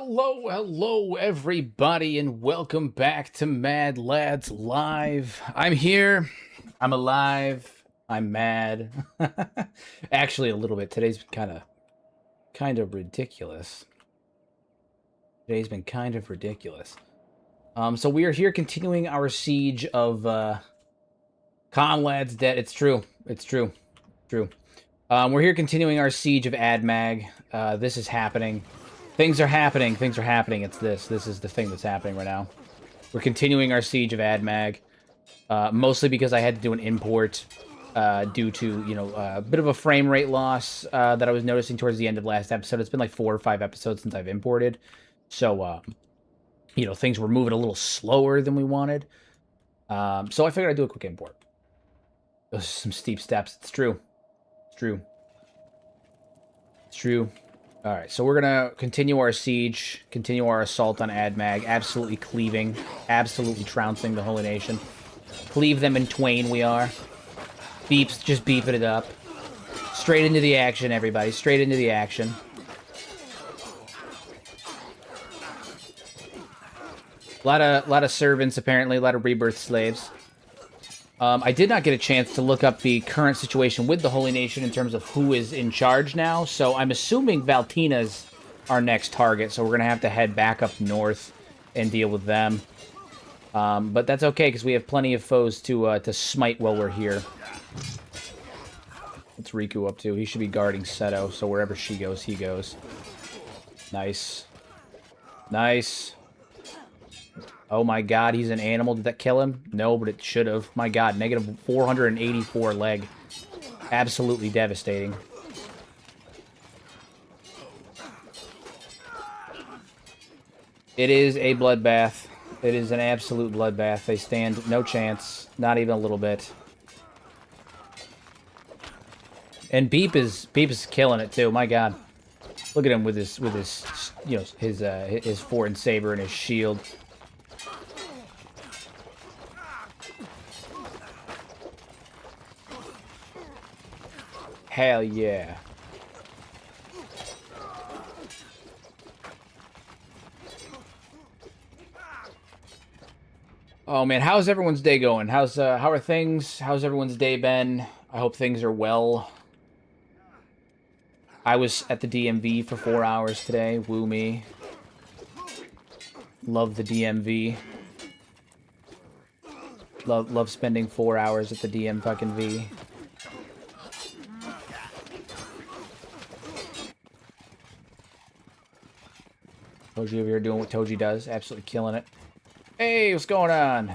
Hello, hello, everybody, and welcome back to Mad Lads Live. I'm here. I'm alive. I'm mad. Actually, a little bit. Today's been kind of ridiculous. Today's been kind of ridiculous. So we are here continuing our siege of Conlad's dead. It's true. It's true. True. We're here continuing our siege of AdMag. This is happening. Things are happening. Things are happening. It's this. This is the thing that's happening right now. We're continuing our siege of AdMag. Mostly because I had to do an import due to, a bit of a frame rate loss that I was noticing towards the end of last episode. It's been like 4 or 5 episodes since I've imported. So, things were moving a little slower than we wanted. So I figured I'd do a quick import. Those are some steep steps. It's true. It's true. It's true. Alright, so we're gonna continue our siege, continue our assault on AdMag, absolutely cleaving, absolutely trouncing the Holy Nation. Cleave them in twain, we are. Beeps, just beeping it up. Straight into the action, everybody, straight into the action. A lot of servants, apparently, a lot of rebirth slaves. I did not get a chance to look up the current situation with the Holy Nation in terms of who is in charge now, so I'm assuming Valtina's our next target, so we're going to have to head back up north and deal with them. But that's okay, because we have plenty of foes to smite while we're here. What's Riku up to? He should be guarding Seto, so wherever she goes, he goes. Nice. Nice. Oh my god, he's an animal. Did that kill him? No, but it should have. My god, negative 484 leg. Absolutely devastating. It is a bloodbath. It is an absolute bloodbath. They stand no chance. Not even a little bit. And Beep is killing it too. My god. Look at him with his his foreign saber and his shield. Hell yeah. Oh man, how's everyone's day going? How are things? How's everyone's day been? I hope things are well. I was at the DMV for 4 hours today. Woo me. Love the DMV. Love spending 4 hours at the DM fucking V. Toji over here doing what Toji does. Absolutely killing it. Hey, what's going on?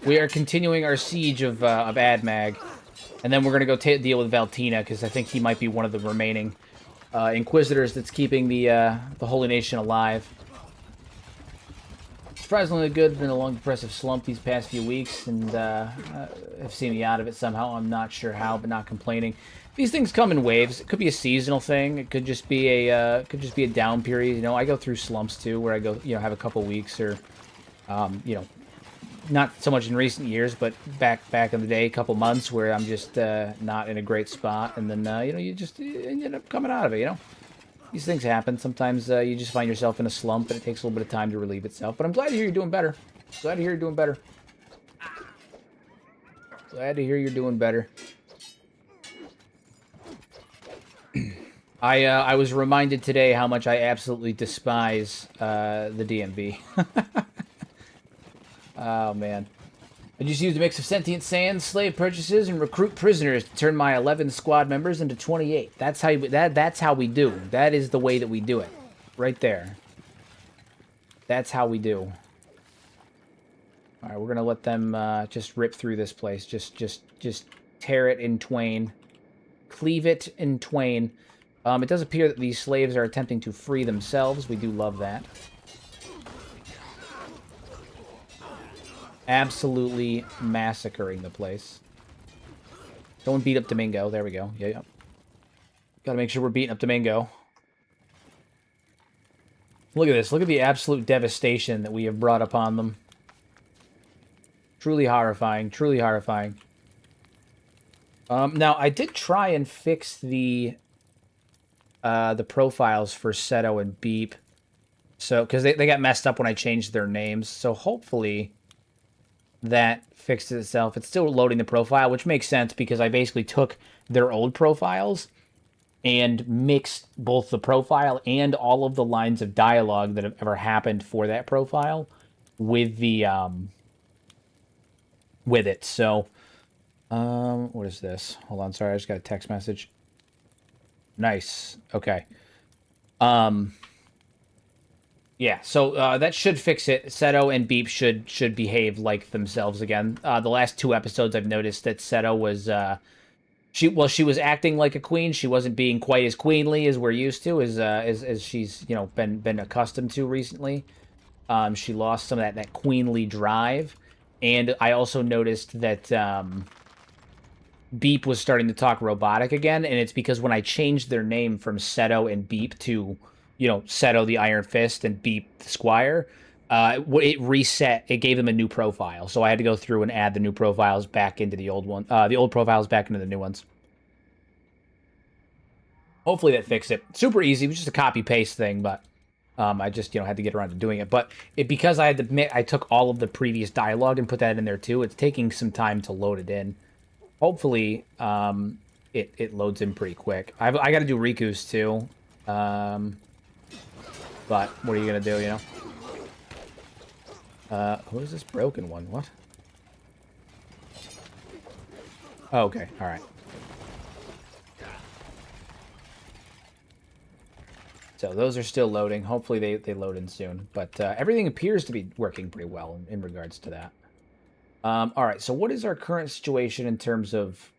We are continuing our siege of AdMag. And then we're going to go deal with Valtina, because I think he might be one of the remaining Inquisitors that's keeping the Holy Nation alive. Surprisingly good. Been a long, depressive slump these past few weeks, and have seen me out of it somehow. I'm not sure how, but not complaining. These things come in waves. It could be a seasonal thing. It could just be a down period. You know, I go through slumps too, where I go, have a couple weeks or, not so much in recent years, but back in the day, a couple months where I'm just not in a great spot, and then you end up coming out of it. These things happen. Sometimes you just find yourself in a slump, and it takes a little bit of time to relieve itself. But I'm glad to hear you're doing better. Glad to hear you're doing better. Glad to hear you're doing better. I was reminded today how much I absolutely despise the DMV. Oh, man. I just used a mix of sentient sand, slave purchases, and recruit prisoners to turn my 11 squad members into 28. That's how we do. That is the way that we do it. Right there. That's how we do. Alright, we're gonna let them just rip through this place. Just tear it in twain. Cleave it in twain. It does appear that these slaves are attempting to free themselves. We do love that. Absolutely massacring the place. Someone beat up Domingo. There we go. Yeah. Gotta make sure we're beating up Domingo. Look at this. Look at the absolute devastation that we have brought upon them. Truly horrifying. Truly horrifying. Now, I did try and fix the the profiles for Seto and Beep. So, because they got messed up when I changed their names. So hopefully that fixes itself. It's still loading the profile, which makes sense because I basically took their old profiles and mixed both the profile and all of the lines of dialogue that have ever happened for that profile with the with it. So, what is this? Hold on, sorry, I just got a text message. Nice. Okay. Yeah, so that should fix it. Seto and Beep should behave like themselves again. The last 2 episodes, I've noticed that Seto was she was acting like a queen. She wasn't being quite as queenly as we're used to, as she's been accustomed to recently. She lost some of that queenly drive, and I also noticed that Beep was starting to talk robotic again, and it's because when I changed their name from Seto and Beep to, Seto the Iron Fist and Beep the Squire, it reset. It gave them a new profile, so I had to go through and add the new profiles back into the old one, the old profiles back into the new ones. Hopefully that fixed it. Super easy. It was just a copy paste thing, but I just had to get around to doing it. But because I had to admit I took all of the previous dialogue and put that in there too. It's taking some time to load it in. Hopefully, it loads in pretty quick. I got to do Riku's too, but what are you gonna do? Who is this broken one? What? Oh, okay, all right. So those are still loading. Hopefully they load in soon. But everything appears to be working pretty well in regards to that. All right, so what is our current situation in terms of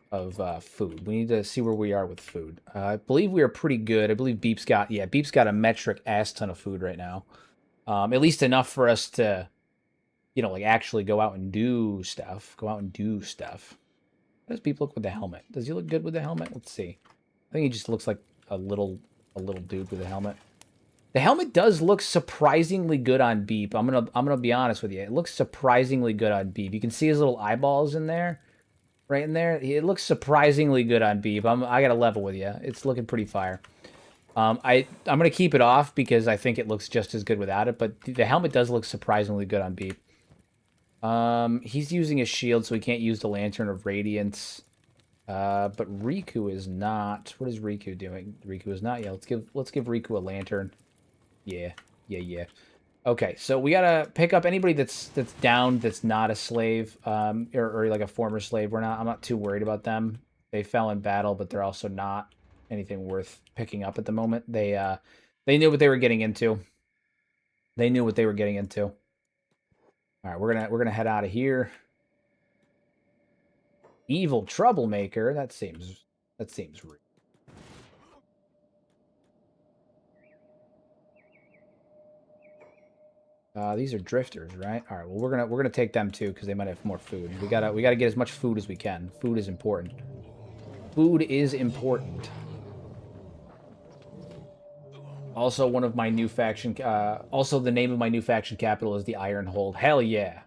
food? We need to see where we are with food. I believe we are pretty good. I believe Beep's got a metric ass ton of food right now. At least enough for us to, like actually go out and do stuff. Go out and do stuff. How does Beep look with the helmet? Does he look good with the helmet? Let's see. I think he just looks like a little dude with a helmet. The helmet does look surprisingly good on Beep. I'm gonna be honest with you. It looks surprisingly good on Beep. You can see his little eyeballs in there, right in there. It looks surprisingly good on Beep. I gotta level with you. It's looking pretty fire. I'm gonna keep it off because I think it looks just as good without it. But the helmet does look surprisingly good on Beep. He's using a shield, so he can't use the Lantern of Radiance. But Riku is not. What is Riku doing? Riku is not. Yeah, let's give Riku a lantern. Yeah. Okay, so we gotta pick up anybody that's down, that's not a slave, or like a former slave. I'm not too worried about them. They fell in battle, but they're also not anything worth picking up at the moment. They knew what they were getting into. They knew what they were getting into. All right, we're gonna head out of here. Evil troublemaker. That seems rude. These are drifters, right? All right. Well, we're gonna take them too because they might have more food. We gotta get as much food as we can. Food is important. Food is important. Also, one of my new faction. Also, the name of my new faction capital is the Ironhold. Hell yeah.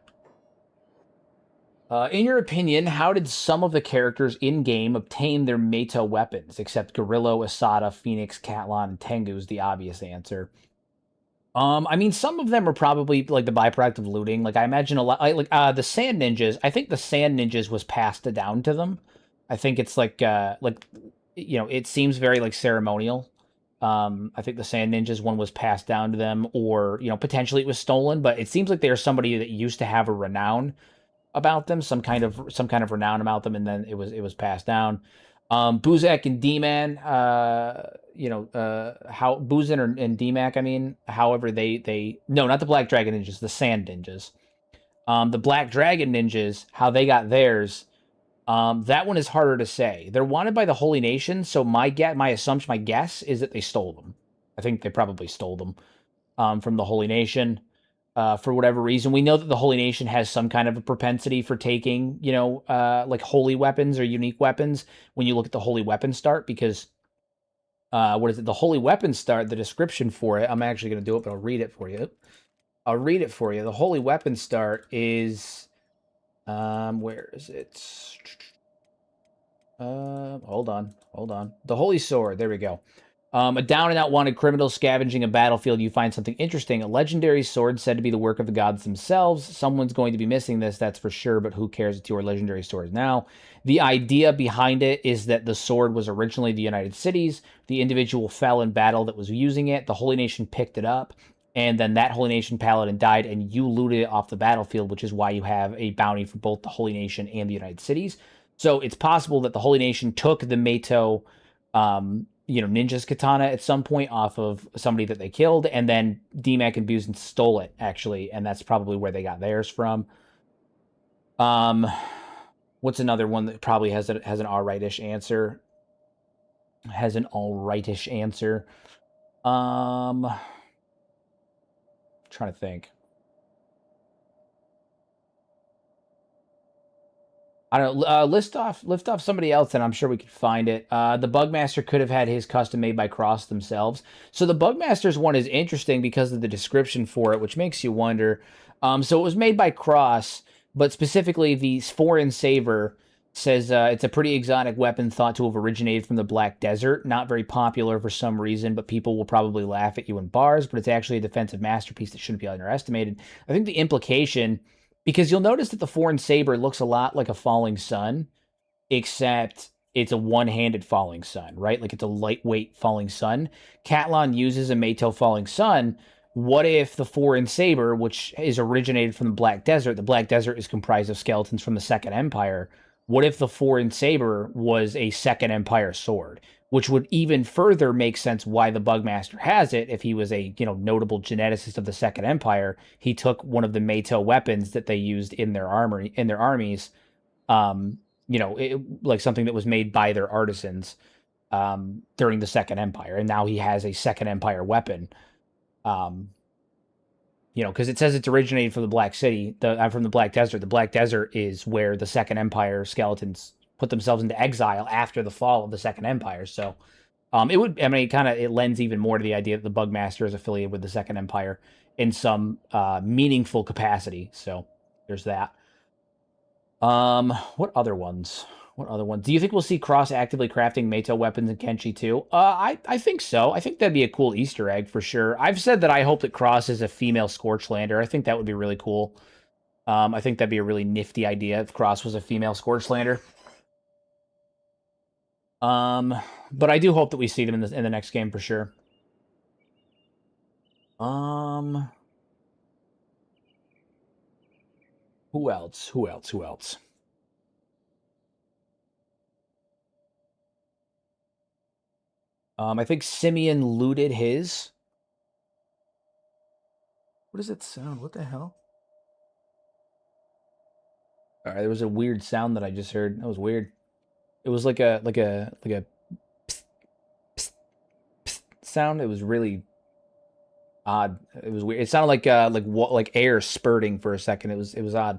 In your opinion, how did some of the characters in-game obtain their meta weapons, except Gorillo, Asada, Phoenix, Catlon, and Tengu is the obvious answer. I mean, some of them are probably like the byproduct of looting. Like I imagine a lot, like the Sand Ninjas. I think the Sand Ninjas was passed down to them. I think it's like it seems very like ceremonial. I think the Sand Ninjas one was passed down to them, or potentially it was stolen. But it seems like they're somebody that used to have a renown about them, some kind of renown about them, and then it was passed down. Buzak and D-Man, how Buzin and D-Mac, I mean, however no, not the Black Dragon Ninjas, the Sand Ninjas. The Black Dragon Ninjas, how they got theirs, that one is harder to say. They're wanted by the Holy Nation, so my guess is that they stole them. I think they probably stole them from the Holy Nation. For whatever reason, we know that the Holy Nation has some kind of a propensity for taking, like holy weapons or unique weapons. When you look at the Holy Weapon start, because what is it? The Holy Weapon start. The description for it. I'm actually going to do it, but I'll read it for you. The Holy Weapon start is, where is it? Hold on. The Holy Sword. There we go. A down-and-out wanted criminal scavenging a battlefield. You find something interesting. A legendary sword said to be the work of the gods themselves. Someone's going to be missing this, that's for sure, but who cares? It's your legendary sword now. The idea behind it is that the sword was originally the United Cities. The individual fell in battle that was using it. The Holy Nation picked it up, and then that Holy Nation paladin died, and you looted it off the battlefield, which is why you have a bounty for both the Holy Nation and the United Cities. So it's possible that the Holy Nation took the Meito ninja's katana at some point off of somebody that they killed, and then DMAC and Busen stole it, actually, and that's probably where they got theirs from. What's another one that probably has an alrightish answer? Has an alrightish answer. Trying to think. I don't know. Lift off somebody else, and I'm sure we could find it. The Bugmaster could have had his custom made by Cross themselves. So the Bugmaster's one is interesting because of the description for it, which makes you wonder. So it was made by Cross, but specifically the Foreign Saber says it's a pretty exotic weapon thought to have originated from the Black Desert. Not very popular for some reason, but people will probably laugh at you in bars, but it's actually a defensive masterpiece that shouldn't be underestimated. I think the implication... Because you'll notice that the Foreign Saber looks a lot like a falling sun, except it's a one-handed falling sun, right? Like it's a lightweight falling sun. Catlon uses a Meito falling sun. What if the Foreign Saber, which is originated from the Black Desert is comprised of skeletons from the Second Empire. What if the Foreign Saber was a Second Empire sword? Which would even further make sense why the Bugmaster has it. If he was a notable geneticist of the Second Empire, he took one of the Meito weapons that they used in their armies, like something that was made by their artisans during the Second Empire, and now he has a Second Empire weapon. Because it says it's originated from the Black City, from the Black Desert. The Black Desert is where the Second Empire skeletons put themselves into exile after the fall of the Second Empire. So it lends even more to the idea that the Bugmaster is affiliated with the Second Empire in some meaningful capacity. So there's that. What other ones? Do you think we'll see Cross actively crafting Meito weapons in Kenshi too? I think so. I think that'd be a cool Easter egg for sure. I've said that I hope that Cross is a female Scorchlander. I think that would be really cool. I think that'd be a really nifty idea if Cross was a female Scorchlander. But I do hope that we see them in the next game for sure. Who else? I think Simeon looted his. What does it sound? What the hell? All right, there was a weird sound that I just heard. That was weird. It was like a psst, psst, psst sound. It was really odd. It was weird. It sounded like air spurting for a second. It was odd.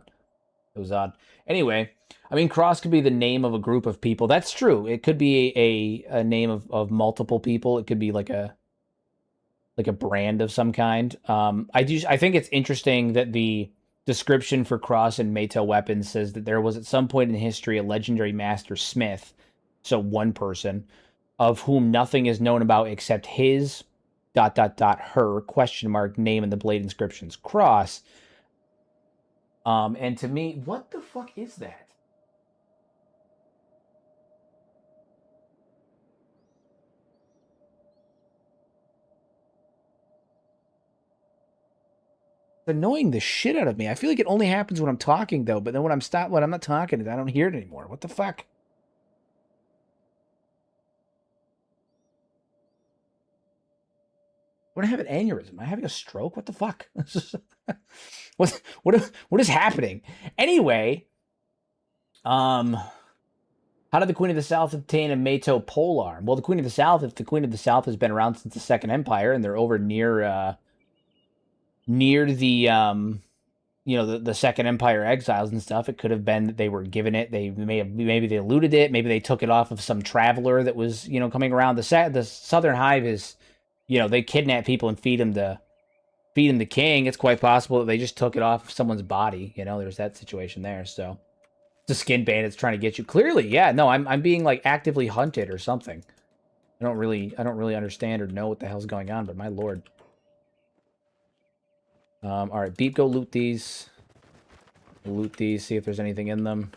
It was odd. Anyway, I mean, Cross could be the name of a group of people. That's true. It could be a name of multiple people. It could be like a brand of some kind. I think it's interesting that the description for Cross and Meito weapons says that there was at some point in history a legendary master smith, so one person, of whom nothing is known about except his ... her name and the blade inscriptions Cross. And to me, what the fuck is that? Annoying the shit out of me. I feel like it only happens when I'm talking though, but then when I'm not talking, I don't hear it anymore. What the fuck? What, I have an aneurysm? Am I having a stroke? What the fuck? What is happening? Anyway, how did the Queen of the South obtain a Meito polearm? Well, the Queen of the South, if the Queen of the South has been around since the Second Empire and they're over near the the Second Empire exiles and stuff, it could have been that they were given it. Maybe they looted it. Maybe they took it off of some traveler that was coming around. The Southern Hive is they kidnap people and feed them the king. It's quite possible that they just took it off of someone's body. There's that situation there. So the skin bandits trying to get you. Clearly, yeah. No, I'm being like actively hunted or something. I don't really understand or know what the hell's going on, but my lord. All right, Beep, go loot these. Loot these, see if there's anything in them.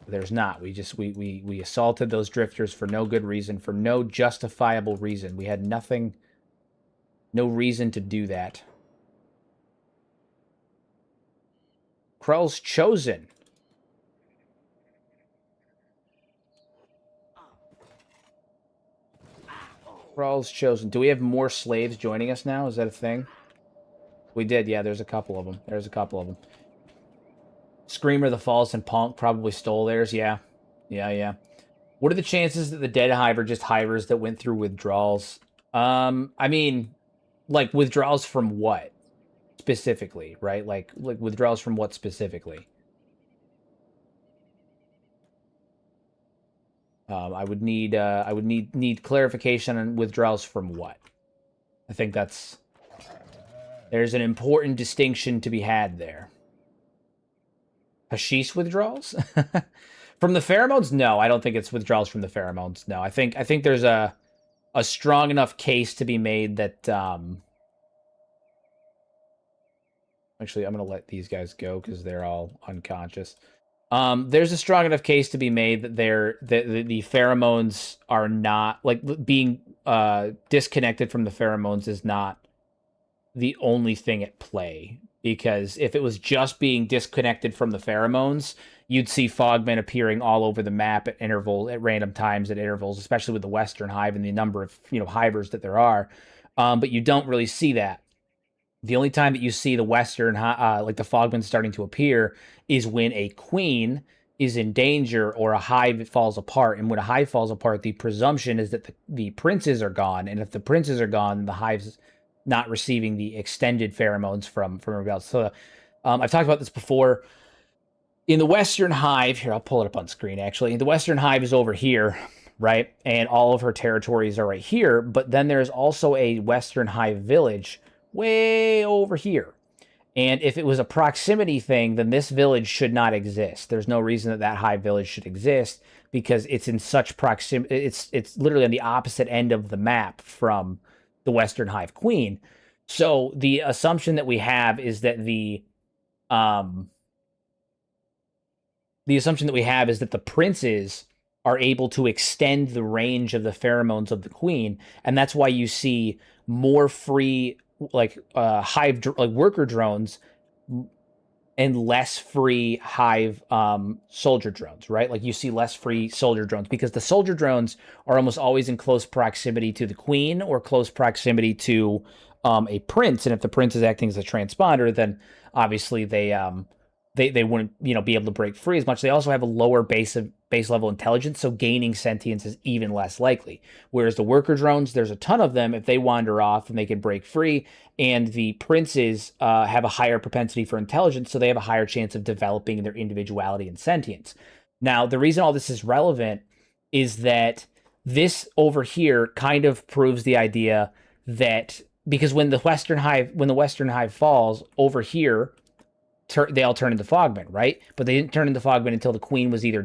There's not. We assaulted those drifters for no good reason, for no justifiable reason. We had nothing, no reason to do that. Krell's chosen. Krell's chosen. Do we have more slaves joining us now? Is that a thing? We did, yeah, there's a couple of them. There's a couple of them. Screamer, the False, and Punk probably stole theirs, yeah. Yeah. What are the chances that the Dead Hive are just hivers that went through withdrawals? I mean, like, withdrawals from what? Specifically, right? Like withdrawals from what specifically? I would need clarification on withdrawals from what. I think there's an important distinction to be had there. Hashish withdrawals? From the pheromones? No, I don't think it's withdrawals from the pheromones. No, I think there's a strong enough case to be made that actually I'm gonna let these guys go because they're all unconscious. There's a strong enough case to be made that the pheromones are not, like, being disconnected from the pheromones is not the only thing at play. Because if it was just being disconnected from the pheromones, you'd see Fogmen appearing all over the map at random times at intervals, especially with the Western Hive and the number of hivers that there are. But you don't really see that. The only time that you see the Western, like the Fogmen starting to appear, is when a queen is in danger or a hive falls apart. And when a hive falls apart, the presumption is that the princes are gone. And if the princes are gone, the hive's not receiving the extended pheromones from everybody else. So I've talked about this before. In the Western Hive, here, I'll pull it up on screen, actually. The Western Hive is over here, right? And all of her territories are right here. But then there's also a Western Hive village way over here. And if it was a proximity thing, then this village should not exist. There's no reason that hive village should exist because it's in such proximity. It's literally on the opposite end of the map from the Western Hive Queen. So the assumption that we have is that the princes are able to extend the range of the pheromones of the queen, and that's why you see more free hive worker drones and less free hive soldier drones, right? Like you see less free soldier drones because the soldier drones are almost always in close proximity to the queen or close proximity to a prince, and if the prince is acting as a transponder, then obviously they wouldn't be able to break free as much. They also have a lower base level intelligence, so gaining sentience is even less likely. Whereas the worker drones, there's a ton of them. If they wander off, and they can break free. And the princes have a higher propensity for intelligence, so they have a higher chance of developing their individuality and sentience. Now, the reason all this is relevant is that this over here kind of proves the idea that because when the Western Hive falls over here, they all turn into Fogmen, right? But they didn't turn into Fogmen until the queen was either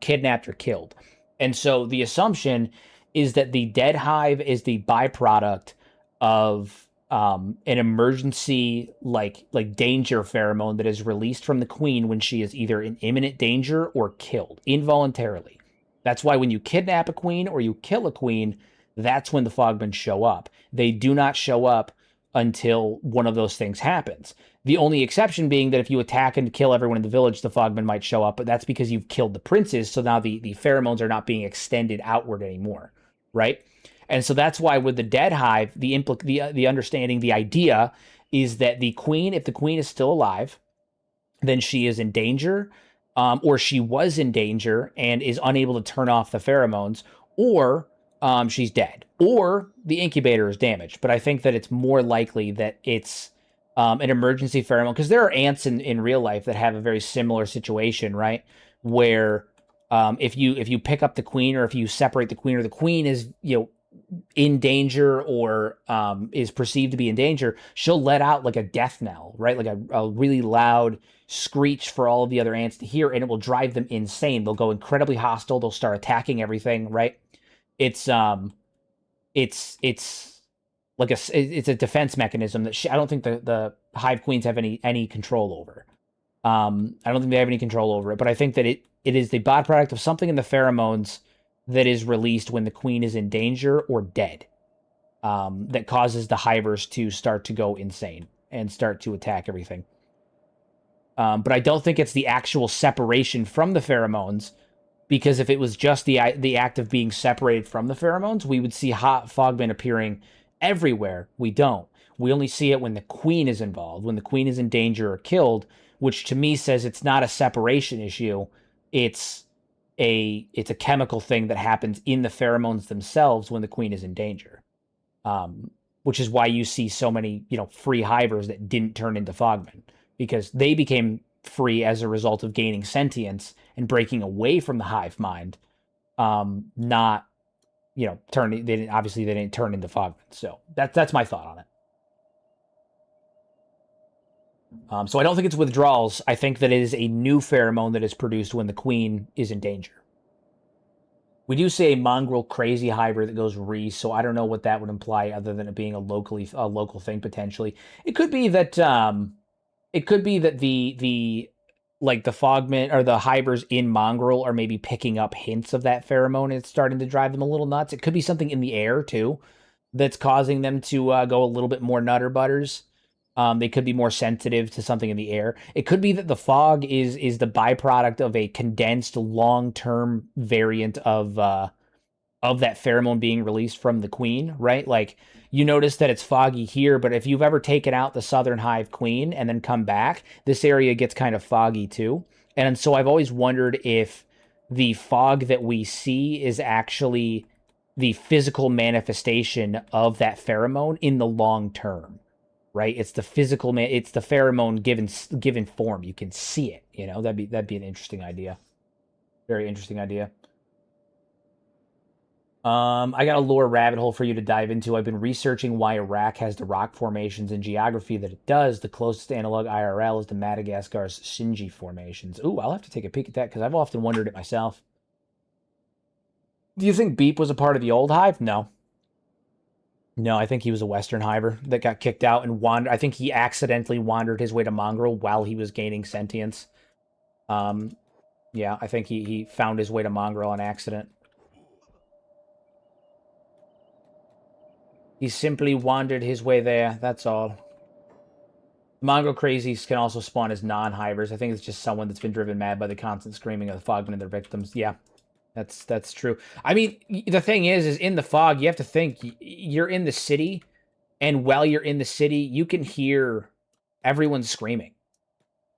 kidnapped or killed. And so the assumption is that the Dead Hive is the byproduct of an emergency like danger pheromone that is released from the queen when she is either in imminent danger or killed involuntarily. That's why when you kidnap a queen or you kill a queen, that's when the Fogmen show up. They do not show up until one of those things happens. The only exception being that if you attack and kill everyone in the village, the Fogmen might show up, but that's because you've killed the princes, so now the pheromones are not being extended outward anymore, right? And so that's why with the Dead Hive, the understanding, the idea is that the queen, if the queen is still alive, then she is in danger, or she was in danger and is unable to turn off the pheromones, or she's dead, or the incubator is damaged. But I think that it's more likely that it's an emergency pheromone, because there are ants in real life that have a very similar situation, right? Where if you pick up the queen, or if you separate the queen, or the queen is in danger or is perceived to be in danger, she'll let out like a death knell, right? Like a really loud screech for all of the other ants to hear, and it will drive them insane. They'll go incredibly hostile. They'll start attacking everything, right? It's like it's a defense mechanism that I don't think the hive queens have any control over. I don't think they have any control over it, but I think that it is the byproduct of something in the pheromones that is released when the queen is in danger or dead, that causes the hivers to start to go insane and start to attack everything. But I don't think it's the actual separation from the pheromones, because if it was just the act of being separated from the pheromones, we would see hot fogmen appearing everywhere. We don't. We only see it when the queen is involved, when the queen is in danger or killed, which to me says it's not a separation issue. It's a chemical thing that happens in the pheromones themselves when the queen is in danger. Which is why you see so many, free hivers that didn't turn into fogmen, because they became free as a result of gaining sentience and breaking away from the hive mind. Not, turning. They didn't turn into fogmen. So that's my thought on it. So I don't think it's withdrawals. I think that it is a new pheromone that is produced when the queen is in danger. We do see a mongrel crazy hybrid that goes re, so I don't know what that would imply other than it being a local thing potentially. It could be that the fogmen or the hivers in mongrel are maybe picking up hints of that pheromone and it's starting to drive them a little nuts. It could be something in the air too that's causing them to go a little bit more nutter butters. They could be more sensitive to something in the air. It could be that the fog is the byproduct of a condensed long-term variant of that pheromone being released from the queen, right? Like, you notice that it's foggy here, but if you've ever taken out the southern hive queen and then come back, this area gets kind of foggy too. And so I've always wondered if the fog that we see is actually the physical manifestation of that pheromone in the long term. Right, it's the it's the pheromone given form. You can see it. That'd be an interesting idea. Very interesting idea. I got a lore rabbit hole for you to dive into. I've been researching why Iraq has the rock formations and geography that it does. The closest analog IRL is to Madagascar's Shinji formations. Ooh, I'll have to take a peek at that because I've often wondered it myself. Do you think Beep was a part of the old hive? No. No, I think he was a Western hiver that got kicked out and wandered. I think he accidentally wandered his way to Mongrel while he was gaining sentience. Yeah, I think he found his way to Mongrel on accident. He simply wandered his way there, that's all. Mongrel crazies can also spawn as non-hivers. I think it's just someone that's been driven mad by the constant screaming of the fogmen and their victims. Yeah. That's true. I mean, the thing is in the fog, you have to think you're in the city, and while you're in the city, you can hear everyone screaming.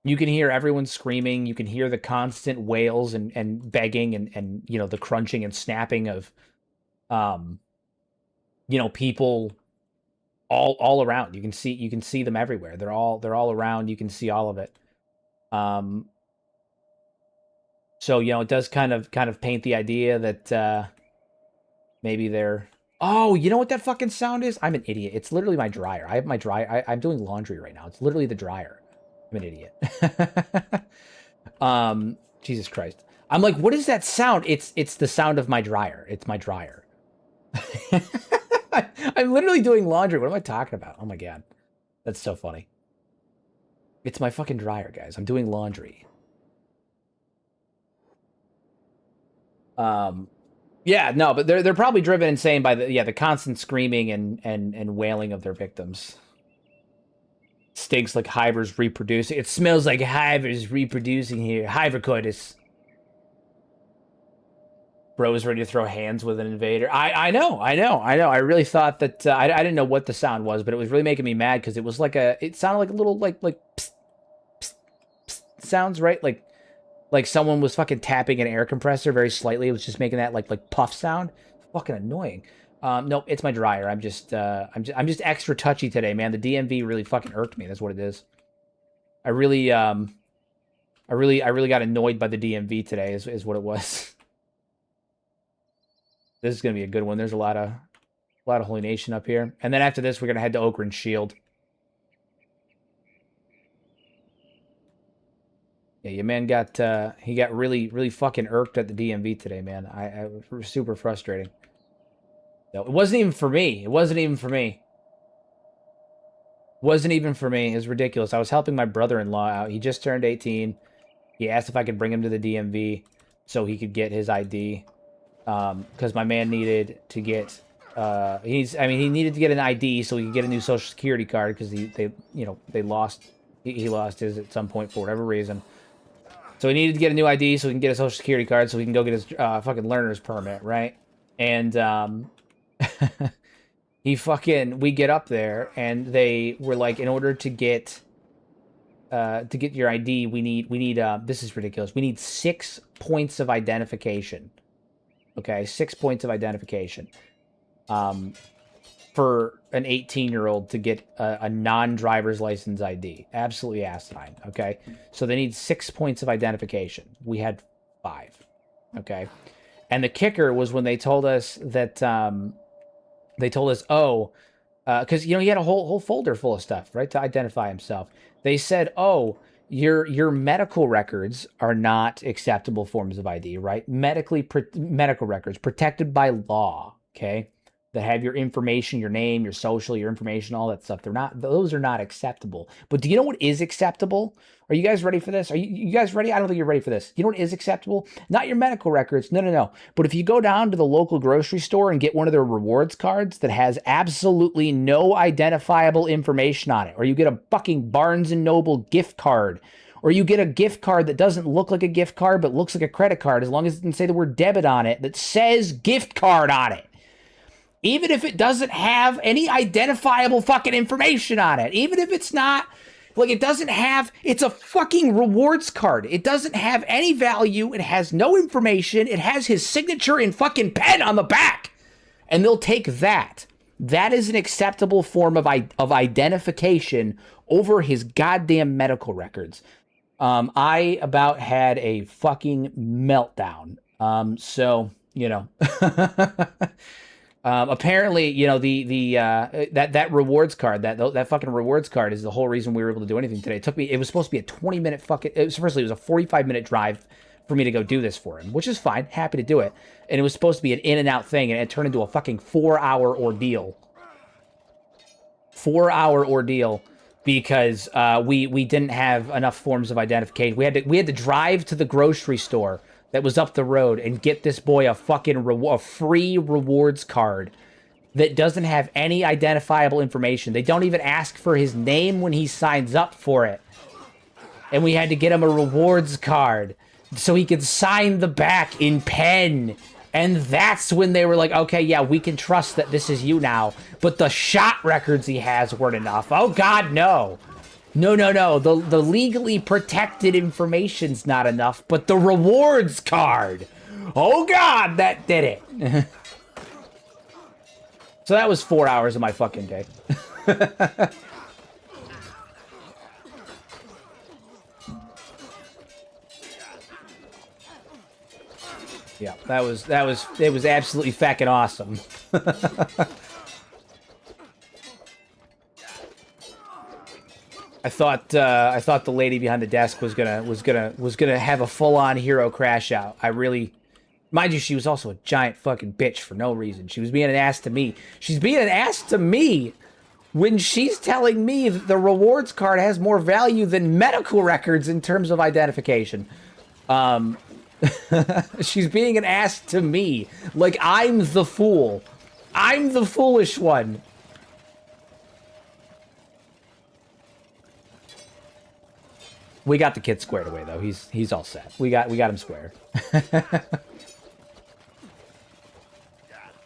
You can hear everyone screaming. You can hear the constant wails and begging and the crunching and snapping of, people all around. You can see them everywhere. They're all around. You can see all of it. So, it does kind of paint the idea that maybe they're... Oh, you know what that fucking sound is? I'm an idiot. It's literally my dryer. I have my dryer. I'm doing laundry right now. It's literally the dryer. I'm an idiot. Jesus Christ. I'm like, what is that sound? It's the sound of my dryer. It's my dryer. I'm literally doing laundry. What am I talking about? Oh my God. That's so funny. It's my fucking dryer, guys. I'm doing laundry. Yeah, no, but they're probably driven insane by the constant screaming and wailing of their victims. Stinks like hivers reproducing. It smells like hivers reproducing here. Hiver coitus. Bro is ready to throw hands with an invader. I know. I really thought that I didn't know what the sound was, but it was really making me mad because it was it sounded like a little like psst, psst, psst sounds, right? Like someone was fucking tapping an air compressor very slightly. It was just making that like puff sound. Fucking annoying. Nope, it's my dryer. I'm just extra touchy today, man. The DMV really fucking irked me. That's what it is. I really got annoyed by the DMV today. Is what it was. This is gonna be a good one. There's a lot of Holy Nation up here, and then after this, we're gonna head to Oakland Shield. Yeah, your man got he got really fucking irked at the DMV today, man. I was super frustrating. No, it wasn't even for me. It wasn't even for me. Wasn't even for me. It was ridiculous. I was helping my brother-in-law out. He just turned 18. He asked if I could bring him to the DMV so he could get his ID. Because my man needed to get he needed to get an ID so he could get a new social security card because they lost he lost his at some point for whatever reason. So he needed to get a new ID so he can get a social security card so he can go get his fucking learner's permit, right? And we get up there and they were like, in order to get your ID, we need this is ridiculous. We need 6 points of identification. Okay, 6 points of identification. For an 18-year-old to get a non-driver's license ID. Absolutely asinine, okay? So they need 6 points of identification. We had 5, okay? And the kicker was when they told us that, because, he had a whole folder full of stuff, right, to identify himself. They said, your medical records are not acceptable forms of ID, right? Medical records protected by law, okay? That have your information, your name, your social, your information, all that stuff. Those are not acceptable. But do you know what is acceptable? Are you guys ready for this? Are you guys ready? I don't think you're ready for this. You know what is acceptable? Not your medical records. No. But if you go down to the local grocery store and get one of their rewards cards that has absolutely no identifiable information on it, or you get a fucking Barnes and Noble gift card, or you get a gift card that doesn't look like a gift card but looks like a credit card as long as it doesn't say the word debit on it, that says gift card on it. Even if it doesn't have any identifiable fucking information on it. Even if it's not, like, it's a fucking rewards card. It doesn't have any value. It has no information. It has his signature in fucking pen on the back. And they'll take that. That is an acceptable form of identification over his goddamn medical records. I about had a fucking meltdown. Apparently, that rewards card, that fucking rewards card is the whole reason we were able to do anything today. It was supposed to be a 20-minute fucking, it was a 45-minute drive for me to go do this for him, which is fine, happy to do it. And it was supposed to be an in and out thing, and it turned into a fucking 4-hour ordeal. 4-hour ordeal because we didn't have enough forms of identification. We had to drive to the grocery store that was up the road and get this boy a fucking a free rewards card that doesn't have any identifiable information. They don't even ask for his name when he signs up for it. And we had to get him a rewards card so he could sign the back in pen. And that's when they were like, okay, yeah, we can trust that this is you now. But the shot records he has weren't enough. Oh, God, no. No. The legally protected information's not enough, but the rewards card. Oh, God, that did it. So that was 4 hours of my fucking day. Yeah, it was absolutely fucking awesome. I thought the lady behind the desk was gonna have a full-on hero crash out. Mind you, she was also a giant fucking bitch for no reason. She was being an ass to me. She's being an ass to me when she's telling me that the rewards card has more value than medical records in terms of identification. She's being an ass to me. Like, I'm the fool. I'm the foolish one. We got the kid squared away, though. He's all set. We got him squared.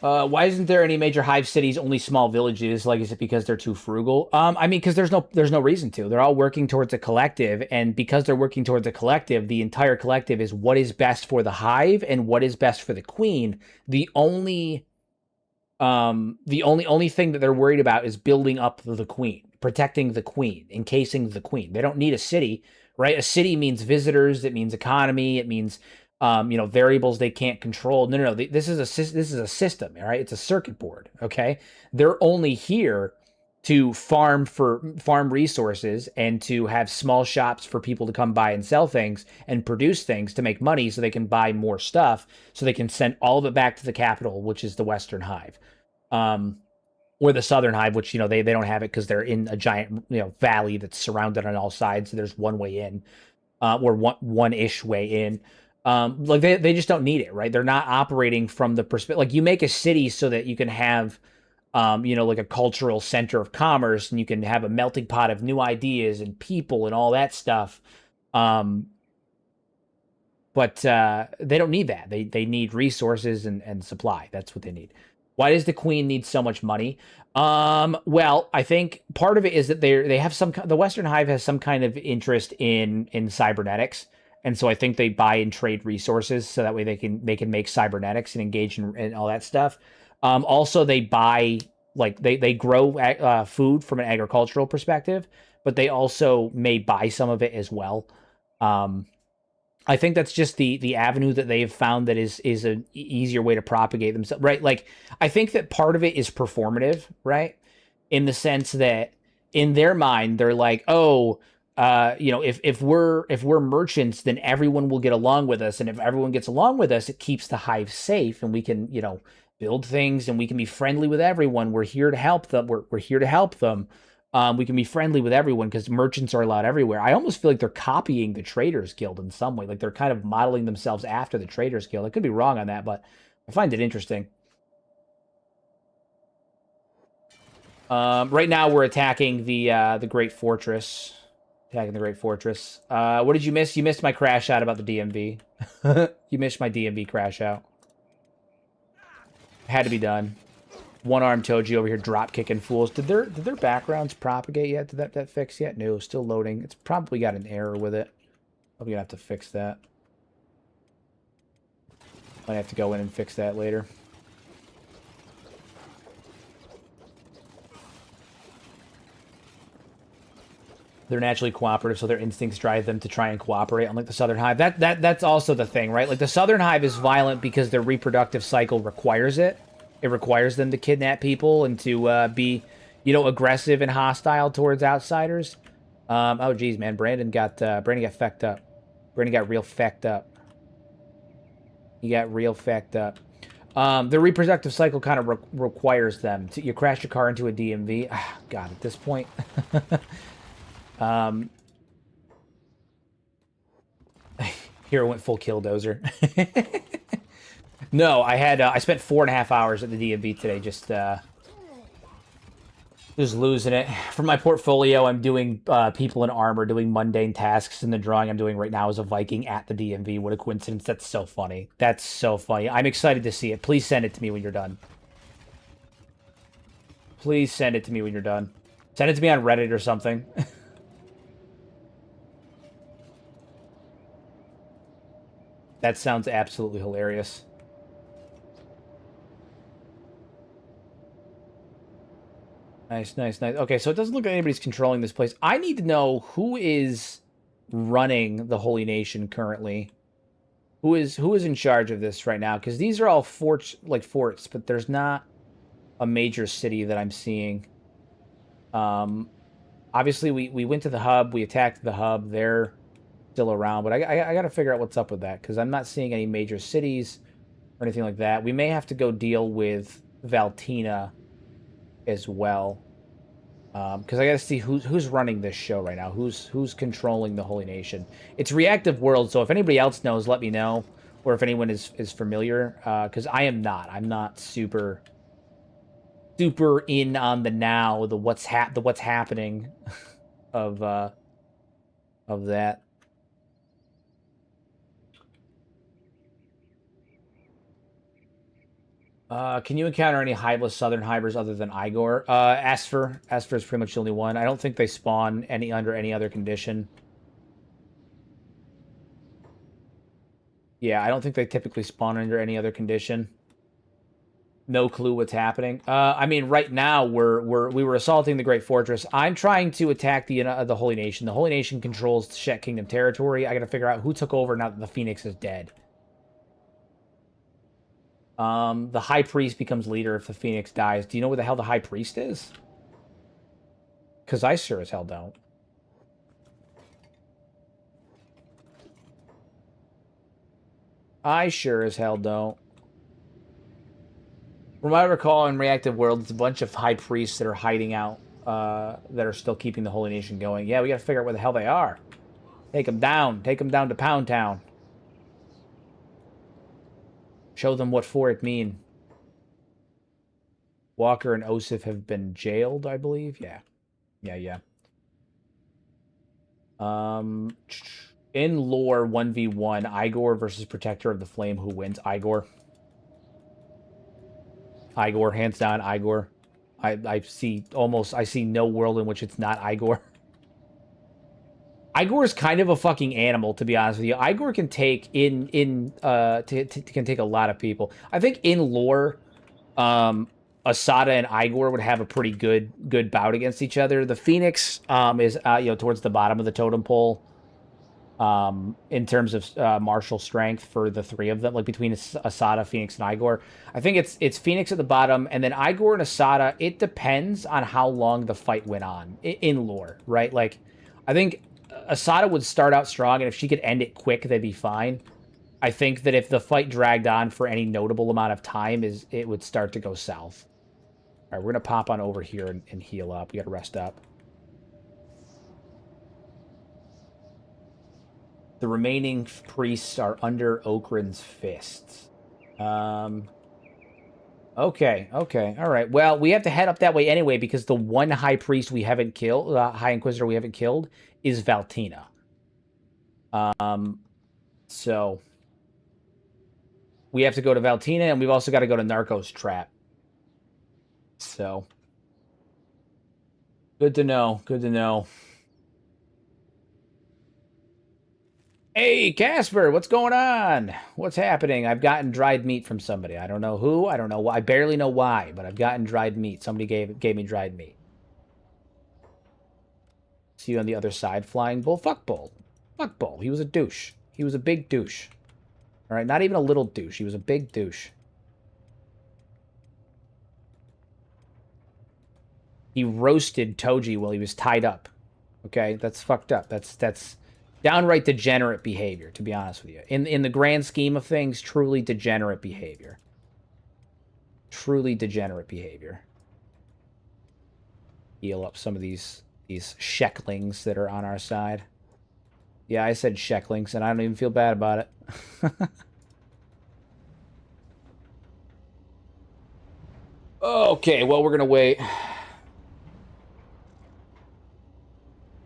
Why isn't there any major hive cities, only small villages? Like, is it because they're too frugal? I mean, because there's no reason to. They're all working towards a collective, and because they're working towards a collective, the entire collective is what is best for the hive and what is best for the queen. The only thing that they're worried about is building up the queen, protecting the queen, encasing the queen. They don't need a city, right? A city means visitors. It means economy. It means variables they can't control. No. This is a system, all right? It's a circuit board, okay? They're only here to farm resources and to have small shops for people to come by and sell things and produce things to make money so they can buy more stuff so they can send all of it back to the capital, which is the Western Hive. Or the Southern Hive, which, they don't have it because they're in a giant, valley that's surrounded on all sides. So there's one way in, or one-ish way in. Like they just don't need it, right? They're not operating from the perspective. Like you make a city so that you can have like a cultural center of commerce, and you can have a melting pot of new ideas and people and all that stuff. But they don't need that. They need resources and supply. That's what they need. Why does the Queen need so much money? Well, I think part of it is that they have the Western Hive has some kind of interest in cybernetics, and so I think they buy and trade resources so that way they can make cybernetics and engage in all that stuff. Also, they buy they grow food from an agricultural perspective, but they also may buy some of it as well. I think that's just the avenue that they have found that is an easier way to propagate themselves, right? Like, I think that part of it is performative, right? In the sense that in their mind, they're like, oh, if we're merchants, then everyone will get along with us, and if everyone gets along with us, it keeps the hive safe, and we can, build things, and we can be friendly with everyone. We're here to help them. We're here to help them. We can be friendly with everyone because merchants are allowed everywhere. I almost feel like they're copying the Traders Guild in some way. Like they're kind of modeling themselves after the Traders Guild. I could be wrong on that, but I find it interesting. Right now we're attacking the Great Fortress. Attacking the Great Fortress. What did you miss? You missed my crash out about the DMV. You missed my DMV crash out. Had to be done. One-armed Toji over here drop kicking fools. Did their backgrounds propagate yet? Did that fix yet? No, still loading. It's probably got an error with it. I'm gonna have to fix that. I have to go in and fix that later. They're naturally cooperative, so their instincts drive them to try and cooperate, unlike the Southern Hive. That's also the thing, right? Like, the Southern Hive is violent because their reproductive cycle requires it. It requires them to kidnap people and to be, aggressive and hostile towards outsiders. Oh, geez, man. Brandon got fecked up. Brandon got real fecked up. He got real fecked up. The reproductive cycle kind of requires them to. You crash your car into a DMV. God, at this point. Hero went full killdozer. No, I spent 4.5 hours at the DMV today, just losing it. For my portfolio, I'm doing people in armor, doing mundane tasks, and the drawing I'm doing right now is a Viking at the DMV. What a coincidence. That's so funny. That's so funny. I'm excited to see it. Please send it to me when you're done. Please send it to me when you're done. Send it to me on Reddit or something. That sounds absolutely hilarious. Nice, nice, nice. Okay, so it doesn't look like anybody's controlling this place. I need to know who is running the Holy Nation currently. Who is in charge of this right now? Because these are all forts, but there's not a major city that I'm seeing. Obviously, we went to the hub. We attacked the hub. They're still around, but I got to figure out what's up with that because I'm not seeing any major cities or anything like that. We may have to go deal with Valtina as well, because I got to see who's running this show right now. Who's controlling the Holy Nation? It's Reactive World, so if anybody else knows, let me know, or if anyone is familiar, because I am not. I'm not super in on the now, the what's happening of that. Can you encounter any hiveless Southern Hivers other than Igor? Asfer. Asfer is pretty much the only one. I don't think they spawn under any other condition. Yeah, I don't think they typically spawn under any other condition. No clue what's happening. I mean, right now we were assaulting the Great Fortress. I'm trying to attack the Holy Nation. The Holy Nation controls Shek Kingdom territory. I got to figure out who took over now that the Phoenix is dead. The High Priest becomes leader if the Phoenix dies. Do you know where the hell the High Priest is? Because I sure as hell don't. I sure as hell don't. From what I recall in Reactive World, it's a bunch of high priests that are hiding out, that are still keeping the Holy Nation going. Yeah, we gotta figure out where the hell they are. Take them down. Take them down to Pound Town. Show them what for it mean. Walker and Osif have been jailed, I believe. Yeah. Yeah. In lore 1v1, Igor versus Protector of the Flame. Who wins? Igor. Igor, hands down, Igor. I see no world in which it's not Igor. Igor is kind of a fucking animal, to be honest with you. Igor can take can take a lot of people. I think in lore, Asada and Igor would have a pretty good bout against each other. The Phoenix is towards the bottom of the totem pole in terms of martial strength for the three of them, like between Asada, Phoenix, and Igor. I think it's Phoenix at the bottom, and then Igor and Asada. It depends on how long the fight went on in lore, right? Like, I think Asada would start out strong, and if she could end it quick, they'd be fine. I think that if the fight dragged on for any notable amount of time, it would start to go south. All right, we're going to pop on over here and heal up. We got to rest up. The remaining priests are under Okrin's fists. Okay. All right. Well, we have to head up that way anyway because the one high priest we haven't killed, high inquisitor we haven't killed, is Valtina. So we have to go to Valtina, and we've also got to go to Narcos Trap. So good to know. Good to know. Hey, Casper, what's going on? What's happening? I've gotten dried meat from somebody. I don't know who. I don't know why. I barely know why, but I've gotten dried meat. Somebody gave me dried meat. See you on the other side, Flying Bull. Fuck Bull. Fuck Bull. He was a douche. He was a big douche. All right, not even a little douche. He was a big douche. He roasted Toji while he was tied up. Okay, that's fucked up. That's downright degenerate behavior, to be honest with you. In the grand scheme of things, truly degenerate behavior. Truly degenerate behavior. Heal up some of these Sheklings that are on our side. Yeah, I said Sheklings, and I don't even feel bad about it. Okay, well, we're gonna wait.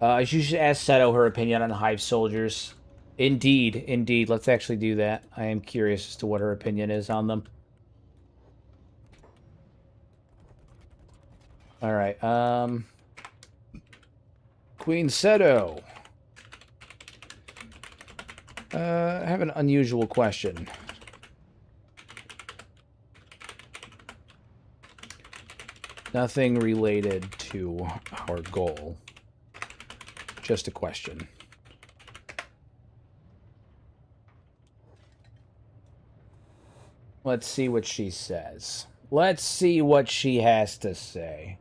You should ask Seto her opinion on Hive soldiers. Indeed. Let's actually do that. I am curious as to what her opinion is on them. All right. Queen Seto. I have an unusual question. Nothing related to our goal. Just a question. Let's see what she says. Let's see what she has to say.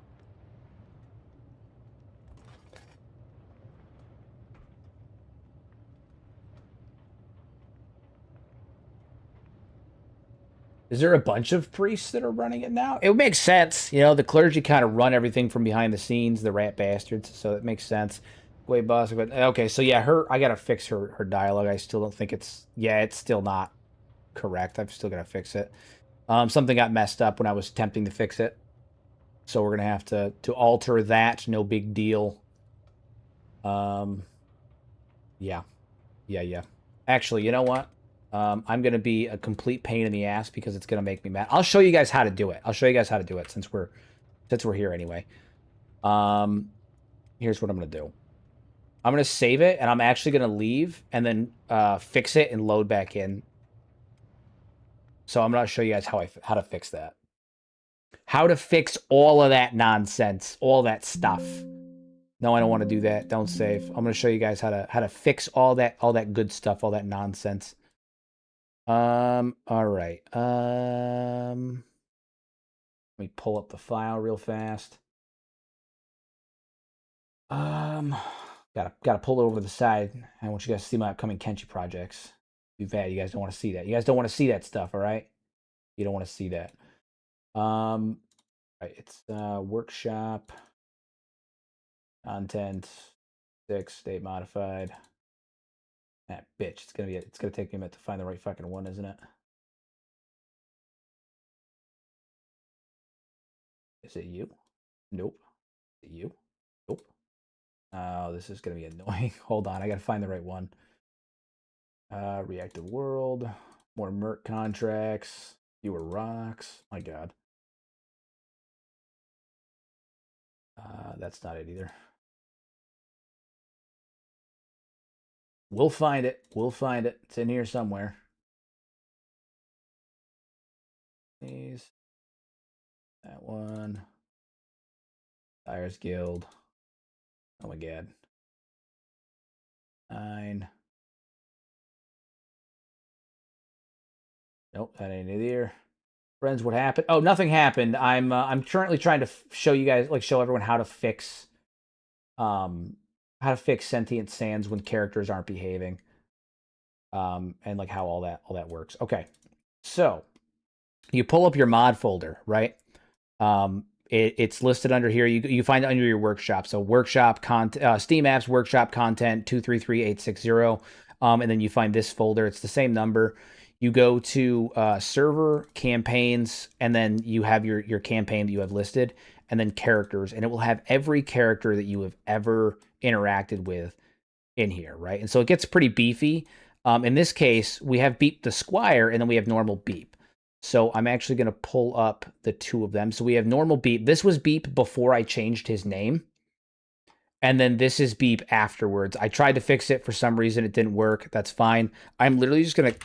Is there a bunch of priests that are running it now? It makes sense. You know, the clergy kind of run everything from behind the scenes, the rat bastards, so it makes sense. Wait, boss, but okay, so yeah, I gotta fix her dialogue. I still don't think it's still not correct. I've still gotta fix it. Something got messed up when I was attempting to fix it. So we're gonna have to alter that, no big deal. Yeah. Actually, you know what? I'm going to be a complete pain in the ass because it's going to make me mad. I'll show you guys how to do it. Since we're here anyway. Here's what I'm going to do. I'm going to save it, and I'm actually going to leave and then fix it and load back in. So I'm going to show you guys how to fix that. How to fix all of that nonsense, all that stuff. No, I don't want to do that. Don't save. I'm going to show you guys how to fix all that good stuff, all that nonsense. All right. Let me pull up the file real fast. Gotta pull it over to the side. I want you guys to see my upcoming Kenshi projects. Be bad. You guys don't want to see that. You guys don't want to see that stuff, all right? You don't want to see that. Right, it's workshop content 6 state modified. That bitch. It's gonna take me a minute to find the right fucking one, isn't it? Is it you? Nope. Is it you? Nope. Oh, this is gonna be annoying. Hold on, I gotta find the right one. Reactive world, more Merc contracts, fewer rocks. My God. That's not it either. We'll find it. We'll find it. It's in here somewhere. These. That one. Tires Guild. Oh my God. 9. Nope, that ain't it either. Friends, what happened? Oh, nothing happened. I'm currently trying to show you guys, like, show everyone how to fix sentient sands when characters aren't behaving. And like how all that works. Okay. So, you pull up your mod folder, right? It's listed under here. You find it under your workshop. So workshop content, Steam apps workshop content 233860, and then you find this folder. It's the same number. You go to server campaigns, and then you have your campaign that you have listed, and then characters, and it will have every character that you have ever interacted with in here, right? And so it gets pretty beefy. In this case, we have Beep the Squire, and then we have normal Beep. So I'm actually going to pull up the two of them. So we have normal Beep. This was Beep before I changed his name. And then this is Beep afterwards. I tried to fix it. For some reason, it didn't work. That's fine. I'm literally just going to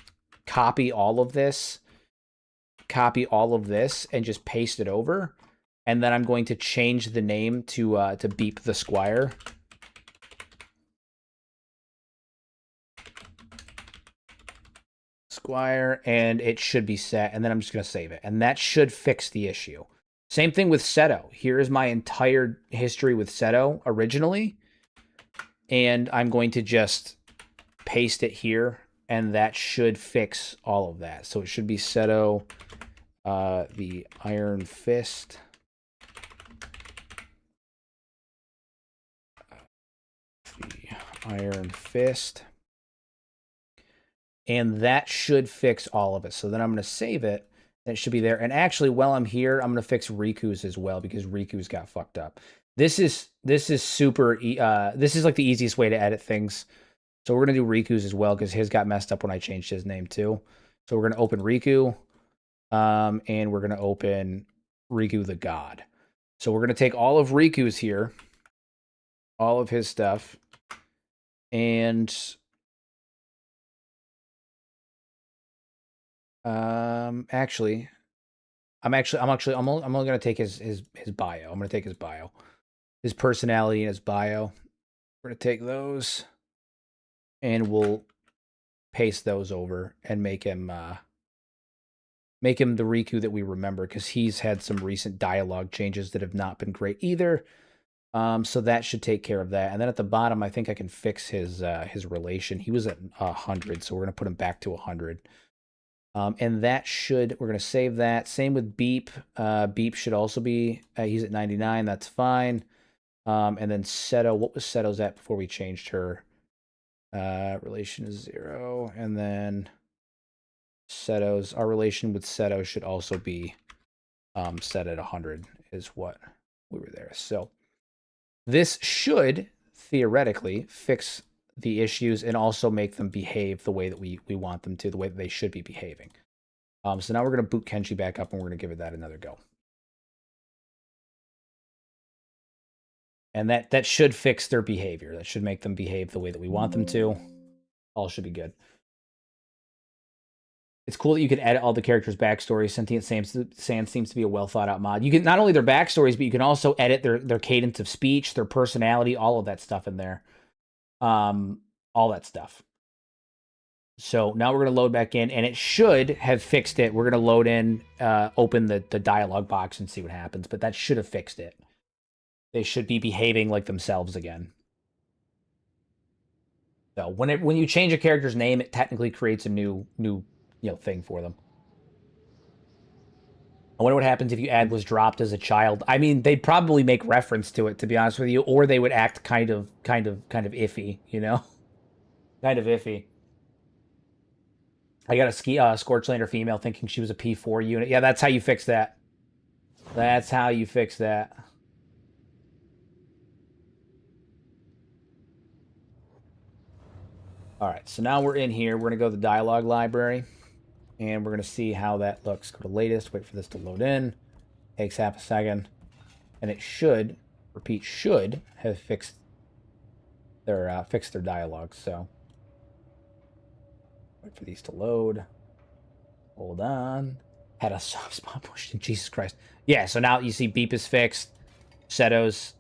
copy all of this, and just paste it over. And then I'm going to change the name to Beep the Squire. Squire, and it should be set, and then I'm just going to save it, and that should fix the issue. Same thing with Seto. Here is my entire history with Seto originally, and I'm going to just paste it here, and that should fix all of that. So it should be Seto, the Iron Fist. The Iron Fist. And that should fix all of it. So then I'm going to save it. And it should be there. And actually, while I'm here, I'm going to fix Riku's as well, because Riku's got fucked up. This is super. This is like the easiest way to edit things. So we're going to do Riku's as well, because his got messed up when I changed his name too. So we're going to open Riku. And we're going to open Riku the God. So we're going to take all of Riku's here. All of his stuff. And I'm only gonna take his bio. I'm gonna take his bio, his personality and his bio. We're gonna take those, and we'll paste those over and make him the Riku that we remember, because he's had some recent dialogue changes that have not been great either. So that should take care of that. And then at the bottom, I think I can fix his relation. He was at 100, so we're gonna put him back to 100. And that should, we're going to save that. Same with Beep. Beep should also be, he's at 99. That's fine. And then Seto, what was Seto's at before we changed her? Relation is 0. And then Seto's, our relation with Seto should also be set at 100 is what we were there. So this should theoretically fix the issues and also make them behave the way that we want them to, the way that they should be behaving. So now we're going to boot Kenshi back up, and we're going to give it that another go. And that should fix their behavior. That should make them behave the way that we want them to. All should be good. It's cool that you can edit all the characters' backstories. Sentient Sand seems to be a well thought out mod. You can not only their backstories, but you can also edit their cadence of speech, their personality, all of that stuff in there. All that stuff. So now we're going to load back in, and it should have fixed it. We're going to load in, open the dialog box and see what happens, but that should have fixed it. They should be behaving like themselves again. So when you change a character's name, it technically creates a new thing for them. I wonder what happens if you add was dropped as a child. I mean, they'd probably make reference to it, to be honest with you, or they would act kind of iffy, you know, kind of iffy. I got a Scorchlander female thinking she was a P4 unit. Yeah, that's how you fix that. That's how you fix that. All right, so now we're in here. We're going to go to the dialogue library, and we're going to see how that looks. Go to latest, wait for this to load in. Takes half a second. And it should, repeat, should have fixed their dialogue. So wait for these to load. Hold on. Had a soft spot pushed in. Jesus Christ. Yeah, so now you see Beep is fixed. Seto's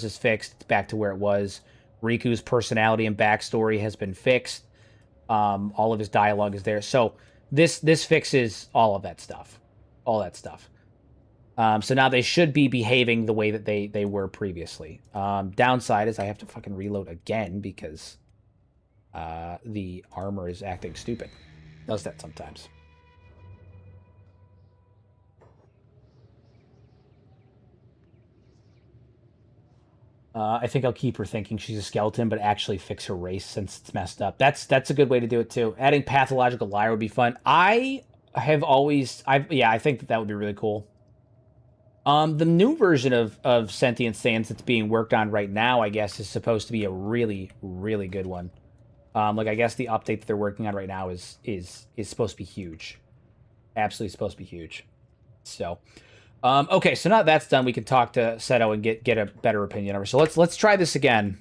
is fixed. It's back to where it was. Riku's personality and backstory has been fixed. All of his dialogue is there. So this fixes all of that stuff. All that stuff. So now they should be behaving the way that they were previously. Downside is I have to fucking reload again because the armor is acting stupid. Does that sometimes. I think I'll keep her thinking she's a skeleton, but actually fix her race since it's messed up. That's a good way to do it too. Adding pathological liar would be fun. I think that would be really cool. The new version of Sentient Sans that's being worked on right now, I guess, is supposed to be a really, really good one. Like I guess the update that they're working on right now is supposed to be huge. Absolutely supposed to be huge. So, okay, so now that that's done, we can talk to Seto and get a better opinion of her. So let's try this again.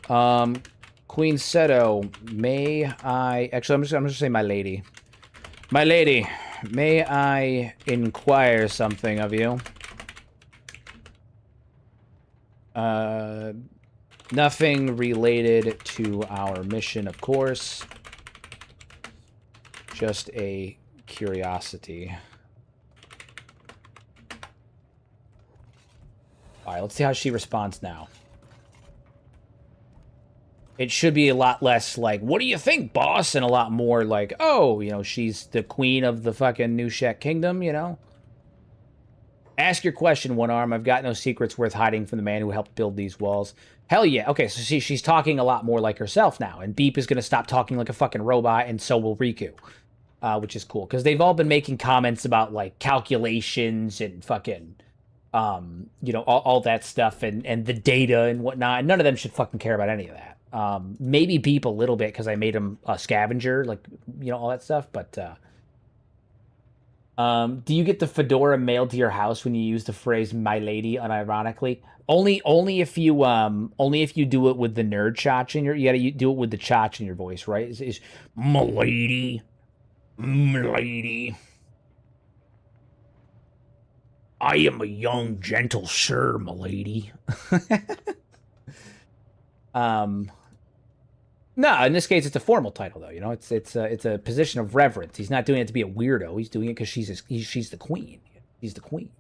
Queen Seto, may I actually I'm just gonna say my lady. My lady, may I inquire something of you? Nothing related to our mission, of course. Just a curiosity. Alright, let's see how she responds now. It should be a lot less like, what do you think, boss? And a lot more like, oh, you know, she's the queen of the fucking New Shek Kingdom, you know? Ask your question, One Arm. I've got no secrets worth hiding from the man who helped build these walls. Hell yeah. Okay, so she's talking a lot more like herself now. And Beep is going to stop talking like a fucking robot, and so will Riku. Which is cool. Because they've all been making comments about, like, calculations and fucking... you know, all that stuff and the data and whatnot. And none of them should fucking care about any of that. Maybe Beep a little bit because I made him a scavenger, like, you know, all that stuff. But do you get the fedora mailed to your house when you use the phrase "my lady" unironically? Only if you do it with the nerd chotch in you gotta do it with the chotch in your voice, right? Is my lady, my lady. I am a young, gentle sir, milady. No, in this case, it's a formal title, though. You know, it's a position of reverence. He's not doing it to be a weirdo. He's doing it because she's the queen. He's the queen.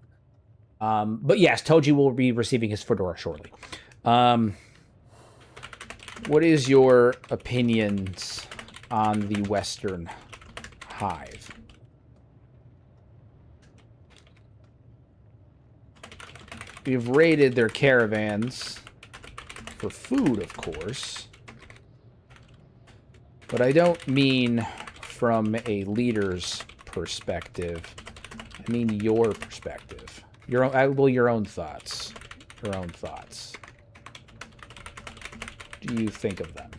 But yes, Toji will be receiving his fedora shortly. What is your opinions on the Western Hive? We've raided their caravans for food, of course. But I don't mean from a leader's perspective. I mean your perspective. Your own thoughts. Your own thoughts. What do you think of them?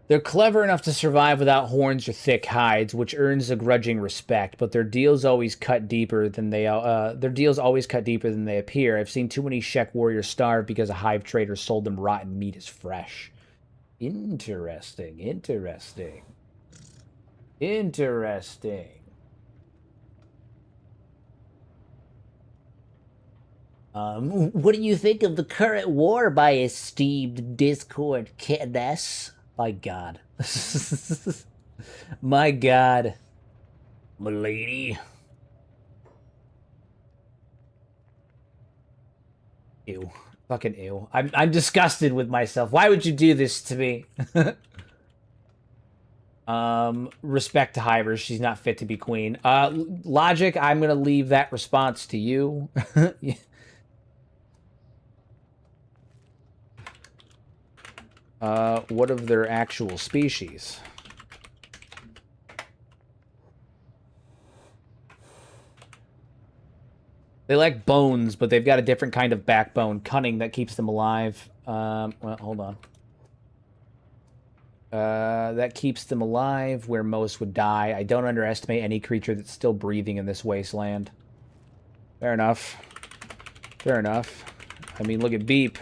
They're clever enough to survive without horns or thick hides, which earns a grudging respect. But their deals always cut deeper than they appear. I've seen too many Shek warriors starve because a hive trader sold them rotten meat as fresh. Interesting. Interesting. Interesting. What do you think of the current war, my esteemed Discord Caness? My God. My God. Milady. Ew. Fucking ew. I'm disgusted with myself. Why would you do this to me? Respect to Hybers. She's not fit to be queen. Logic, I'm gonna leave that response to you. What of their actual species? They like bones, but they've got a different kind of backbone, cunning, that keeps them alive. Well, hold on. That keeps them alive where most would die. I don't underestimate any creature that's still breathing in this wasteland. Fair enough. Fair enough. I mean, look at Beep.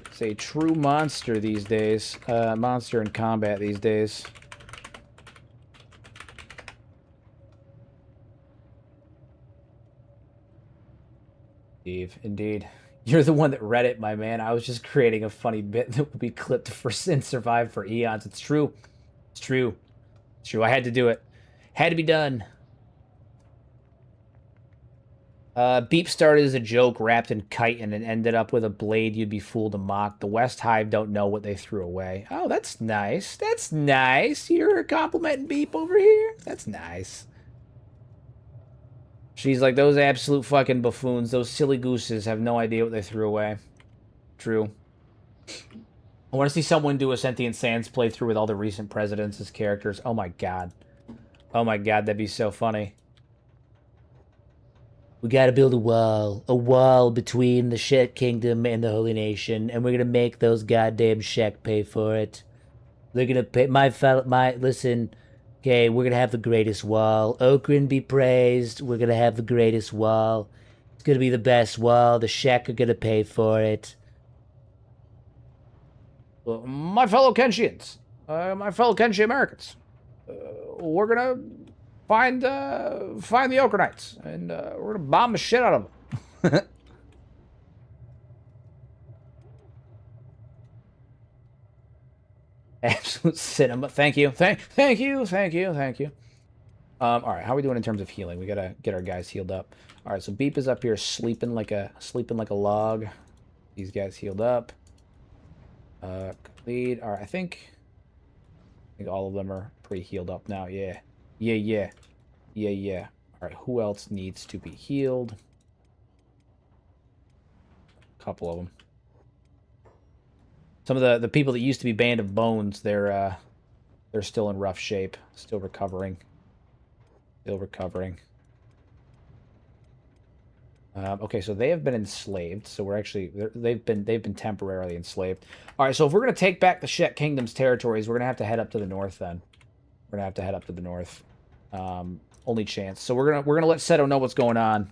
It's a true monster these days. Monster in combat these days. Steve, indeed. You're the one that read it, my man. I was just creating a funny bit that will be clipped for and survive for eons. It's true. It's true. It's true. I had to do it. Had to be done. Beep started as a joke wrapped in chitin and ended up with a blade you'd be fooled to mock. The West Hive don't know what they threw away. Oh, that's nice. That's nice. You're complimenting Beep over here? That's nice. She's like, those absolute fucking buffoons, those silly gooses have no idea what they threw away. True. I want to see someone do a Sentient Sands playthrough with all the recent presidents as characters. Oh my god. Oh my god, that'd be so funny. We gotta build a wall between the Shek Kingdom and the Holy Nation, and we're gonna make those goddamn Shek pay for it. They're gonna pay, listen, okay, we're gonna have the greatest wall. Okran be praised, we're gonna have the greatest wall. It's gonna be the best wall, the Shek are gonna pay for it. My fellow Kenshians, my fellow Kenshi Americans, we're gonna find the Okranites, and we're gonna bomb the shit out of them. Absolute cinema. Thank you. Thank you. All right, how are we doing in terms of healing? We gotta get our guys healed up. All right, so Beep is up here sleeping like a log. These guys healed up. Complete. All right, I think all of them are pretty healed up now. Yeah. All right, who else needs to be healed? A couple of them. Some of the people that used to be Band of Bones, they're still in rough shape, still recovering. Okay, so they have been enslaved. So we're actually they've been temporarily enslaved. All right, so if we're gonna take back the Shek Kingdom's territories, we're gonna have to head up to the north. Then we're gonna have to head up to the north. Only chance. So we're gonna let Seto know what's going on.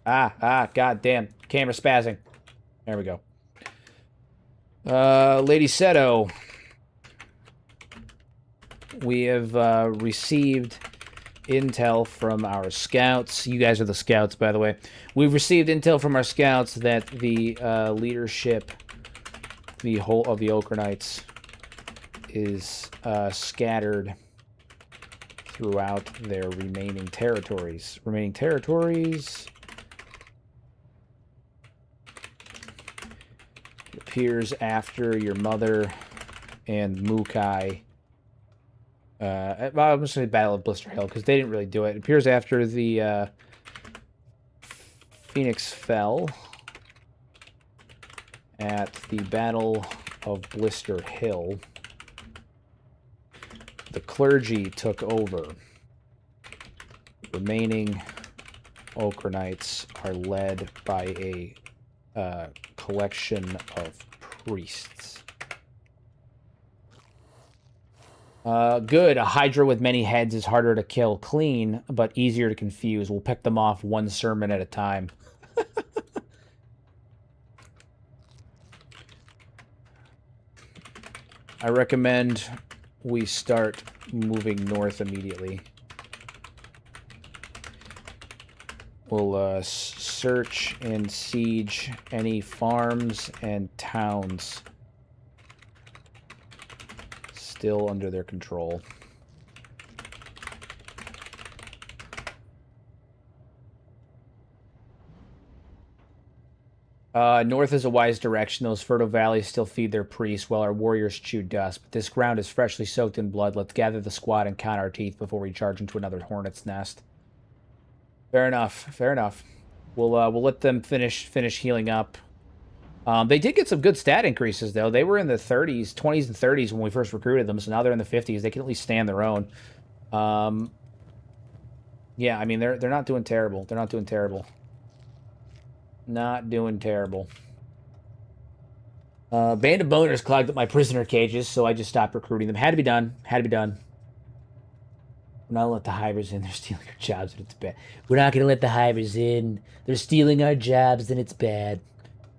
God damn, camera spazzing. There we go. Lady Seto, we have received intel from our scouts. You guys are the scouts, by the way. We've received intel from our scouts that the leadership, the whole of the Okranites, is scattered throughout their remaining territories. It appears after your mother and Mukai. I'm just going to Battle of Blister Hill because they didn't really do it. It appears after the Phoenix fell at the Battle of Blister Hill. The clergy took over. The remaining Okranites are led by a collection of priests. Good. A Hydra with many heads is harder to kill clean, but easier to confuse. We'll pick them off one sermon at a time. I recommend we start moving north immediately. We'll search and siege any farms and towns still under their control. North is a wise direction. Those fertile valleys still feed their priests while our warriors chew dust. But this ground is freshly soaked in blood. Let's gather the squad and count our teeth before we charge into another hornet's nest. Fair enough. Fair enough. We'll let them finish healing up. They did get some good stat increases though. They were in the 30s, 20s, and 30s when we first recruited them. So now they're in the 50s. They can at least stand their own. Yeah, I mean they're not doing terrible. They're not doing terrible. Not doing terrible. Band of boners clogged up my prisoner cages, so I just stopped recruiting them. Had to be done. Had to be done. We're not gonna let the hivers in. They're stealing our jobs, and it's bad. We're not gonna let the hivers in. They're stealing our jobs, and it's bad.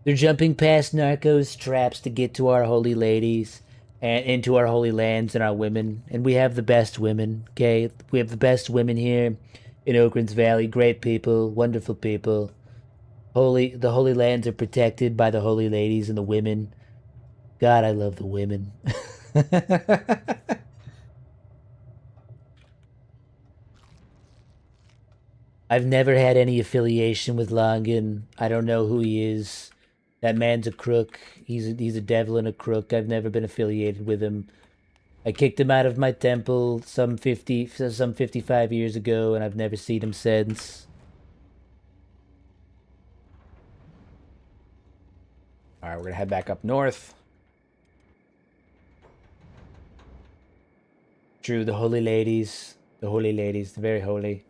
They're jumping past narcos' traps to get to our holy ladies and into our holy lands and our women. And we have the best women, okay? We have the best women here in Oakland's Valley. Great people, wonderful people. The holy lands are protected by the holy ladies and the women. God, I love the women. I've never had any affiliation with Longan. I don't know who he is. That man's a crook. He's a devil and a crook. I've never been affiliated with him. I kicked him out of my temple some 55 years ago, and I've never seen him since. All right, we're going to head back up north. True, the holy ladies. The holy ladies, the very holy.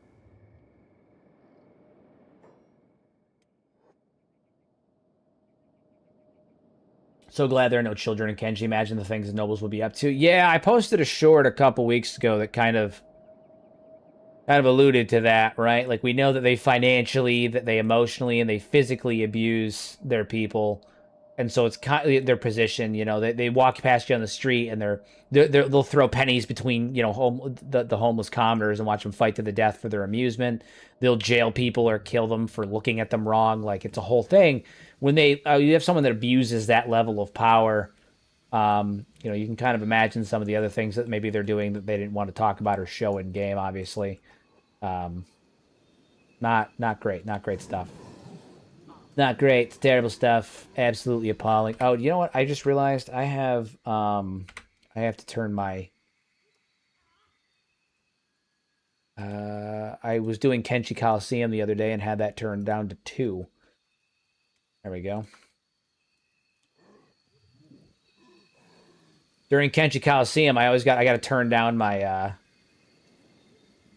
So glad there are no children in Kenshi. Imagine the things the nobles would be up to. Yeah, I posted a short a couple weeks ago that kind of alluded to that, right? Like, we know that they financially, that they emotionally, and they physically abuse their people. And so it's kind of their position, you know, they walk past you on the street and they'll throw pennies between, you know, the homeless commoners and watch them fight to the death for their amusement. They'll jail people or kill them for looking at them wrong. Like, it's a whole thing. When you have someone that abuses that level of power, you know, you can kind of imagine some of the other things that maybe they're doing that they didn't want to talk about or show in game, obviously. Not great stuff. Not great. It's terrible stuff. Absolutely appalling. Oh, you know what? I just realized I have to turn my I was doing Kenshi Coliseum the other day and had that turned down to 2. There we go. During Kenshi Coliseum, I got to turn down my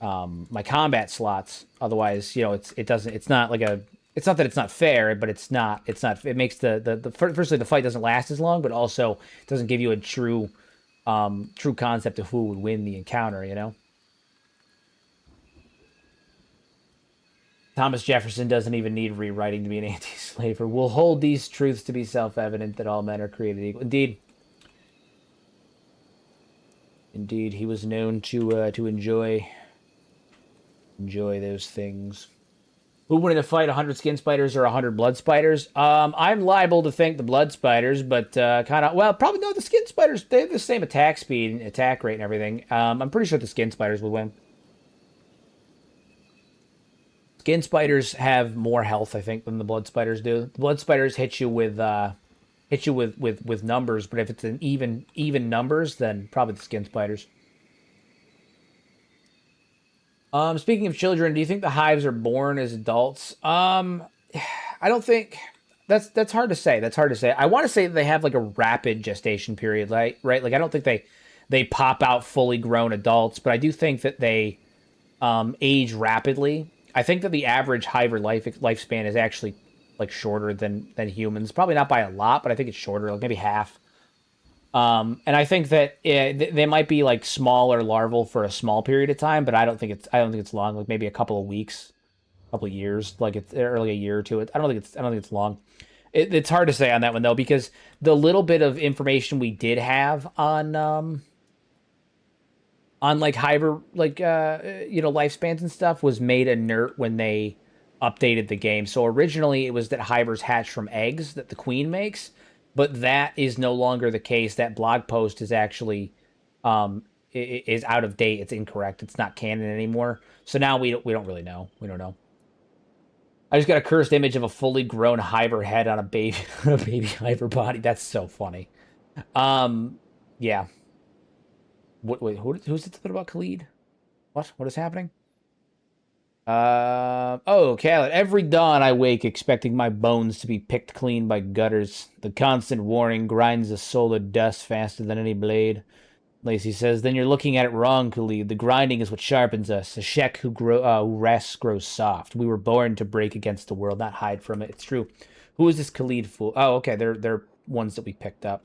my combat slots. Otherwise, you know, it's not that it's not fair, but it makes firstly the fight doesn't last as long, but also it doesn't give you a true concept of who would win the encounter, you know? Thomas Jefferson doesn't even need rewriting to be an anti-slaver. We'll hold these truths to be self-evident that all men are created equal. Indeed, he was known to enjoy those things. Who wanted to fight 100 skin spiders or 100 blood spiders? I'm liable to think the blood spiders, but probably no, the skin spiders. They have the same attack speed and attack rate and everything. I'm pretty sure the skin spiders would win. Skin spiders have more health, I think, than the blood spiders do. The blood spiders hit you with numbers, but if it's an even numbers, then probably the skin spiders. Speaking of children, do you think the hives are born as adults? I don't think that's hard to say. That's hard to say. I want to say that they have like a rapid gestation period, right? Like, I don't think they pop out fully grown adults, but I do think that they age rapidly. I think that the average hiver lifespan is actually like shorter than humans. Probably not by a lot, but I think it's shorter, like maybe half. And I think that they might be like small or larval for a small period of time, but I don't think it's long. Like maybe a couple of weeks, a couple of years, like it's early a year or two. I don't think it's long. It's hard to say on that one though, because the little bit of information we did have on like hiver lifespans and stuff was made inert when they updated the game. So originally it was that hivers hatch from eggs that the queen makes. But that is no longer the case. That blog post is actually is out of date. It's incorrect. It's not canon anymore. So now we don't really know. We don't know. I just got a cursed image of a fully grown Hyver head on a baby a baby Hyver body. That's so funny. Yeah. Wait, who's it about Khalid? What? What is happening? Oh, Khaled. Every dawn I wake expecting my bones to be picked clean by gutters. The constant warning grinds the soul to dust faster than any blade. Lacey says, then you're looking at it wrong, Khalid. The grinding is what sharpens us. A Shek who rests grows soft. We were born to break against the world, not hide from it. It's true. Who is this Khalid fool? Oh, okay. They're ones that we picked up.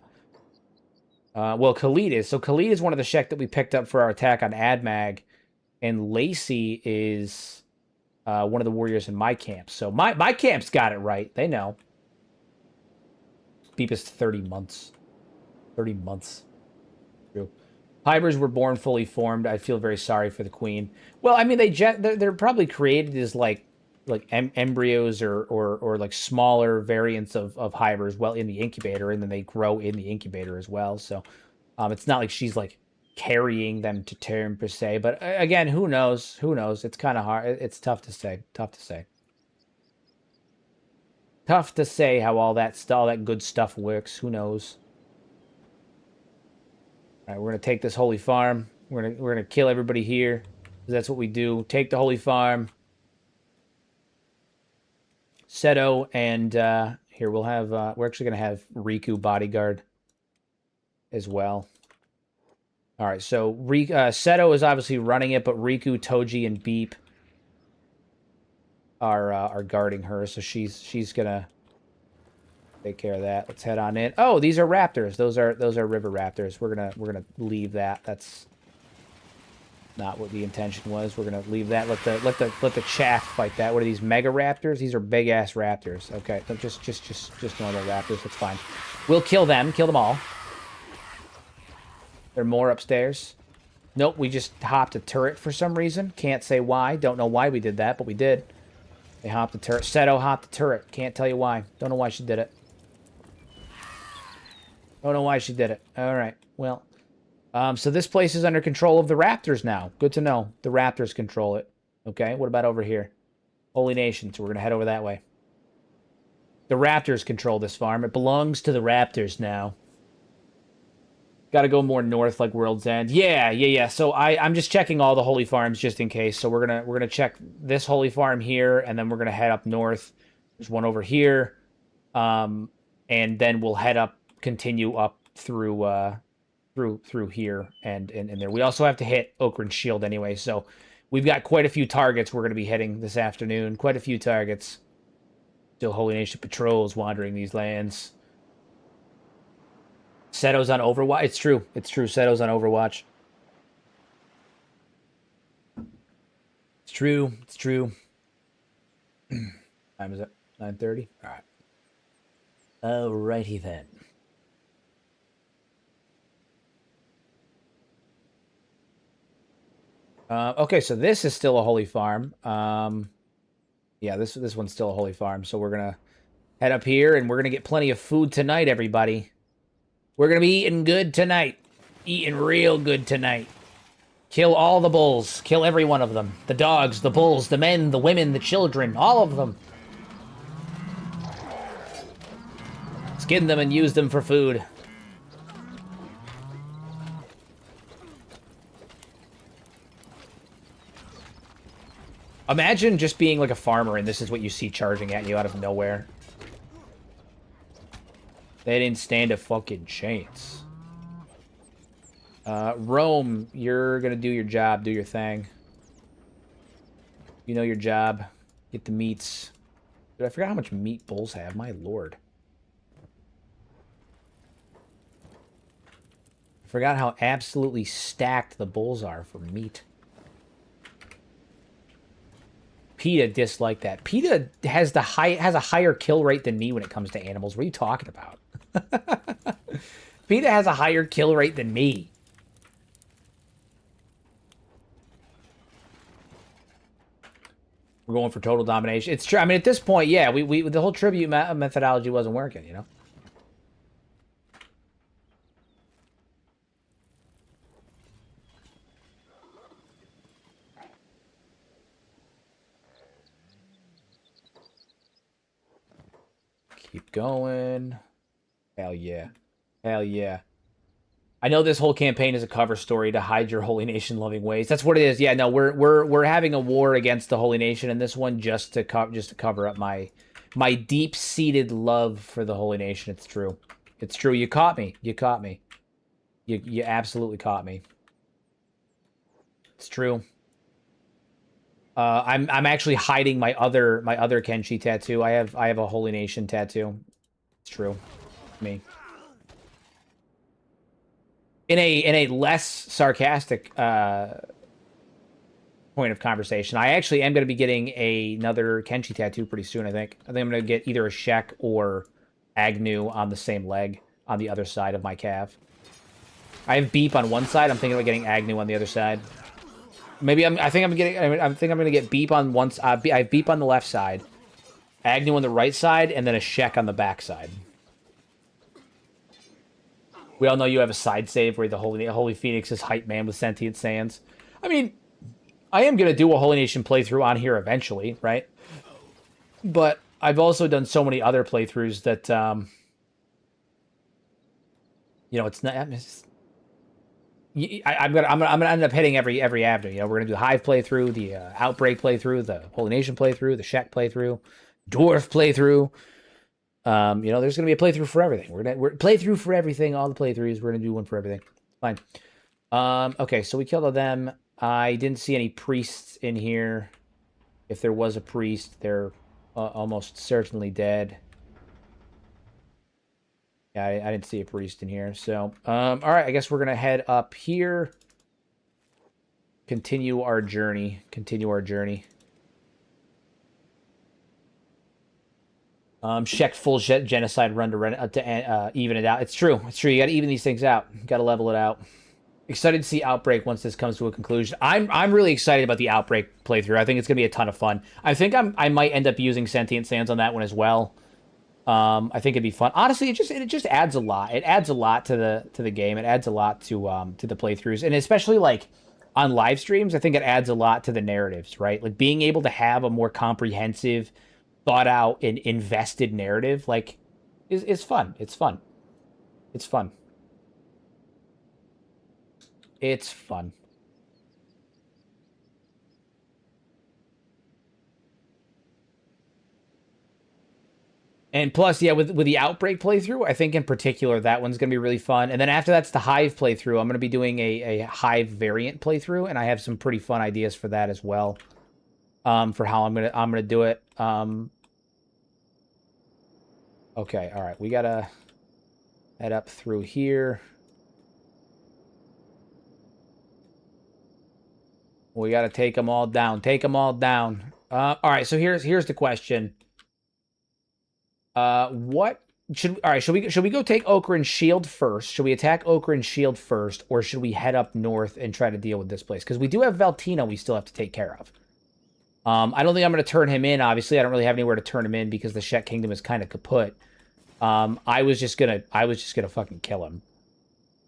Well, Khalid is. So Khalid is one of the Shek that we picked up for our attack on Admag. And Lacey is one of the warriors in my camp. So my camp's got it right. They know. Deepest 30 months. 30 months. True. Hybers were born fully formed. I feel very sorry for the queen. Well, I mean, they're probably created as like embryos or like smaller variants of Hybers well in the incubator, and then they grow in the incubator as well. So it's not like she's like carrying them to term per se. But again, who knows? Who knows? It's kind of hard. It's tough to say. Tough to say. Tough to say how all that good stuff works. Who knows? All right, we're gonna take this holy farm. We're gonna kill everybody here. That's what we do. Take the holy farm. Seto and here we'll have. We're actually gonna have Riku bodyguard as well. All right, so Seto is obviously running it, but Riku, Toji, and Beep are guarding her. So she's gonna take care of that. Let's head on in. Oh, these are raptors. Those are river raptors. We're gonna leave that. That's not what the intention was. We're gonna leave that. Let the chaff fight that. What are these mega raptors? These are big ass raptors. Okay, so just normal raptors. That's fine. We'll kill them. Kill them all. There are more upstairs. Nope, we just hopped a turret for some reason. Can't say why. Don't know why we did that, but we did. They hopped the turret. Seto hopped the turret. Can't tell you why. Don't know why she did it. Don't know why she did it. All right. Well, so this place is under control of the Raptors now. Good to know. The Raptors control it. Okay. What about over here? Holy Nation. So we're gonna head over that way. The Raptors control this farm. It belongs to the Raptors now. Got to go more north, like World's End. Yeah. So I'm just checking all the holy farms just in case. So we're gonna check this holy farm here, and then we're gonna head up north. There's one over here, and then we'll head up, continue up through here and there. We also have to hit Okran's Shield anyway, so we've got quite a few targets we're gonna be hitting this afternoon. Quite a few targets. Still Holy Nation patrols wandering these lands. Seto's on Overwatch. It's true. It's true. Seto's on Overwatch. It's true. It's true. Time is it? 9:30? All right. Alrighty then. Okay, so this is still a holy farm. Yeah, this one's still a holy farm. So we're gonna head up here, and we're gonna get plenty of food tonight, everybody. We're going to be eating good tonight. Eating real good tonight. Kill all the bulls. Kill every one of them. The dogs, the bulls, the men, the women, the children. All of them. Skin them and use them for food. Imagine just being like a farmer and this is what you see charging at you out of nowhere. They didn't stand a fucking chance. Rome, you're gonna do your job, do your thing. You know your job. Get the meats. Dude, I forgot how much meat bulls have, my lord. I forgot how absolutely stacked the bulls are for meat. PETA disliked that. PETA has a higher kill rate than me when it comes to animals. What are you talking about? PETA has a higher kill rate than me. We're going for total domination. It's true. I mean, at this point, yeah, we the whole tribute methodology wasn't working, you know. Keep going. Hell yeah. Hell yeah. I know this whole campaign is a cover story to hide your Holy Nation loving ways. That's what it is. Yeah, no, we're having a war against the Holy Nation, and this one just to cover up my deep-seated love for the Holy Nation. It's true. It's true. You caught me. You caught me. You absolutely caught me. It's true. I'm actually hiding my other Kenshi tattoo. I have a Holy Nation tattoo. It's true. Me. In a less sarcastic point of conversation, I actually am going to be getting another Kenshi tattoo pretty soon. I think I'm going to get either a Shek or Agnew on the same leg on the other side of my calf. I have Beep on one side. I'm thinking about getting Agnew on the other side. Maybe I think I'm going to get Beep on one. I have Beep on the left side, Agnew on the right side, and then a Shek on the back side. We all know you have a side save where the Holy Phoenix is hype man with sentient sands. I mean, I am going to do a Holy Nation playthrough on here eventually, right? But I've also done so many other playthroughs that, you know, it's not. I'm gonna end up hitting every avenue. You know, we're gonna do the Hive playthrough, the Outbreak playthrough, the Holy Nation playthrough, the Shek playthrough, Dwarf playthrough. You know, there's gonna be a playthrough for everything. We're playthrough for everything. All the playthroughs. We're gonna do one for everything. Fine. Okay, so we killed all them. I didn't see any priests in here. If there was a priest, they're almost certainly dead. Yeah, I didn't see a priest in here. So, all right, I guess we're gonna head up here. Continue our journey. Shek full genocide run to even it out. It's true. It's true. You got to even these things out. You got to level it out. Excited to see Outbreak once this comes to a conclusion. I'm really excited about the Outbreak playthrough. I think it's gonna be a ton of fun. I think I might end up using Sentient Sands on that one as well. I think it'd be fun. Honestly, it just adds a lot. It adds a lot to the game. It adds a lot to the playthroughs, and especially like on live streams, I think it adds a lot to the narratives. Right, like being able to have a more comprehensive, thought out, and invested narrative, like, is fun. It's fun. It's fun. It's fun. And plus, yeah, with the Outbreak playthrough, I think in particular that one's gonna be really fun. And then after that's the Hive playthrough. I'm gonna be doing a Hive variant playthrough, and I have some pretty fun ideas for that as well. For how I'm gonna do it. Okay, all right, we gotta head up through here. We gotta take them all down. Take them all down. All right, so here's the question. What should all right? Should we go take Ochre and Shield first? Should we attack Ochre and Shield first, or should we head up north and try to deal with this place? Because we do have Veltina we still have to take care of. I don't think I'm going to turn him in. Obviously, I don't really have anywhere to turn him in because the Shek Kingdom is kind of kaput. I was just gonna fucking kill him.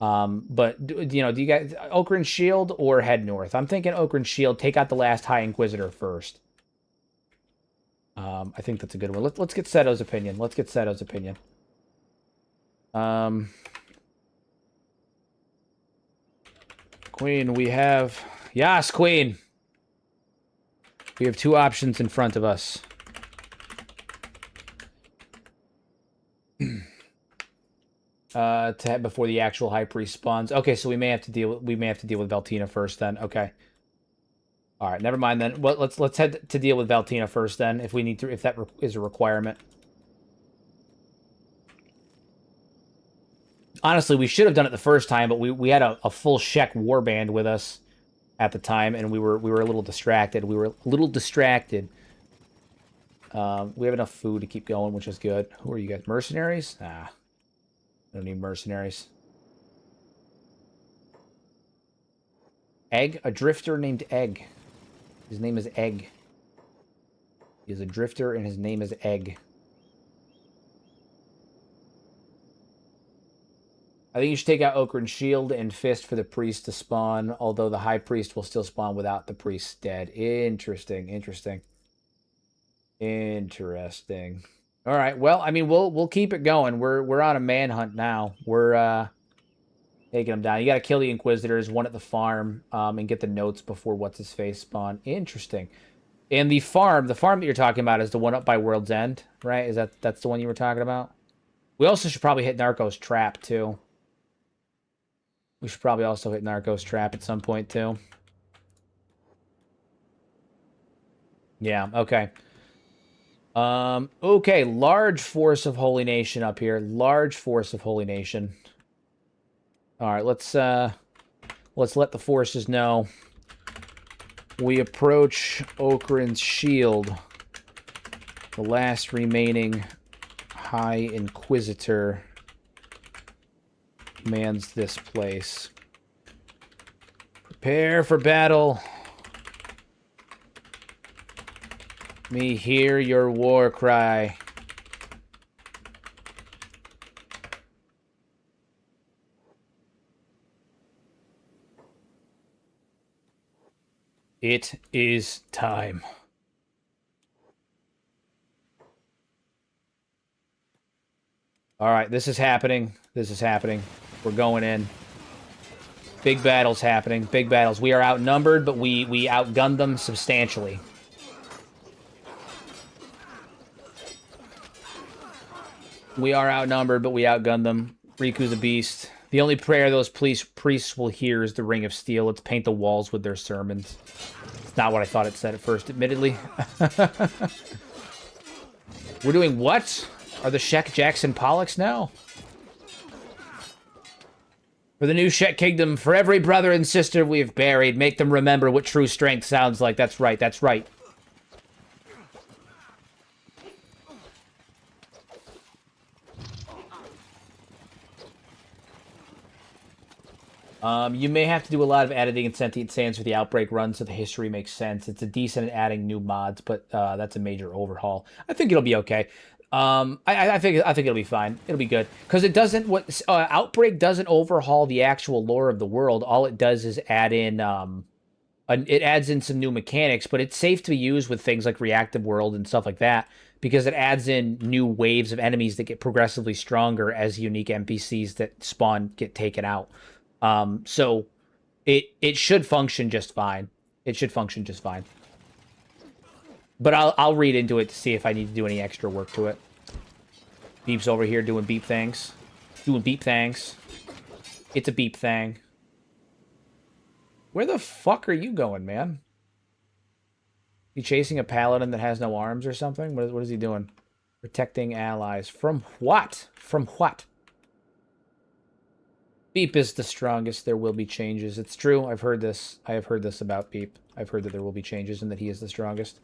But you know, do you guys Ochre and Shield or head north? I'm thinking Ochre and Shield. Take out the last High Inquisitor first. I think that's a good one. Let's get Seto's opinion. Let's get Seto's opinion. Queen, we have... Yes, Queen! We have two options in front of us. To head before the actual High Priest spawns. Okay, so we may have to deal with Veltina first then. Okay. All right, never mind then. Well, let's head to deal with Veltina first then, if we need to, if that is a requirement. Honestly, we should have done it the first time, but we had a full Shek warband with us at the time, and we were a little distracted. We have enough food to keep going, which is good. Who are you guys? Mercenaries? Nah, I don't need mercenaries. Egg? A drifter named Egg. His name is Egg. He is a drifter, and his name is Egg. I think you should take out Ochre and Shield and Fist for the priest to spawn, although the High Priest will still spawn without the priest dead. Interesting. All right. Well, I mean, we'll keep it going. We're on a manhunt now. We're taking them down. You got to kill the Inquisitors, one at the farm, and get the notes before what's his face spawn. Interesting. And the farm that you're talking about is the one up by World's End, right? That's the one you were talking about? We also should probably hit Narco's Trap too. We should probably also hit Narco's Trap at some point too. Yeah. Okay. Okay, large force of Holy Nation up here. Large force of Holy Nation. All right, let's let the forces know. We approach Okran's shield. The last remaining High Inquisitor commands this place. Prepare for battle. Me hear your war cry. It is time. All right, this is happening. This is happening. We're going in. Big battles happening. Big battles. We are outnumbered, but we outgunned them substantially. We are outnumbered, but we outgunned them. Riku's a beast. The only prayer those priests will hear is the Ring of Steel. Let's paint the walls with their sermons. It's not what I thought it said at first, admittedly. We're doing what? Are the Shek, Jackson, Pollux now? For the new Shek Kingdom, for every brother and sister we have buried, make them remember what true strength sounds like. That's right, that's right. You may have to do a lot of editing in Sentient Sands for the Outbreak run so the history makes sense. It's a decent at adding new mods, but that's a major overhaul. I think it'll be okay. I think it'll be fine. It'll be good because it doesn't. Outbreak doesn't overhaul the actual lore of the world. All it does is add in it adds in some new mechanics, but it's safe to use with things like Reactive World and stuff like that because it adds in new waves of enemies that get progressively stronger as unique NPCs that spawn get taken out. So it should function just fine. It should function just fine. But I'll read into it to see if I need to do any extra work to it. Beep's over here doing beep things. Doing beep things. It's a beep thing. Where the fuck are you going, man? You chasing a paladin that has no arms or something? What is he doing? Protecting allies. From what? From what? Beep is the strongest. There will be changes. It's true. I've heard this. I have heard this about Beep. I've heard that there will be changes and that he is the strongest.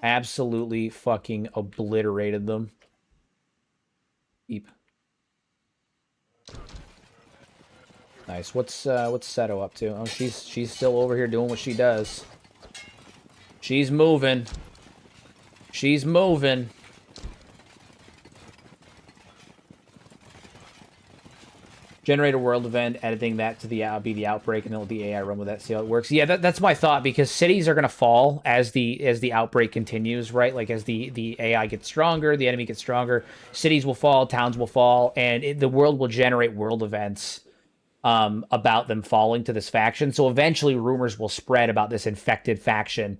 Absolutely fucking obliterated them. Beep. Nice. What's Seto up to? Oh, she's still over here doing what she does. She's moving. She's moving. Generate a world event, editing that to be the outbreak, and then let the AI run with that, see how it works. Yeah, that's my thought, because cities are going to fall as the outbreak continues, right? Like, as the AI gets stronger, the enemy gets stronger, cities will fall, towns will fall, and the world will generate world events about them falling to this faction. So eventually rumors will spread about this infected faction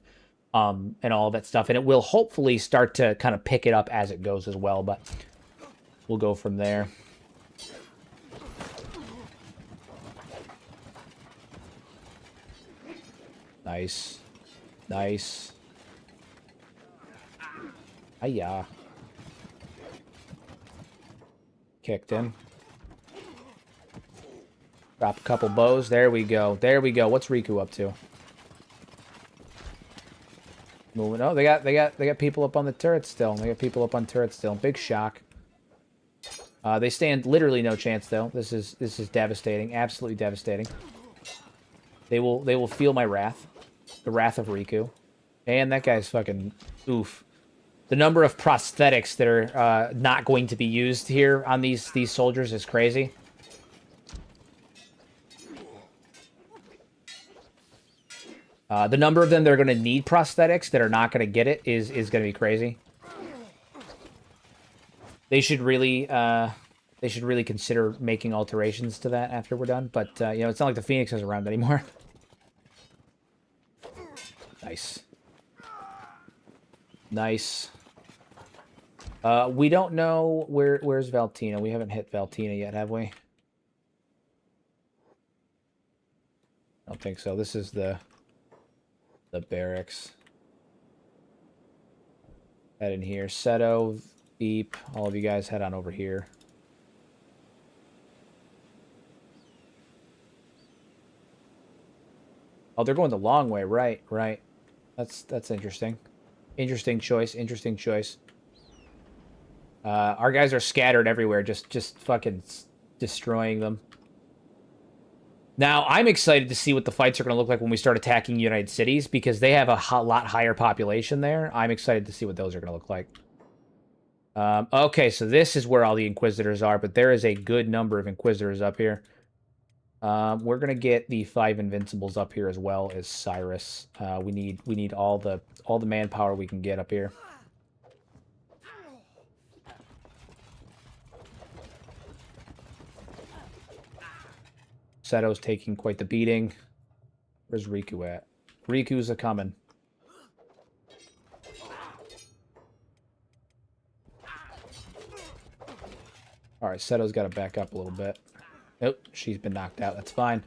and all of that stuff, and it will hopefully start to kind of pick it up as it goes as well, but we'll go from there. Nice. Nice. Hiya. Kicked him. Drop a couple bows. There we go. There we go. What's Riku up to? Moving. Oh, they got people up on the turret still. They got people up on turret still. Big shock. They stand literally no chance though. This is devastating. Absolutely devastating. They will feel my wrath. The wrath of Riku. And that guy's fucking oof. The number of prosthetics that are not going to be used here on these soldiers is crazy. The number of them that are going to need prosthetics that are not going to get it is going to be crazy. They should really consider making alterations to that after we're done. But you know, it's not like the Phoenix is around anymore. Nice. Nice. We don't know where's Valtina. We haven't hit Valtina yet, have we? I don't think so. This is the barracks. Head in here. Seto, Beep, all of you guys head on over here. Oh, they're going the long way. Right, right. That's interesting. Interesting choice. Interesting choice. Our guys are scattered everywhere, just fucking destroying them. Now, I'm excited to see what the fights are going to look like when we start attacking United Cities, because they have a lot higher population there. I'm excited to see what those are going to look like. Okay, so this is where all the Inquisitors are, but there is a good number of Inquisitors up here. We're going to get the 5 Invincibles up here as well as Cyrus. We need all the manpower we can get up here. Seto's taking quite the beating. Where's Riku at? Riku's a-coming. Alright, Seto's got to back up a little bit. Nope, she's been knocked out. That's fine.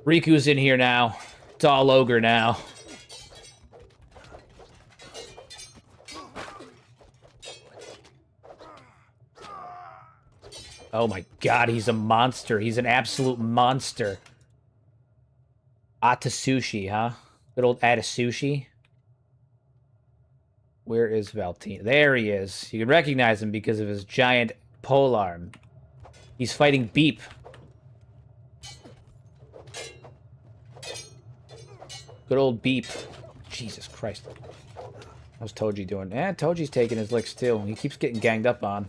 Riku's in here now. It's all ogre now. Oh my god, he's a monster. He's an absolute monster. Atasushi, huh? Good old Atasushi. Where is Valtina? There he is. You can recognize him because of his giant polearm. He's fighting Beep. Good old Beep. Jesus Christ. How's Toji doing? Toji's taking his licks too. He keeps getting ganged up on.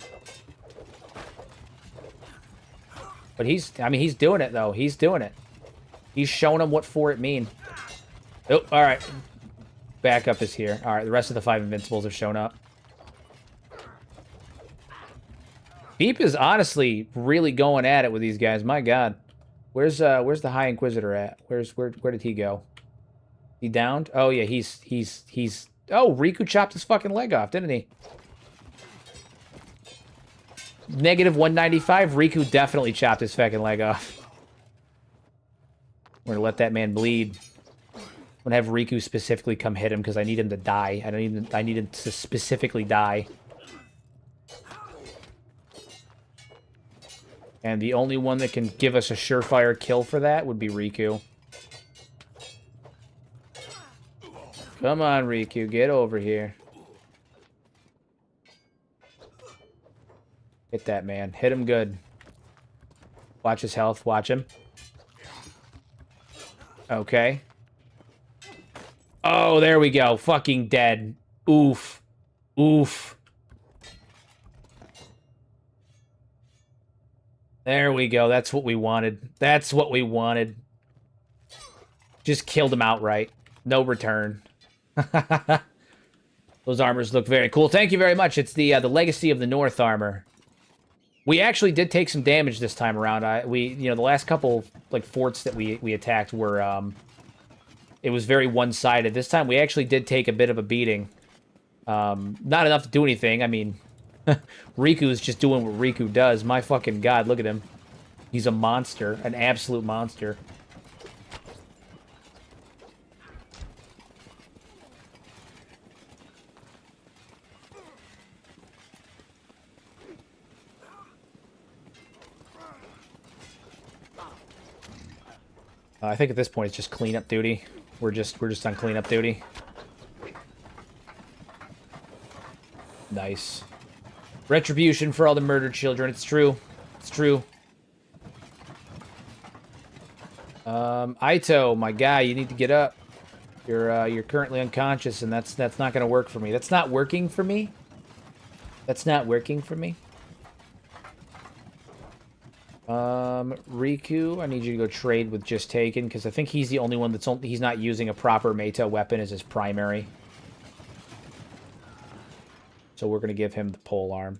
But he's doing it, though. He's doing it. He's showing him what for it mean. Oh, alright. Backup is here. Alright, the rest of the 5 Invincibles have shown up. Beep is honestly really going at it with these guys. My god. Where's the High Inquisitor at? Where did he go? He downed? Oh, yeah, he's... Oh, Riku chopped his fucking leg off, didn't he? Negative 195, Riku definitely chopped his fucking leg off. We're gonna let that man bleed. I'm gonna have Riku specifically come hit him because I need him to die. I need him to specifically die. And the only one that can give us a surefire kill for that would be Riku. Come on, Riku, get over here. Hit that man. Hit him good. Watch his health. Watch him. Okay. Oh, there we go. Fucking dead. Oof. Oof. There we go. That's what we wanted. That's what we wanted. Just killed him outright. No return. Those armors look very cool. Thank you very much. It's the Legacy of the North armor. We actually did take some damage this time around. The last couple like forts that we attacked were it was very one-sided. This time we actually did take a bit of a beating. Not enough to do anything. I mean, Riku's just doing what Riku does. My fucking god, look at him. He's a monster, an absolute monster. I think at this point it's just cleanup duty. We're just on cleanup duty. Nice. Retribution for all the murdered children. It's true. It's true. Aito, my guy, you need to get up. You're currently unconscious, and that's not gonna work for me. That's not working for me. That's not working for me. Riku, I need you to go trade with Just Taken, because I think he's the only one he's not using a proper Meito weapon as his primary. So we're going to give him the pole arm.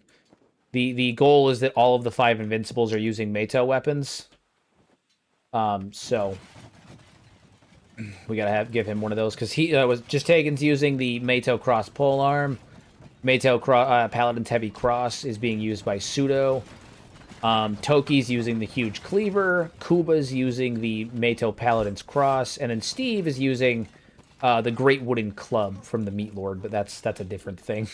The goal is that all of the 5 Invincibles are using Meito weapons. So we gotta give him one of those, because he was Just Taken's using the Meito cross pole arm. Meito Paladin's heavy cross is being used by Pseudo. Toki's using the huge cleaver. Kuba's using the Meito Paladin's cross, and then Steve is using the great wooden club from the Meat Lord, but that's a different thing.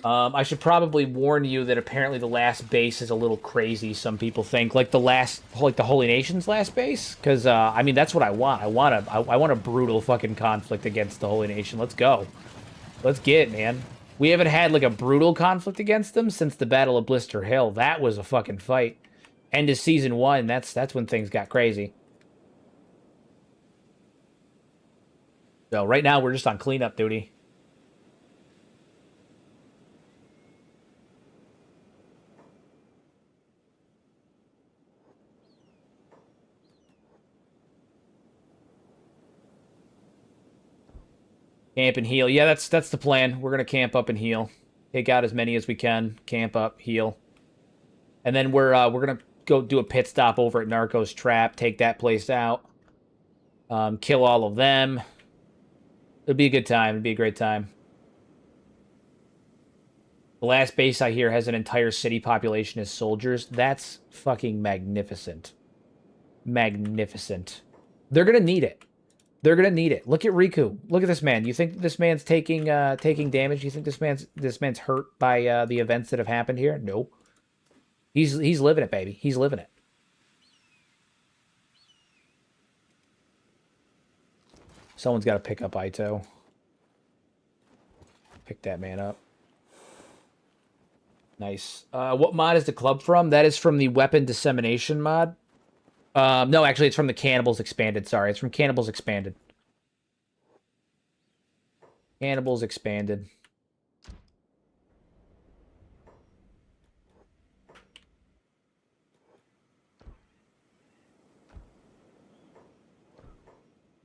I should probably warn you that apparently the last base is a little crazy. Some people think like the Holy Nation's last base, because I mean that's what I want. I want a brutal fucking conflict against the Holy Nation. Let's go. Let's get it, man. We haven't had like a brutal conflict against them since the Battle of Blister Hill. That was a fucking fight. End of season 1. That's when things got crazy. So right now we're just on cleanup duty. Camp and heal. Yeah, that's the plan. We're gonna camp up and heal. Take out as many as we can. Camp up, heal. And then we're gonna go do a pit stop over at Narco's Trap. Take that place out. Kill all of them. It'll be a good time. It'll be a great time. The last base I hear has an entire city population as soldiers. That's fucking magnificent. Magnificent. They're gonna need it. They're gonna need it. Look at Riku. Look at this man. You think this man's taking damage? You think this man's hurt by the events that have happened here? No. He's living it, baby. He's living it. Someone's got to pick up Aito. Pick that man up. Nice. What mod is the club from? That is from the Weapon Dissemination mod. No, actually, it's from the Cannibals Expanded. Sorry, it's from Cannibals Expanded. Cannibals Expanded.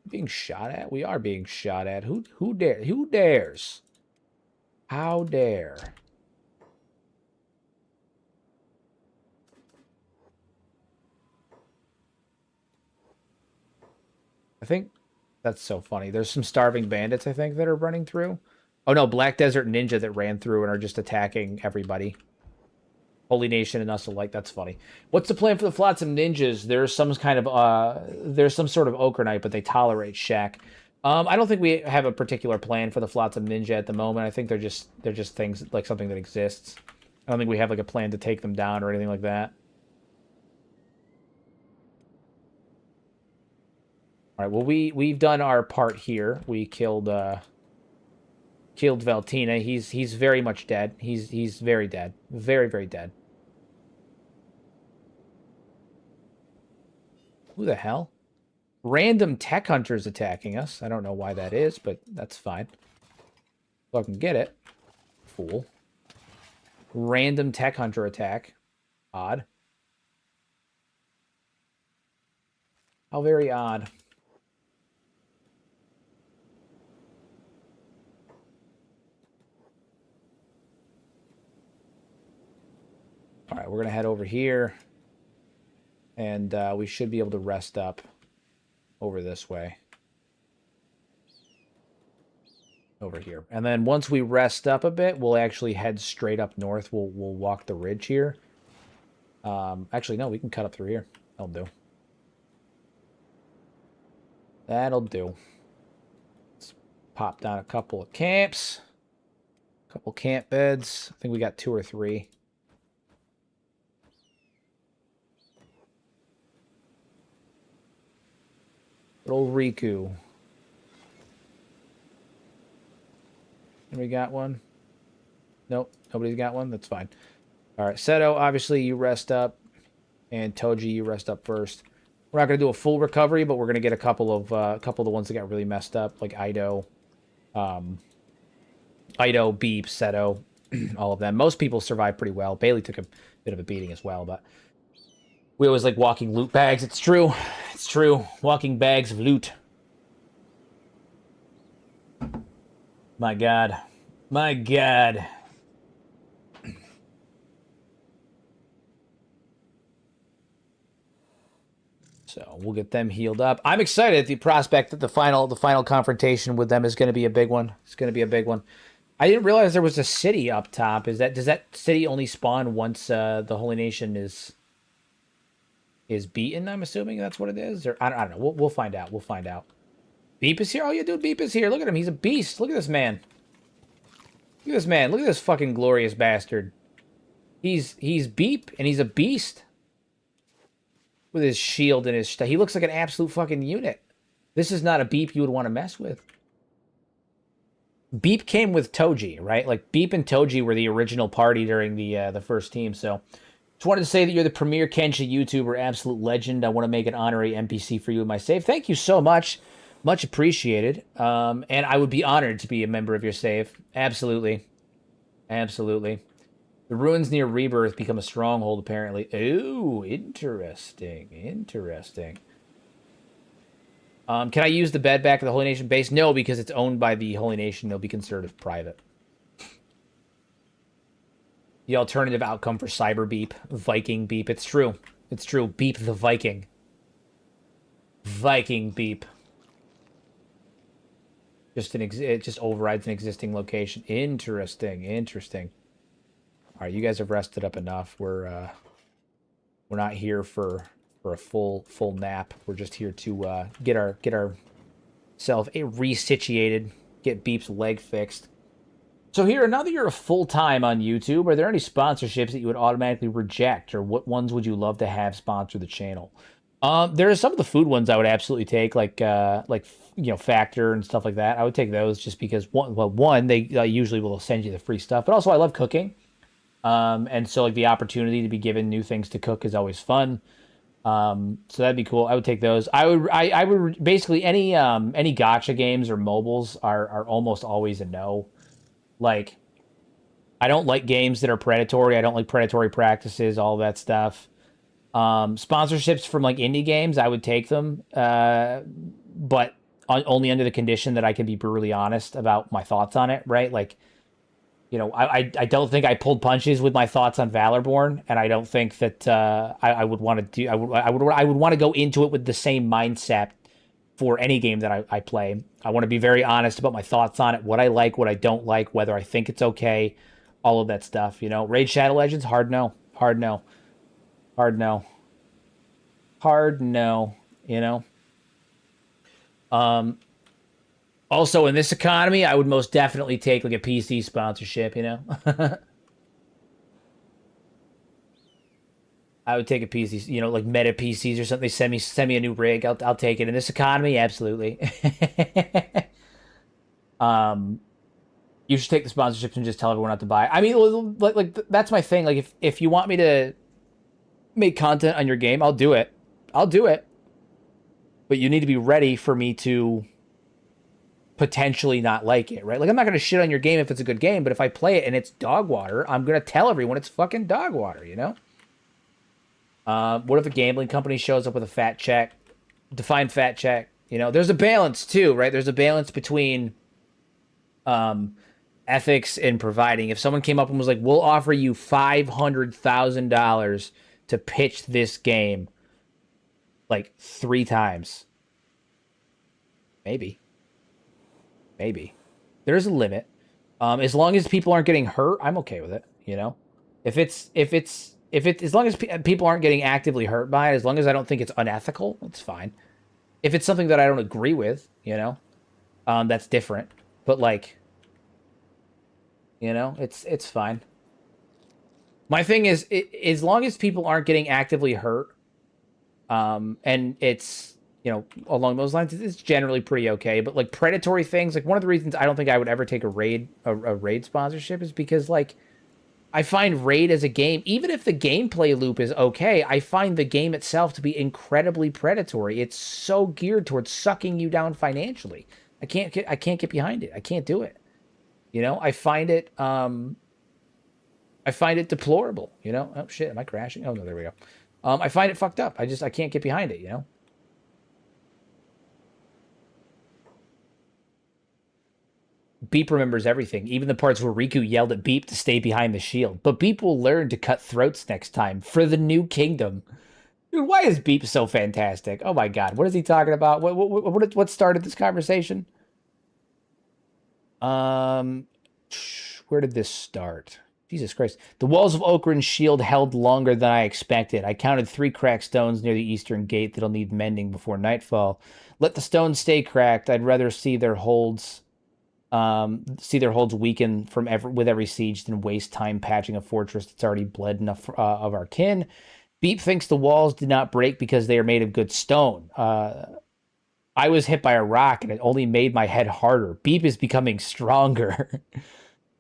Being shot at? We are being shot at. Who dares? How dare? I think that's so funny. There's some starving bandits, I think, that are running through. Oh no, Black Desert Ninja that ran through and are just attacking everybody. Holy Nation and us alike. That's funny. What's the plan for the Flotsam Ninjas? There's some kind of there's some sort of Ochre Knight, but they tolerate Shek. I don't think we have a particular plan for the Flotsam Ninja at the moment. I think they're just things like something that exists. I don't think we have like a plan to take them down or anything like that. All right. Well, we've done our part here. We killed Veltina. He's very much dead. He's very dead. Very, very dead. Who the hell? Random tech hunters attacking us. I don't know why that is, but that's fine. So I can get it. Fool. Random tech hunter attack. Odd. How very odd. All right, we're going to head over here. And we should be able to rest up over this way. Over here. And then once we rest up a bit, we'll actually head straight up north. We'll walk the ridge here. Actually, no, we can cut up through here. That'll do. That'll do. Let's pop down a couple of camps. A couple camp beds. I think we got 2 or 3. Old Riku. And we got one. Nope, nobody's got one. That's fine. All right, Seto, obviously you rest up, and Toji, you rest up first. We're not gonna do a full recovery, but we're gonna get a couple of the ones that got really messed up, like Ido, Beep, Seto, all of them. Most people survived pretty well. Bailey took a bit of a beating as well, but we always like walking loot bags. It's true. It's true. Walking bags of loot. My God. My God. So we'll get them healed up. I'm excited at the prospect that the final confrontation with them is going to be a big one. It's going to be a big one. I didn't realize there was a city up top. Does that city only spawn once the Holy Nation is beaten? I'm assuming that's what it is. Or I don't know. We'll find out. We'll find out. Beep is here. Oh yeah, dude, Beep is here. Look at him. He's a beast. Look at this man. Look at this man. Look at this fucking glorious bastard. He's Beep and he's a beast. With his shield and his stuff. He looks like an absolute fucking unit. This is not a Beep you would want to mess with. Beep came with Toji, right? Like, Beep and Toji were the original party during the first team, so... Just wanted to say that you're the premier Kenshi YouTuber, absolute legend. I want to make an honorary NPC for you in my save. Thank you so much. Much appreciated. And I would be honored to be a member of your save. Absolutely. Absolutely. The ruins near Rebirth become a stronghold, apparently. Ooh, interesting. Interesting. Can I use the bed back at the Holy Nation base? No, because it's owned by the Holy Nation. It'll be considered private. The alternative outcome for Cyber Beep. Viking Beep. It's true. It's true. Beep the Viking. Viking Beep. It just overrides an existing location. Interesting. Interesting. All right, you guys have rested up enough. We're not here for a full nap. We're just here to get ourselves resituated, get Beep's leg fixed. So here, now that you're full-time on YouTube, are there any sponsorships that you would automatically reject, or what ones would you love to have sponsor the channel? There are some of the food ones I would absolutely take, like Factor and stuff like that. I would take those just because one, they usually will send you the free stuff, but also I love cooking. And so like the opportunity to be given new things to cook is always fun. So that'd be cool. I would take those. I would basically any gacha games or mobiles are almost always a no. Like, I don't like games that are predatory. I don't like predatory practices, all that stuff. Sponsorships from like indie games, I would take them. But only under the condition that I can be brutally honest about my thoughts on it, right? Like, you know, I don't think I pulled punches with my thoughts on Valorborn, and I don't think that I would want to do. I would want to go into it with the same mindset for any game that I play. I want to be very honest about my thoughts on it, what I like, what I don't like, whether I think it's okay, all of that stuff. You know, Raid Shadow Legends, hard no, hard no, hard no, hard no. You know. Also, in this economy, I would most definitely take like a PC sponsorship, you know? I would take a PC, you know, like Meta PCs or something. They send me a new rig. I'll take it. In this economy, absolutely. You should take the sponsorships and just tell everyone not to buy. I mean, like that's my thing. Like if you want me to make content on your game, I'll do it. I'll do it. But you need to be ready for me to potentially not like it, right? Like, I'm not going to shit on your game if it's a good game, but if I play it and it's dog water, I'm going to tell everyone it's fucking dog water, you know? What if a gambling company shows up with a fat check? Define fat check. You know, there's a balance too, right? There's a balance between ethics and providing. If someone came up and was like, we'll offer you $500,000 to pitch this game like 3 times. Maybe. There's a limit. As long as people aren't getting hurt, I'm okay with it, you know? If as long as people aren't getting actively hurt by it, as long as I don't think it's unethical, it's fine. If it's something that I don't agree with, you know, that's different. But like, you know, it's fine. My thing is, as long as people aren't getting actively hurt, and it's, you know, along those lines, it's generally pretty okay. But like predatory things, like one of the reasons I don't think I would ever take a raid sponsorship is because like, I find Raid as a game, even if the gameplay loop is okay, I find the game itself to be incredibly predatory. It's so geared towards sucking you down financially. I can't get behind it. I can't do it. You know, I find it I find it deplorable, you know? Oh, shit, am I crashing? Oh, no, there we go. I find it fucked up. I can't get behind it, you know? Beep remembers everything, even the parts where Riku yelled at Beep to stay behind the shield. But Beep will learn to cut throats next time for the new kingdom. Dude, why is Beep so fantastic? Oh my god, what is he talking about? What started this conversation? Um, where did this start? Jesus Christ. The walls of Okran's shield held longer than I expected. I counted 3 cracked stones near the eastern gate that'll need mending before nightfall. Let the stones stay cracked. I'd rather see their holds weaken with every siege than waste time patching a fortress that's already bled enough of our kin. Beep thinks the walls did not break because they are made of good stone. I was hit by a rock and it only made my head harder. Beep is becoming stronger.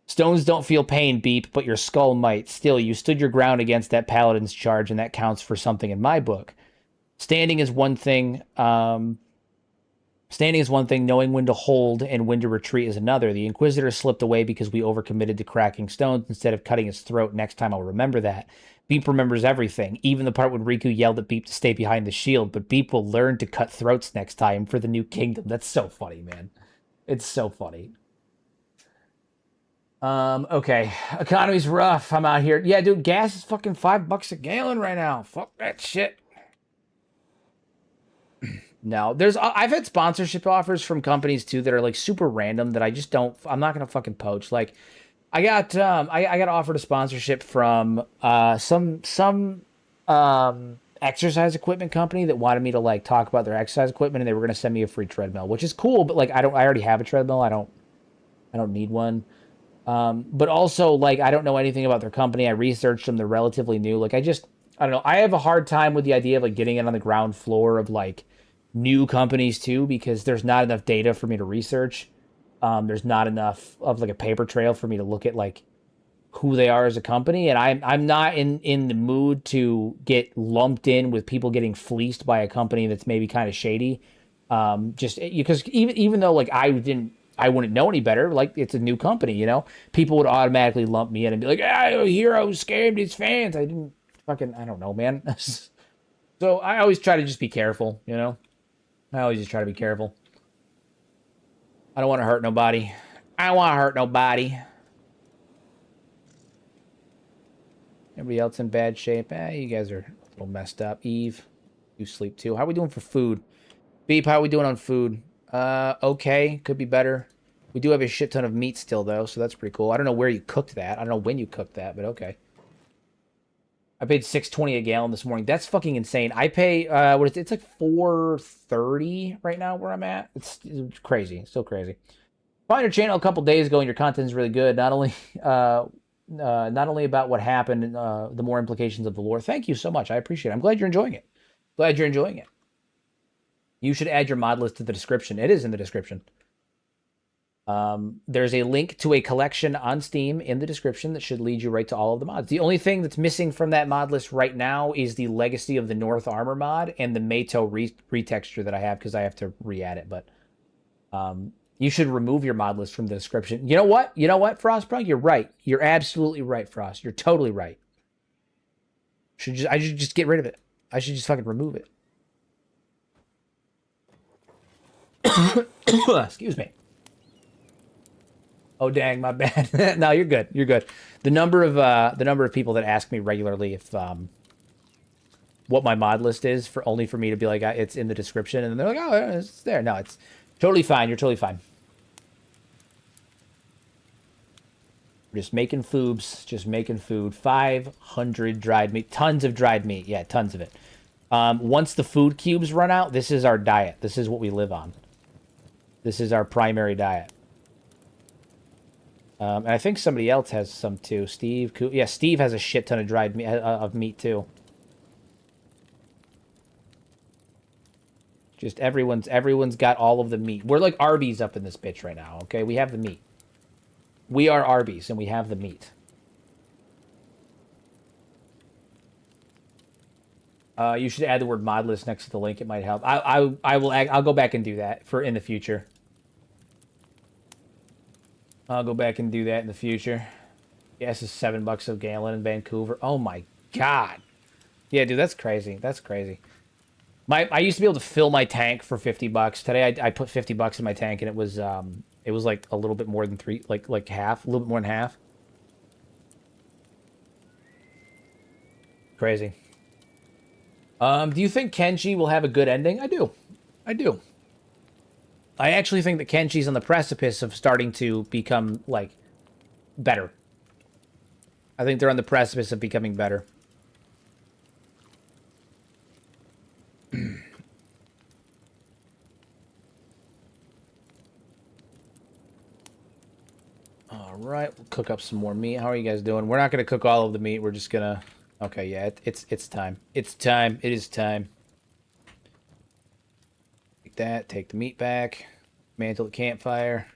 Stones don't feel pain, Beep, but your skull might. Still, you stood your ground against that paladin's charge, and that counts for something in my book. Standing is one thing. Knowing when to hold and when to retreat is another. The Inquisitor slipped away because we overcommitted to cracking stones instead of cutting his throat. Next time I'll remember that. Beep remembers everything, even the part when Riku yelled at Beep to stay behind the shield, but Beep will learn to cut throats next time for the new kingdom. That's so funny, man. It's so funny. Okay. Economy's rough. I'm out here. Yeah, dude, gas is fucking $5 a gallon right now. Fuck that shit. No, I've had sponsorship offers from companies too that are like super random that I just don't, I'm not gonna fucking poach. Like, I got offered a sponsorship from some exercise equipment company that wanted me to like talk about their exercise equipment, and they were gonna send me a free treadmill, which is cool, but like I already have a treadmill. I don't need one. But also like I don't know anything about their company. I researched them. They're relatively new. Like I don't know. I have a hard time with the idea of like getting it on the ground floor of like new companies too, because there's not enough data for me to research. There's not enough of like a paper trail for me to look at like who they are as a company, and I'm not in the mood to get lumped in with people getting fleeced by a company that's maybe kind of shady. Just because even though like I wouldn't know any better. Like it's a new company, you know. People would automatically lump me in and be like, "Ah, Hero scammed his fans." I don't know, man. So I always try to just be careful, you know. I always just try to be careful. I don't want to hurt nobody. I don't want to hurt nobody. Everybody else in bad shape? You guys are a little messed up. Eve, you sleep too. How are we doing for food? Beep, how are we doing on food? Okay. Could be better. We do have a shit ton of meat still, though, so that's pretty cool. I don't know where you cooked that. I don't know when you cooked that, but okay. I paid $6.20 a gallon this morning. That's fucking insane. I pay what is it? It's like $4.30 right now where I'm at. It's crazy, still crazy. Found your channel a couple days ago, and your content is really good. Not only about what happened, the more implications of the lore. Thank you so much. I appreciate it. I'm glad you're enjoying it. Glad you're enjoying it. You should add your mod list to the description. It is in the description. There's a link to a collection on Steam in the description that should lead you right to all of the mods. The only thing that's missing from that mod list right now is the Legacy of the North Armor mod and the Meito retexture that I have because I have to re-add it. But you should remove your mod list from the description. You know what? You know what, Frostprung? You're right. You're absolutely right, Frost. You're totally right. I should just get rid of it. I should just fucking remove it. Excuse me. Oh dang, my bad. No, you're good. You're good. The number of people that ask me regularly if what my mod list is for me to be like it's in the description, and they're like, oh, it's there. No, it's totally fine. You're totally fine. We're just making foobs. Just making food. 500 dried meat. Tons of dried meat. Yeah, tons of it. Once the food cubes run out, this is our diet. This is what we live on. This is our primary diet. And I think somebody else has some too. Steve, yeah, Steve has a shit ton of dried meat of meat too. Just everyone's got all of the meat. We're like Arby's up in this bitch right now. Okay, we have the meat. We are Arby's and we have the meat. You should add the word mod list next to the link. It might help. I'll go back and do that for in the future. I'll go back and do that in the future. Gas is $7 a gallon in Vancouver. Oh my god. Yeah, dude, that's crazy. That's crazy. I used to be able to fill my tank for $50. Today I put $50 in my tank and it was like a little bit more than three, like half, a little bit more than half. Crazy. Do you think Kenshi will have a good ending? I do. I do. I actually think that Kenshi's on the precipice of starting to become, like, better. I think they're on the precipice of becoming better. All right, we'll cook up some more meat. How are you guys doing? We're not going to cook all of the meat. We're just going to... Okay, yeah, it's time. It's time. It is time. Take that. Take the meat back. Mantle the campfire.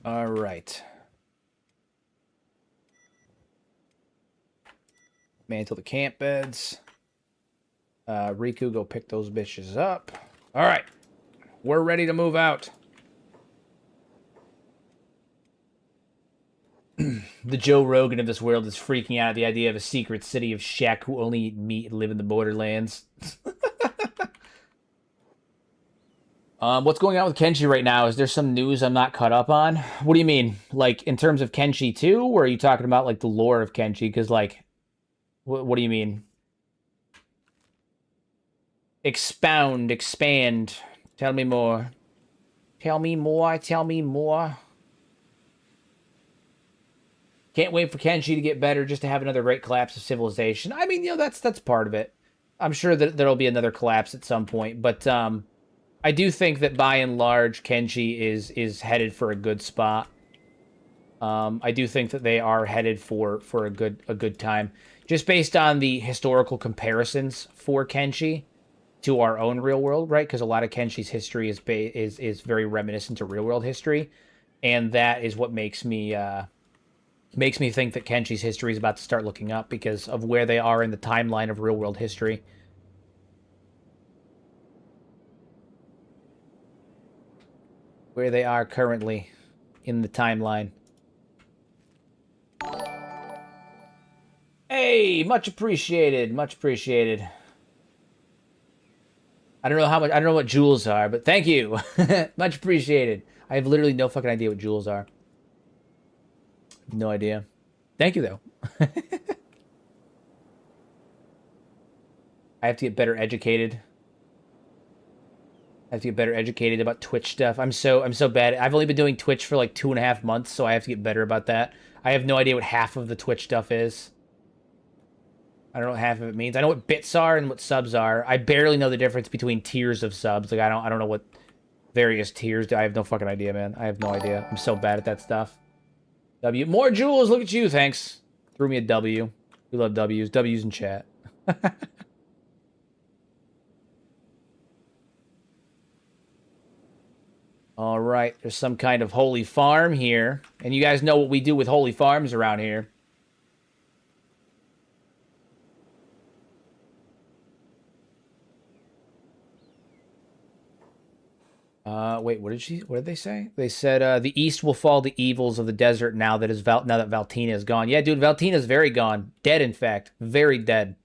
All right. Mantle the camp beds. Riku, go pick those bitches up. All right. We're ready to move out. The Joe Rogan of this world is freaking out at the idea of a secret city of Shek who only eat meat and live in the borderlands. What's going on with Kenshi right now? Is there some news I'm not caught up on? What do you mean? Like, in terms of Kenshi 2? Or are you talking about, like, the lore of Kenshi? Because, like, what do you mean? Expound, expand. Tell me more. Tell me more, tell me more. Can't wait for Kenshi to get better just to have another great collapse of civilization. I mean, you know, that's part of it. I'm sure that there'll be another collapse at some point, but I do think that by and large Kenshi is headed for a good spot. I do think that they are headed for a good time, just based on the historical comparisons for Kenshi to our own real world, right? Because a lot of Kenshi's history is very reminiscent to real world history, and that is what makes me think that Kenshi's history is about to start looking up because of where they are in the timeline of real world history. Where they are currently in the timeline. Hey, much appreciated, much appreciated. I don't know how much, I don't know what jewels are, but thank you. Much appreciated. I have literally no fucking idea what jewels are. No idea. Thank you, though. I have to get better educated. I have to get better educated about Twitch stuff. I'm so bad. I've only been doing Twitch for like 2.5 months, so I have to get better about that. I have no idea what half of the Twitch stuff is. I don't know what half of it means. I know what bits are and what subs are. I barely know the difference between tiers of subs. Like I don't know what various tiers do. I have no fucking idea, man. I have no idea. I'm so bad at that stuff. W. More jewels. Look at you. Thanks. Threw me a W. We love W's. W's in chat. All right. There's some kind of holy farm here. And you guys know what we do with holy farms around here. Wait, what did they say? They said, the East will fall the evils of the desert now that Valtina is gone. Yeah, dude, Valtina's very gone. Dead, in fact. Very dead.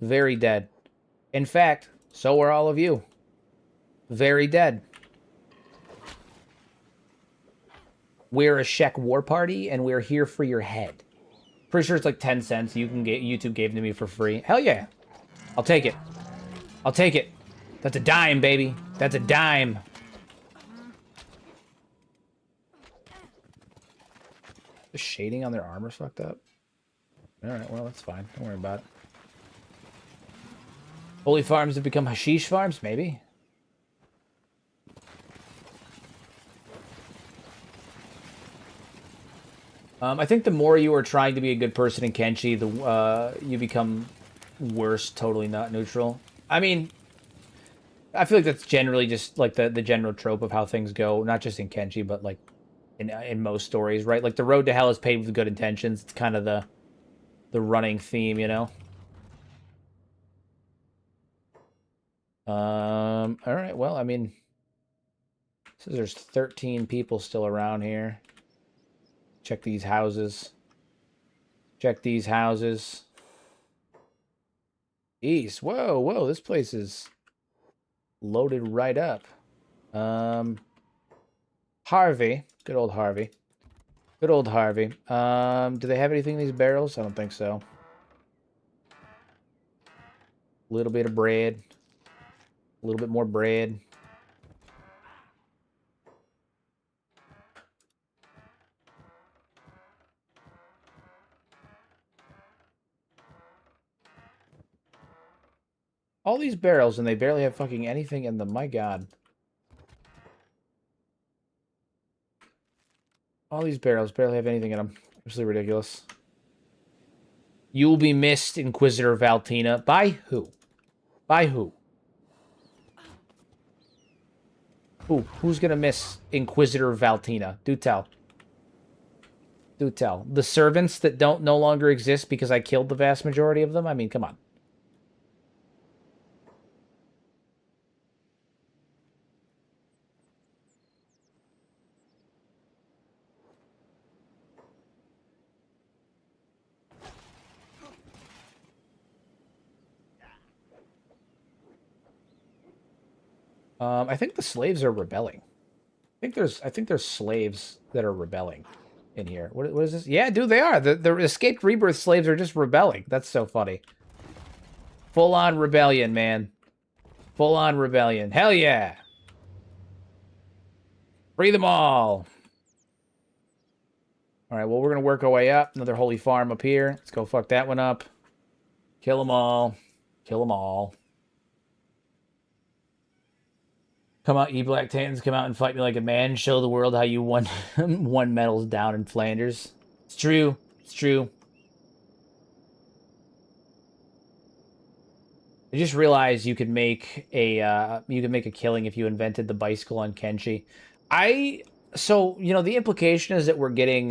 Very dead. In fact, so are all of you. Very dead. We're a Shek war party, and we're here for your head. Pretty sure it's like 10 cents you can get. YouTube gave to me for free. Hell yeah. I'll take it. I'll take it. That's a dime, baby. That's a dime. The shading on their armor's fucked up. Alright, well, that's fine. Don't worry about it. Holy farms have become hashish farms? Maybe. I think the more you are trying to be a good person in Kenshi, the you become worse, totally not neutral. I mean... I feel like that's generally just like the general trope of how things go, not just in Kenshi, but like in most stories, right? Like the road to hell is paved with good intentions. It's kind of the running theme, you know. All right. Well, I mean, So there's 13 people still around here. Check these houses. Check these houses. East. Whoa, whoa, this place is loaded right up. Harvey. Good old Harvey. Good old Harvey. Do they have anything in these barrels? I don't think so. A little bit of bread. A little bit more bread. All these barrels, and they barely have fucking anything in them. My God. All these barrels barely have anything in them. Absolutely ridiculous. You will be missed, Inquisitor Valtina. By who? By who? Who? Who's gonna miss Inquisitor Valtina? Do tell. Do tell. The servants that don't no longer exist because I killed the vast majority of them? I mean, come on. I think the slaves are rebelling. I think there's slaves that are rebelling in here. What is this? Yeah, dude, they are. The escaped rebirth slaves are just rebelling. That's so funny. Full on rebellion, man. Full on rebellion. Hell yeah. Free them all. All right, well, we're going to work our way up. Another holy farm up here. Let's go fuck that one up. Kill them all. Kill them all. Come out, ye Black Titans. Come out and fight me like a man. Show the world how you won, won medals down in Flanders. It's true. It's true. I just realized you could make a killing if you invented the bicycle on Kenshi. So, you know, the implication is that we're getting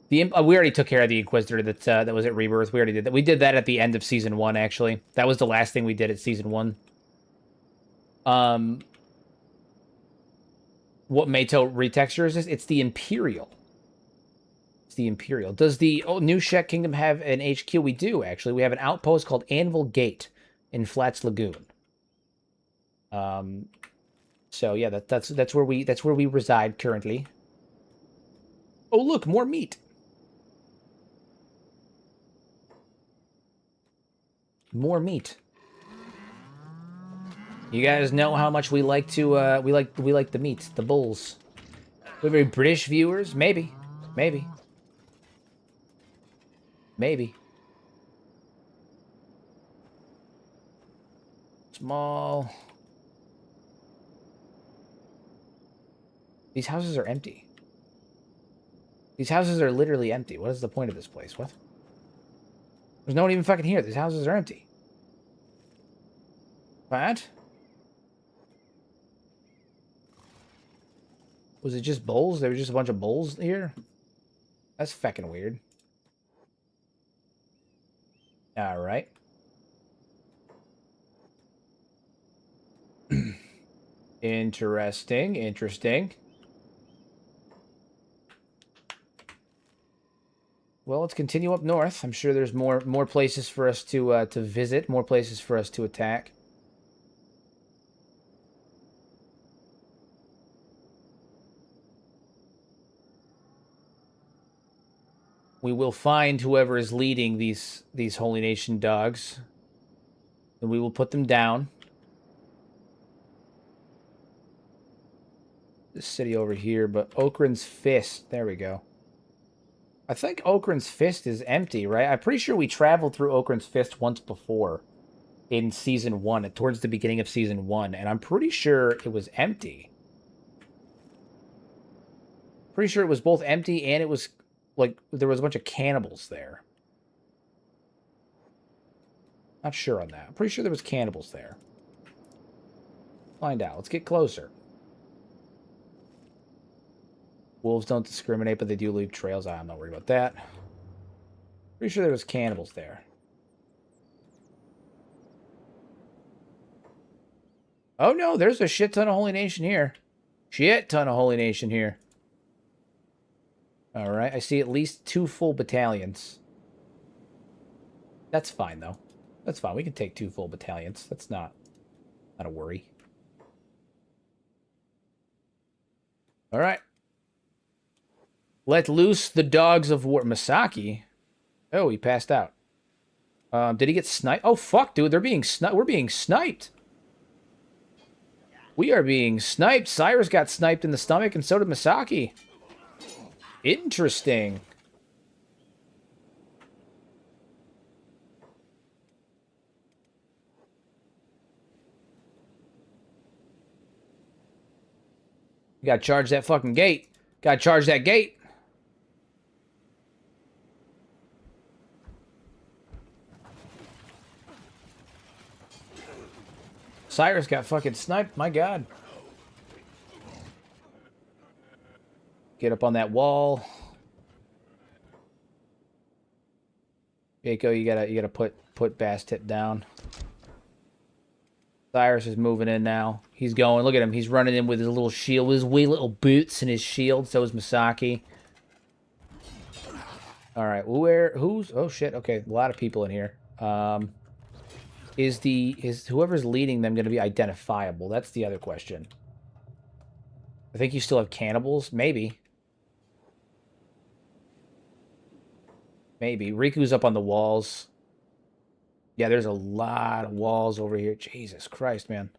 we already took care of the Inquisitor that was at Rebirth. We already did that. We did that at the end of season 1, actually. That was the last thing we did at season 1. What Meito retexture is this? It's the Imperial. It's the Imperial. Does the new Shek Kingdom have an HQ? We do, actually. We have an outpost called Anvil Gate in Flats Lagoon. So yeah, that's where we reside currently. Oh, look, more meat. More meat. You guys know how much we like to we like the meat, the bulls. We have any British viewers? Maybe. Maybe. Maybe. Small. These houses are empty. These houses are literally empty. What is the point of this place? What? There's no one even fucking here. These houses are empty. What? Was it just bulls? There was just a bunch of bulls here? That's feckin' weird. Alright. Interesting. Interesting. Well, let's continue up north. I'm sure there's more places for us to visit, more places for us to attack. We will find whoever is leading these Holy Nation dogs, and we will put them down. This city over here, but Okran's Fist. There we go. I think Okran's Fist is empty, right? I'm pretty sure we traveled through Okran's Fist once before in Season 1, towards the beginning of Season 1, and I'm pretty sure it was empty. Pretty sure it was both empty and it was, like, there was a bunch of cannibals there. Not sure on that. I'm pretty sure there was cannibals there. Find out. Let's get closer. Wolves don't discriminate, but they do leave trails. I'm not worried about that. Pretty sure there was cannibals there. Oh, no, there's a shit ton of Holy Nation here. Shit ton of Holy Nation here. All right, I see at least 2 full battalions. That's fine, though. That's fine. We can take 2 full battalions. That's not a worry. All right. Let loose the dogs of war. Masaki? Oh, he passed out. Did he get sniped? Oh, fuck, dude. They're being sniped. We're being sniped. We are being sniped. Cyrus got sniped in the stomach, and so did Masaki. Interesting. You gotta charge that fucking gate. Gotta charge that gate. Cyrus got fucking sniped. My god. Get up on that wall. Jaco, you gotta put Bastet down. Cyrus is moving in now. He's going. Look at him. He's running in with his little shield, with his wee little boots and his shield. So is Masaki. All right. Who's? Oh shit. Okay, a lot of people in here. Is whoever's leading them going to be identifiable? That's the other question. I think you still have cannibals. Maybe. Maybe. Riku's up on the walls. Yeah, there's a lot of walls over here. Jesus Christ, man.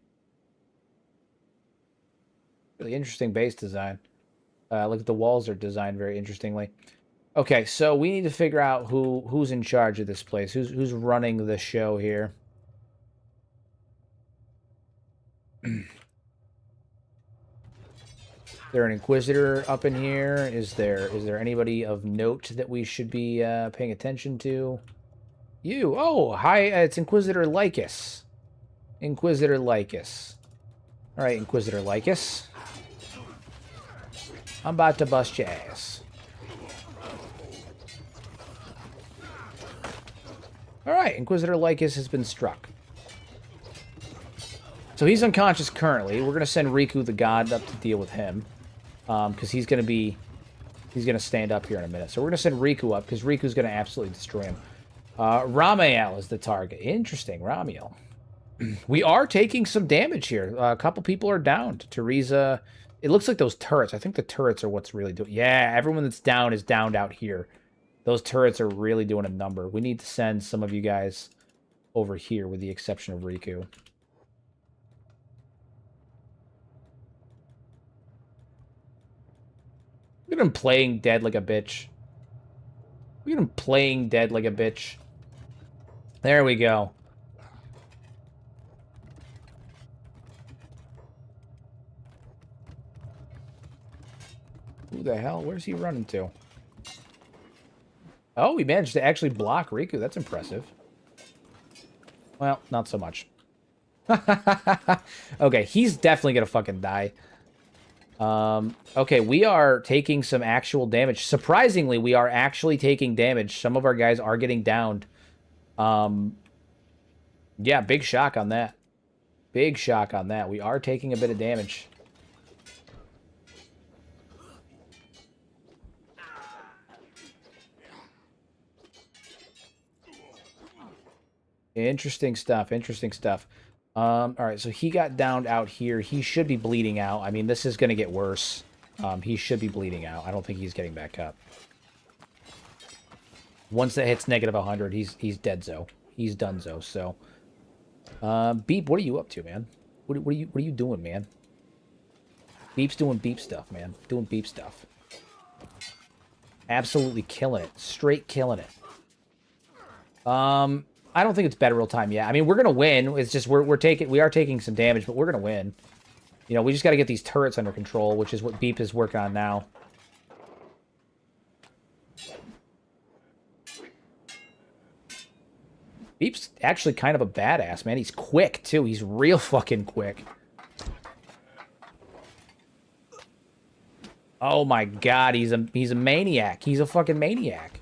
Really interesting base design. Look at the walls are designed very interestingly. Okay, so we need to figure out who's in charge of this place. Who's running the show here? Is there an Inquisitor up in here? Is there anybody of note that we should be paying attention to? You. Oh, hi. It's Inquisitor Lycus. Inquisitor Lycus. All right, Inquisitor Lycus. I'm about to bust your ass. All right, Inquisitor Lycus has been struck. So he's unconscious currently. We're going to send Riku the God up to deal with him. Because he's going to stand up here in a minute. So we're going to send Riku up because Riku's going to absolutely destroy him. Ramiel is the target. Interesting, Ramiel. We are taking some damage here. A couple people are downed. Teresa, it looks like those turrets. I think the turrets are what's really doing. Yeah, everyone that's down is downed out here. Those turrets are really doing a number. We need to send some of you guys over here with the exception of Riku. Look at him playing dead like a bitch. Look at him playing dead like a bitch. There we go. Who the hell? Where's he running to? Oh, he managed to actually block Riku. That's impressive. Well, not so much. Okay, he's definitely gonna fucking die. Okay, we are taking some actual damage. Surprisingly, we are actually taking damage. Some of our guys are getting downed. Yeah, big shock on that. Big shock on that. We are taking a bit of damage. Interesting stuff. Interesting stuff. All right, so he got downed out here. He should be bleeding out. I mean, this is going to get worse. He should be bleeding out. I don't think he's getting back up. Once that hits negative 100, he's dead-zo. He's done-zo, so... Beep, what are you up to, man? What are you doing, man? Beep's doing beep stuff, man. Doing beep stuff. Absolutely killing it. Straight killing it. I don't think it's better real time yet. I mean, we're gonna win. It's just we are taking some damage, but we're gonna win. You know, we just got to get these turrets under control, which is what Beep is working on now. Beep's actually kind of a badass, man. He's quick too. He's real fucking quick. Oh my god, he's a maniac. He's a fucking maniac.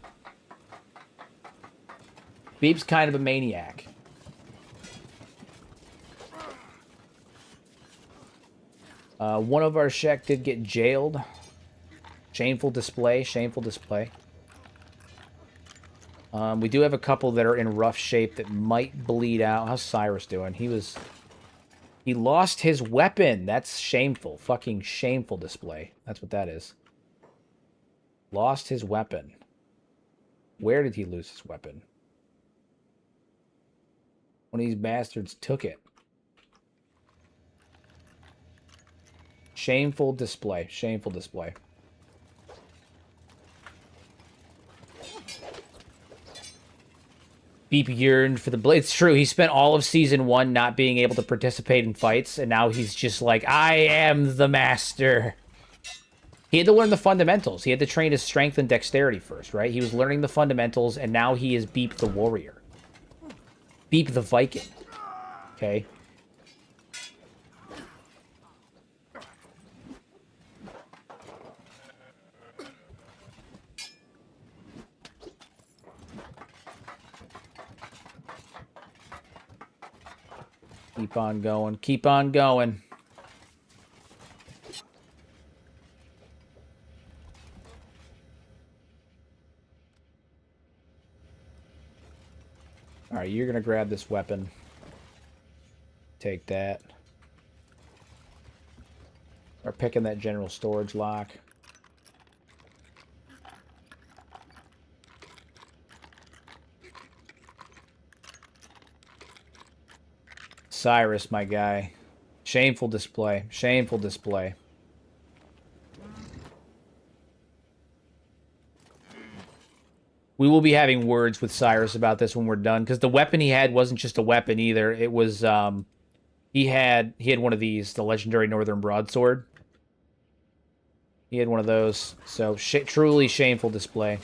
Beep's kind of a maniac. One of our Shek did get jailed. Shameful display, shameful display. We do have a couple that are in rough shape that might bleed out. How's Cyrus doing? He lost his weapon. That's shameful. Fucking shameful display. That's what that is. Lost his weapon. Where did he lose his weapon? One of these bastards took it. Shameful display. Shameful display. Beep yearned for the blade. It's true. He spent all of Season 1 not being able to participate in fights, and now he's just like, I am the master. He had to learn the fundamentals. He had to train his strength and dexterity first, right? He was learning the fundamentals, and now he is Beep the warrior. Beep the Viking. Okay? Keep on going. Keep on going. Alright, you're going to grab this weapon. Take that. Or picking that general storage lock. Cyrus, my guy. Shameful display. Shameful display. We will be having words with Cyrus about this when we're done, because the weapon he had wasn't just a weapon either. It was, he had one of these, the legendary Northern Broadsword. He had one of those. So, truly shameful display.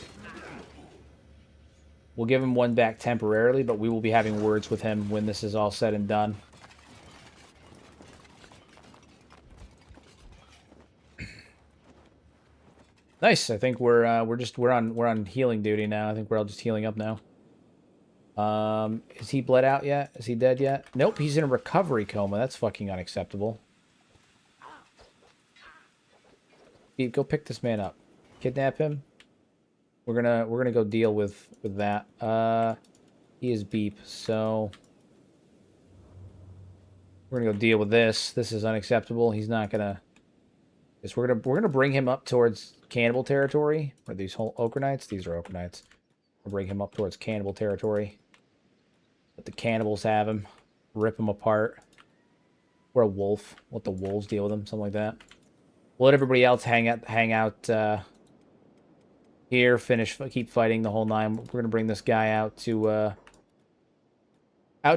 We'll give him one back temporarily, but we will be having words with him when this is all said and done. Nice. I think we're on healing duty now. I think we're all just healing up now. Is he bled out yet? Is he dead yet? Nope, he's in a recovery coma. That's fucking unacceptable. Beep, go pick this man up. Kidnap him. We're gonna go deal with that. He is Beep, so we're gonna go deal with this. This is unacceptable. He's not gonna. Yes, we're gonna bring him up towards cannibal territory. Are these whole ochre knights? These are ochre knights. We'll bring him up towards cannibal territory. Let the cannibals have him. Rip him apart. We're a wolf. Let the wolves deal with him. Something like that. We'll let everybody else hang out. Here, keep fighting the whole nine. We're gonna bring this guy out to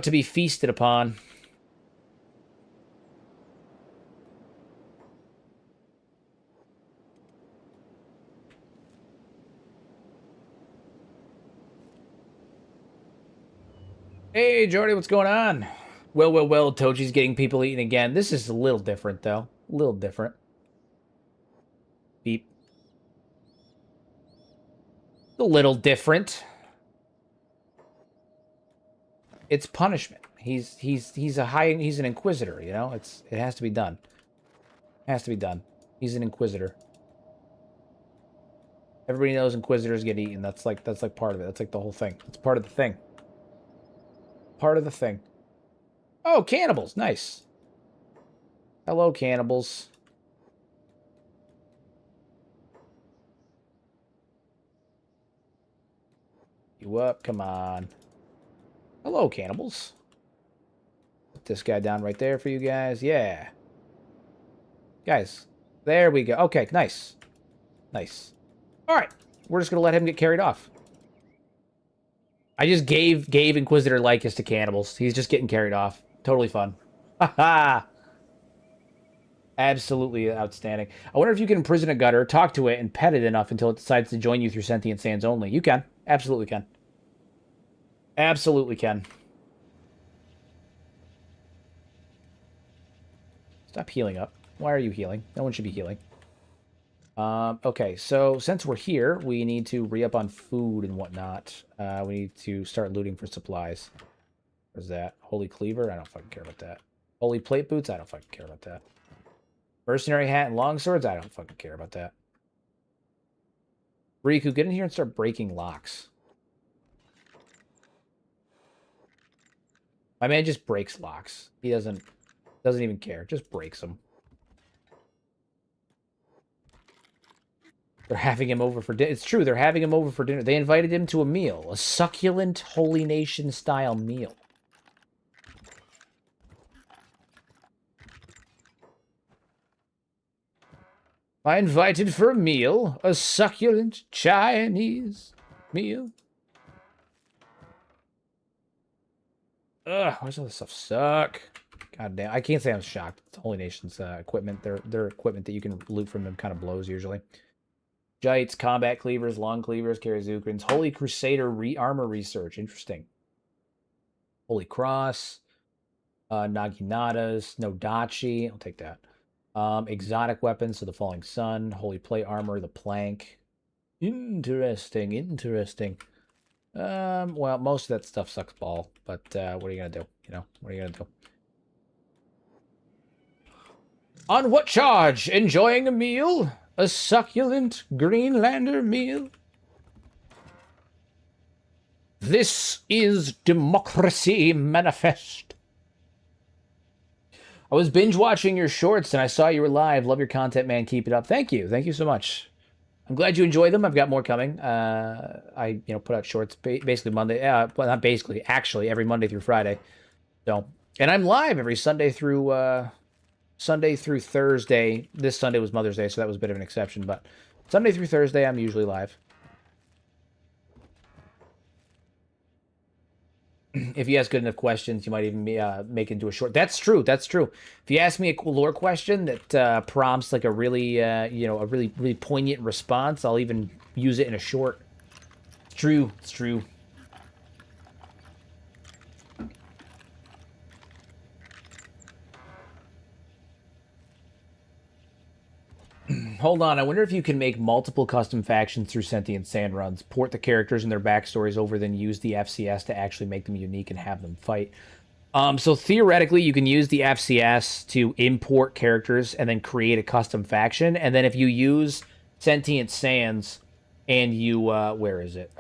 be feasted upon. Hey, Jordy, what's going on? Well, Toji's getting people eaten again. This is a little different, though. A little different. Beep. A little different. It's punishment. He's an inquisitor, you know? It has to be done. It has to be done. He's an inquisitor. Everybody knows inquisitors get eaten. That's like part of it. That's like the whole thing. It's part of the thing. Part of the thing. Oh, cannibals. Nice. Hello, cannibals. You up? Come on. Hello, cannibals. Put this guy down right there for you guys. Yeah. Guys. There we go. Okay, nice. Nice. Alright. We're just going to let him get carried off. I just gave Inquisitor Lycus to cannibals. He's just getting carried off. Totally fun. Haha. Absolutely outstanding. I wonder if you can imprison a gutter, talk to it, and pet it enough until it decides to join you through sentient sands only. You can. Absolutely can. Absolutely can. Stop healing up. Why are you healing? No one should be healing. Okay, so since we're here, we need to re-up on food and whatnot. We need to start looting for supplies. Where's that? Holy Cleaver? I don't fucking care about that. Holy Plate Boots? I don't fucking care about that. Mercenary hat and long swords? I don't fucking care about that. Riku, get in here and start breaking locks. My man just breaks locks. He doesn't even care. Just breaks them. They're having him over for dinner. It's true. They're having him over for dinner. They invited him to a meal. A succulent Holy Nation-style meal. I invited for a meal. A succulent Chinese meal. Ugh, why does all this stuff suck? God damn. I can't say I'm shocked. It's Holy Nation's equipment. Their equipment that you can loot from them kind of blows usually. Jites, combat cleavers, long cleavers, Karazukrans, Holy Crusader armor research. Interesting. Holy Cross, Naginatas, Nodachi. I'll take that. Exotic weapons, so the Falling Sun, Holy Plate armor, the Plank. Interesting, interesting. Well, most of that stuff sucks ball, but what are you gonna do? You know, what are you gonna do? On what charge? Enjoying a meal? A succulent Greenlander meal? This is Democracy Manifest. I was binge watching your shorts and I saw you were live. Love your content, man. Keep it up. Thank you. Thank you so much. I'm glad you enjoy them. I've got more coming. I put out shorts basically Monday. Well, not basically, actually every Monday through Friday. So, and I'm live every Sunday through Thursday. This Sunday was Mother's Day, so that was a bit of an exception. But Sunday through Thursday, I'm usually live. If you ask good enough questions, you might even make it into a short. That's true. That's true. If you ask me a lore question that prompts like a really, a really poignant response, I'll even use it in a short. It's true. It's true. Hold on, I wonder if you can make multiple custom factions through Sentient Sand runs, port the characters and their backstories over, then use the FCS to actually make them unique and have them fight. So theoretically, you can use the FCS to import characters and then create a custom faction. And then if you use Sentient Sands and you, where is it?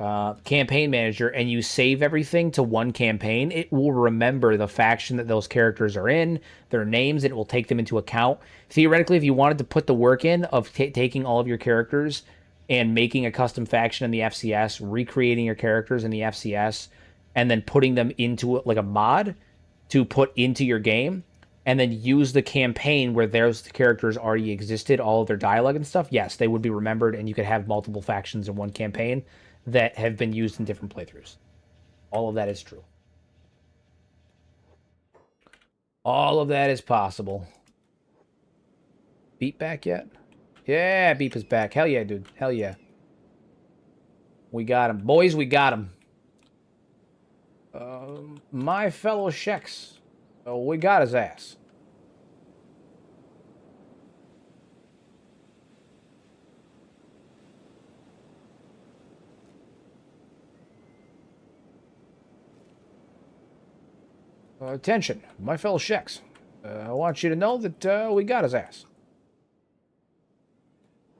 Campaign Manager, and you save everything to one campaign, it will remember the faction that those characters are in, their names, and it will take them into account. Theoretically, if you wanted to put the work in of taking all of your characters and making a custom faction in the FCS, recreating your characters in the FCS, and then putting them into like a mod to put into your game, and then use the campaign where those characters already existed, all of their dialogue and stuff, yes, they would be remembered, and you could have multiple factions in one campaign that have been used in different playthroughs. All of that is true. All of that is possible. Beep back yet? Yeah, Beep is back. Hell yeah, dude. Hell yeah. We got him. Boys, we got him. My fellow Sheks. Oh, we got his ass. Attention, my fellow Sheks. I want you to know that we got his ass.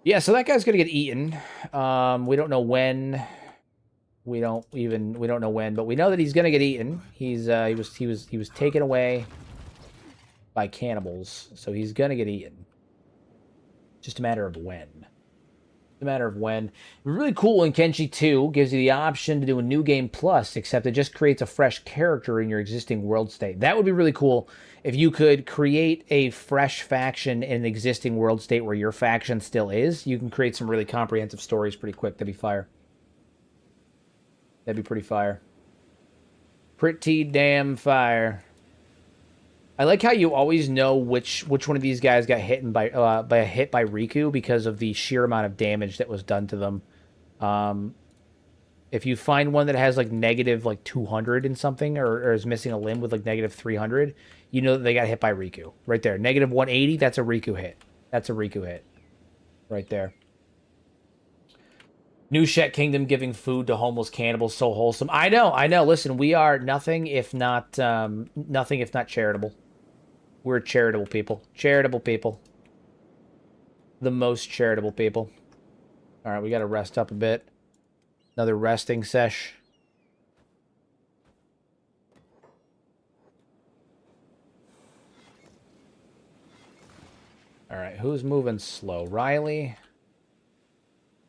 Yeah, so that guy's gonna get eaten. We don't know when. We don't know when, but we know that he's gonna get eaten. He was taken away by cannibals, so he's gonna get eaten. Just a matter of when. A matter of when. Really cool in Kenshi 2 gives you the option to do a new game plus, except it just creates a fresh character in your existing world state. That would be really cool if you could create a fresh faction in an existing world state where your faction still is. You can create some really comprehensive stories pretty quick. That'd be fire. That'd be pretty fire. Pretty damn fire. I like how you always know which one of these guys got hit by a hit by Riku because of the sheer amount of damage that was done to them. If you find one that has like negative like 200 and something, or is missing a limb with like negative 300, you know that they got hit by Riku. Right there. Negative 180, that's a Riku hit. That's a Riku hit. Right there. New Shek Kingdom giving food to homeless cannibals, so wholesome. I know. Listen, we are nothing if not charitable. We're charitable people. Charitable people. the most charitable people. All right, we got to rest up a bit. Another resting sesh. All right, who's moving slow? Riley.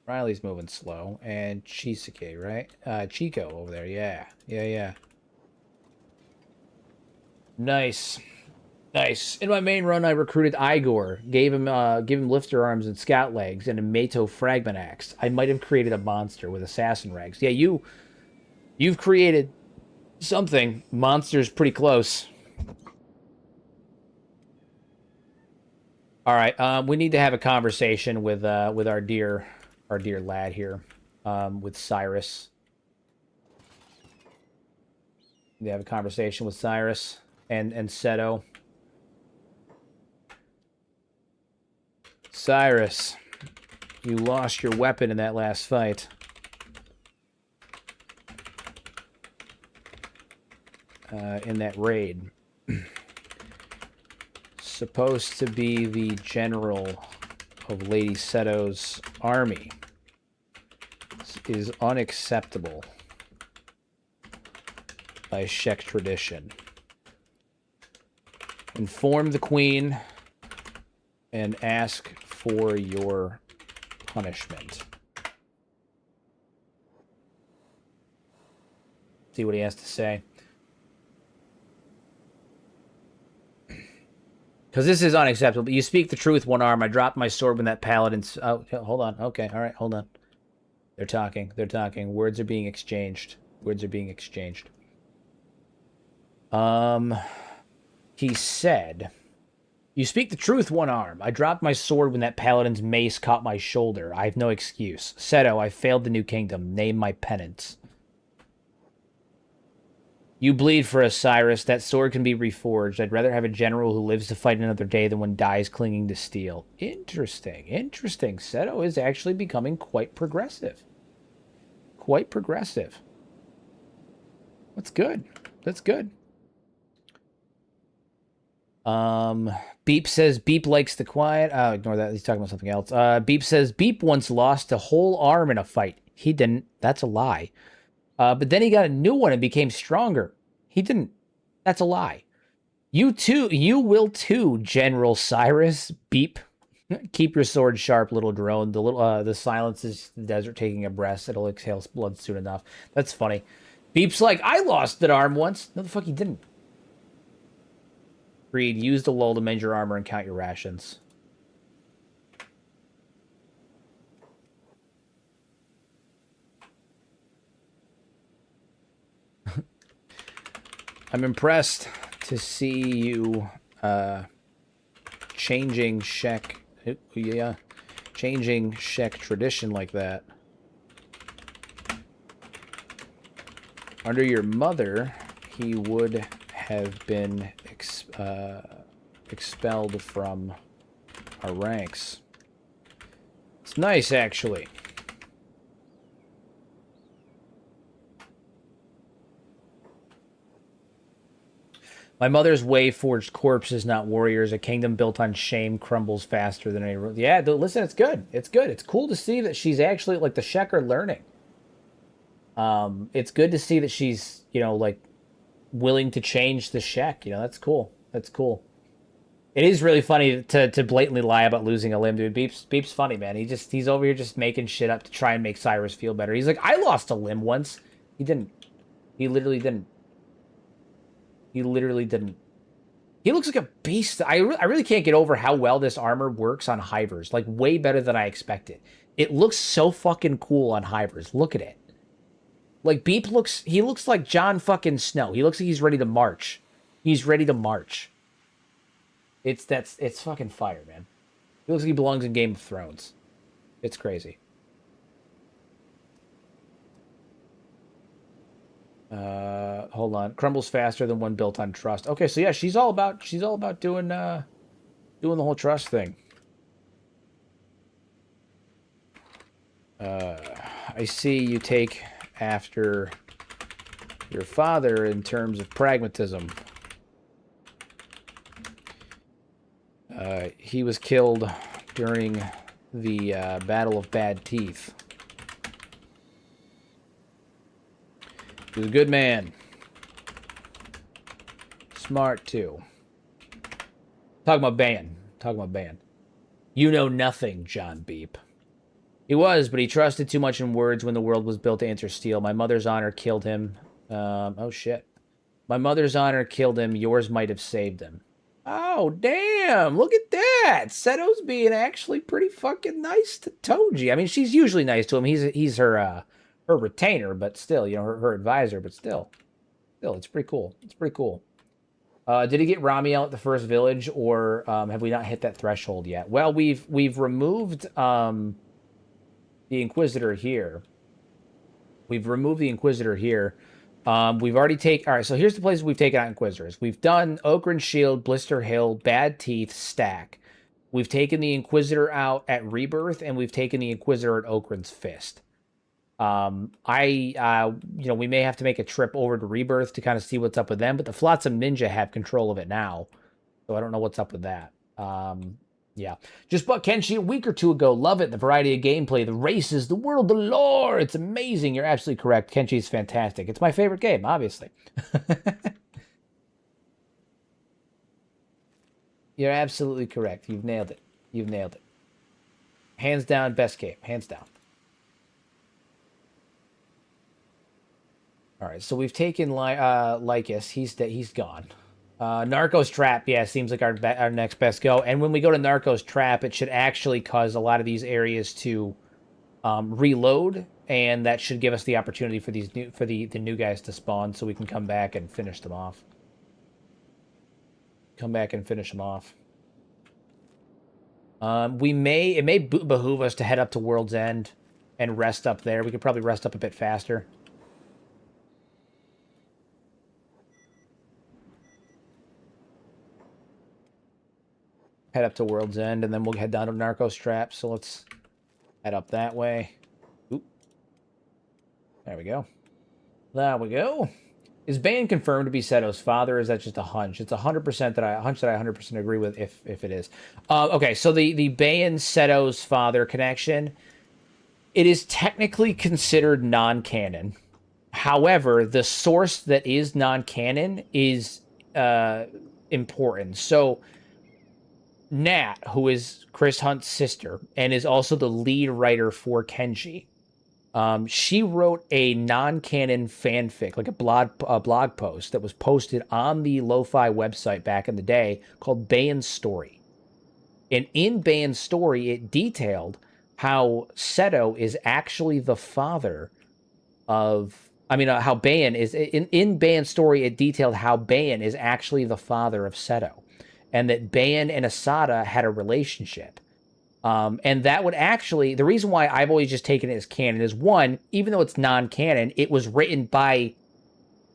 Riley's moving slow. And Chisuke, right? Chico over there. Yeah. Yeah. Nice. Nice. In my main run, I recruited Igor, gave him lifter arms and scout legs, and a Mato fragment axe. I might have created a monster with assassin rags. Yeah, you've created something. Monster's pretty close. All right, we need to have a conversation with our dear lad here, with Cyrus. We have a conversation with Cyrus and Seto. Cyrus, you lost your weapon in that last fight. In that raid. Supposed to be the general of Lady Seto's army. This is unacceptable by Shek tradition. Inform the queen and ask for your punishment. See what he has to say. Because this is unacceptable. You speak the truth, one arm. I dropped my sword when that paladin's... Oh, hold on. Okay, all right, hold on. They're talking. They're talking. Words are being exchanged. Words are being exchanged. He said... You speak the truth, one arm. I dropped my sword when that paladin's mace caught my shoulder. I have no excuse. Seto, I failed the new kingdom. Name my penance. You bleed for us, Cyrus. That sword can be reforged. I'd rather have a general who lives to fight another day than one dies clinging to steel. Interesting. Interesting. Seto is actually becoming quite progressive. Quite progressive. That's good. That's good. Beep says Beep likes the quiet. Oh, ignore that. He's talking about something else. Beep says Beep once lost a whole arm in a fight. He didn't. That's a lie. But then he got a new one and became stronger. He didn't. That's a lie. You too. You will too, General Cyrus. Beep. Keep your sword sharp, little drone. The silence is the desert taking a breath. It'll exhale blood soon enough. That's funny. Beep's like, I lost that arm once. No, the fuck he didn't. Reed, use the lull to mend your armor and count your rations. I'm impressed to see you changing Shek, changing Shek tradition like that. Under your mother, he would have been expelled from our ranks. It's nice, actually. My mother's way forged corpses, not warriors. A kingdom built on shame crumbles faster than any... Yeah, listen, it's good. It's good. It's cool to see that she's actually, like, the Shek are learning. It's good to see that she's, you know, like, willing to change the Shek. You know, that's cool. That's cool. It is really funny to blatantly lie about losing a limb, dude. Beep's funny, man. He's over here just making shit up to try and make Cyrus feel better. He's like, I lost a limb once. He didn't. He literally didn't. He literally didn't. He looks like a beast. I really can't get over how well this armor works on Hivers. Like, way better than I expected. It looks so fucking cool on Hivers. Look at it. Like, Beep looks... He looks like Jon fucking Snow. He looks like he's ready to march. He's ready to march. It's fucking fire, man. He looks like he belongs in Game of Thrones. It's crazy. Hold on. Crumbles faster than one built on trust. Okay, so yeah, she's all about doing the whole trust thing. I see you take after your father in terms of pragmatism. He was killed during the Battle of Bad Teeth. He was a good man. Smart, too. Talking about Ban. Talking about Ban. You know nothing, John Beep. He was, but he trusted too much in words when the world was built to answer steel. My mother's honor killed him. Oh, shit. My mother's honor killed him. Yours might have saved him. Oh, damn. Look at that. Seto's being actually pretty fucking nice to Toji. I mean, she's usually nice to him. He's her retainer, but still, you know, her advisor, but still. Still, it's pretty cool. It's pretty cool. Did he get Ramiel at the first village, or have we not hit that threshold yet? Well, we've removed the Inquisitor here. We've removed the Inquisitor here. We've already taken... All right, so here's the places we've taken out Inquisitors. We've done Okran Shield, Blister Hill, Bad Teeth, Stack. We've taken the Inquisitor out at Rebirth, and we've taken the Inquisitor at Okran's Fist. You know, we may have to make a trip over to Rebirth to kind of see what's up with them, but the Flotsam Ninja have control of it now, so I don't know what's up with that. Yeah. Just bought Kenshi a week or two ago. Love it. The variety of gameplay, the races, the world, the lore. It's amazing. You're absolutely correct. Kenshi is fantastic. It's my favorite game, obviously. You're absolutely correct. You've nailed it. You've nailed it. Hands down, best game. Hands down. All right, so we've taken Lycus. He's gone. Narcos Trap, yeah, seems like our next best go. And when we go to Narcos Trap, it should actually cause a lot of these areas to reload, and that should give us the opportunity for the new guys to spawn, so we can come back and finish them off. Come back and finish them off. It may behoove us to head up to World's End and rest up there. We could probably rest up a bit faster. Head up to World's End, and then we'll head down to Narcos Trap. So let's head up that way. Oop. There we go. There we go. Is Ban confirmed to be Seto's father, or is that just a hunch? It's 100% a hunch that I 100% agree with if it is. Okay, so the Ban Seto's father connection, it is technically considered non-canon. However, the source that is non-canon is important. So Nat, who is Chris Hunt's sister and is also the lead writer for Kenshi, she wrote a non-canon fanfic, like a blog post that was posted on the Lo-Fi website back in the day called Ban's Story. And in Ban's Story, it detailed how Seto is actually the father of... how Ban is... In Ban's Story, it detailed how Ban is actually the father of Seto, and that Ban and Asada had a relationship. And that would actually... The reason why I've always just taken it as canon is, one, even though it's non-canon, it was written by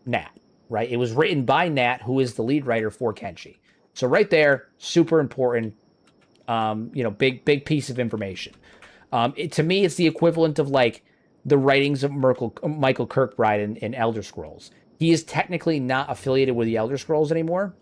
Nat, right? It was written by Nat, who is the lead writer for Kenshi. So right there, super important, big piece of information. To me, it's the equivalent of, like, the writings of Michael Kirkbride in Elder Scrolls. He is technically not affiliated with the Elder Scrolls anymore,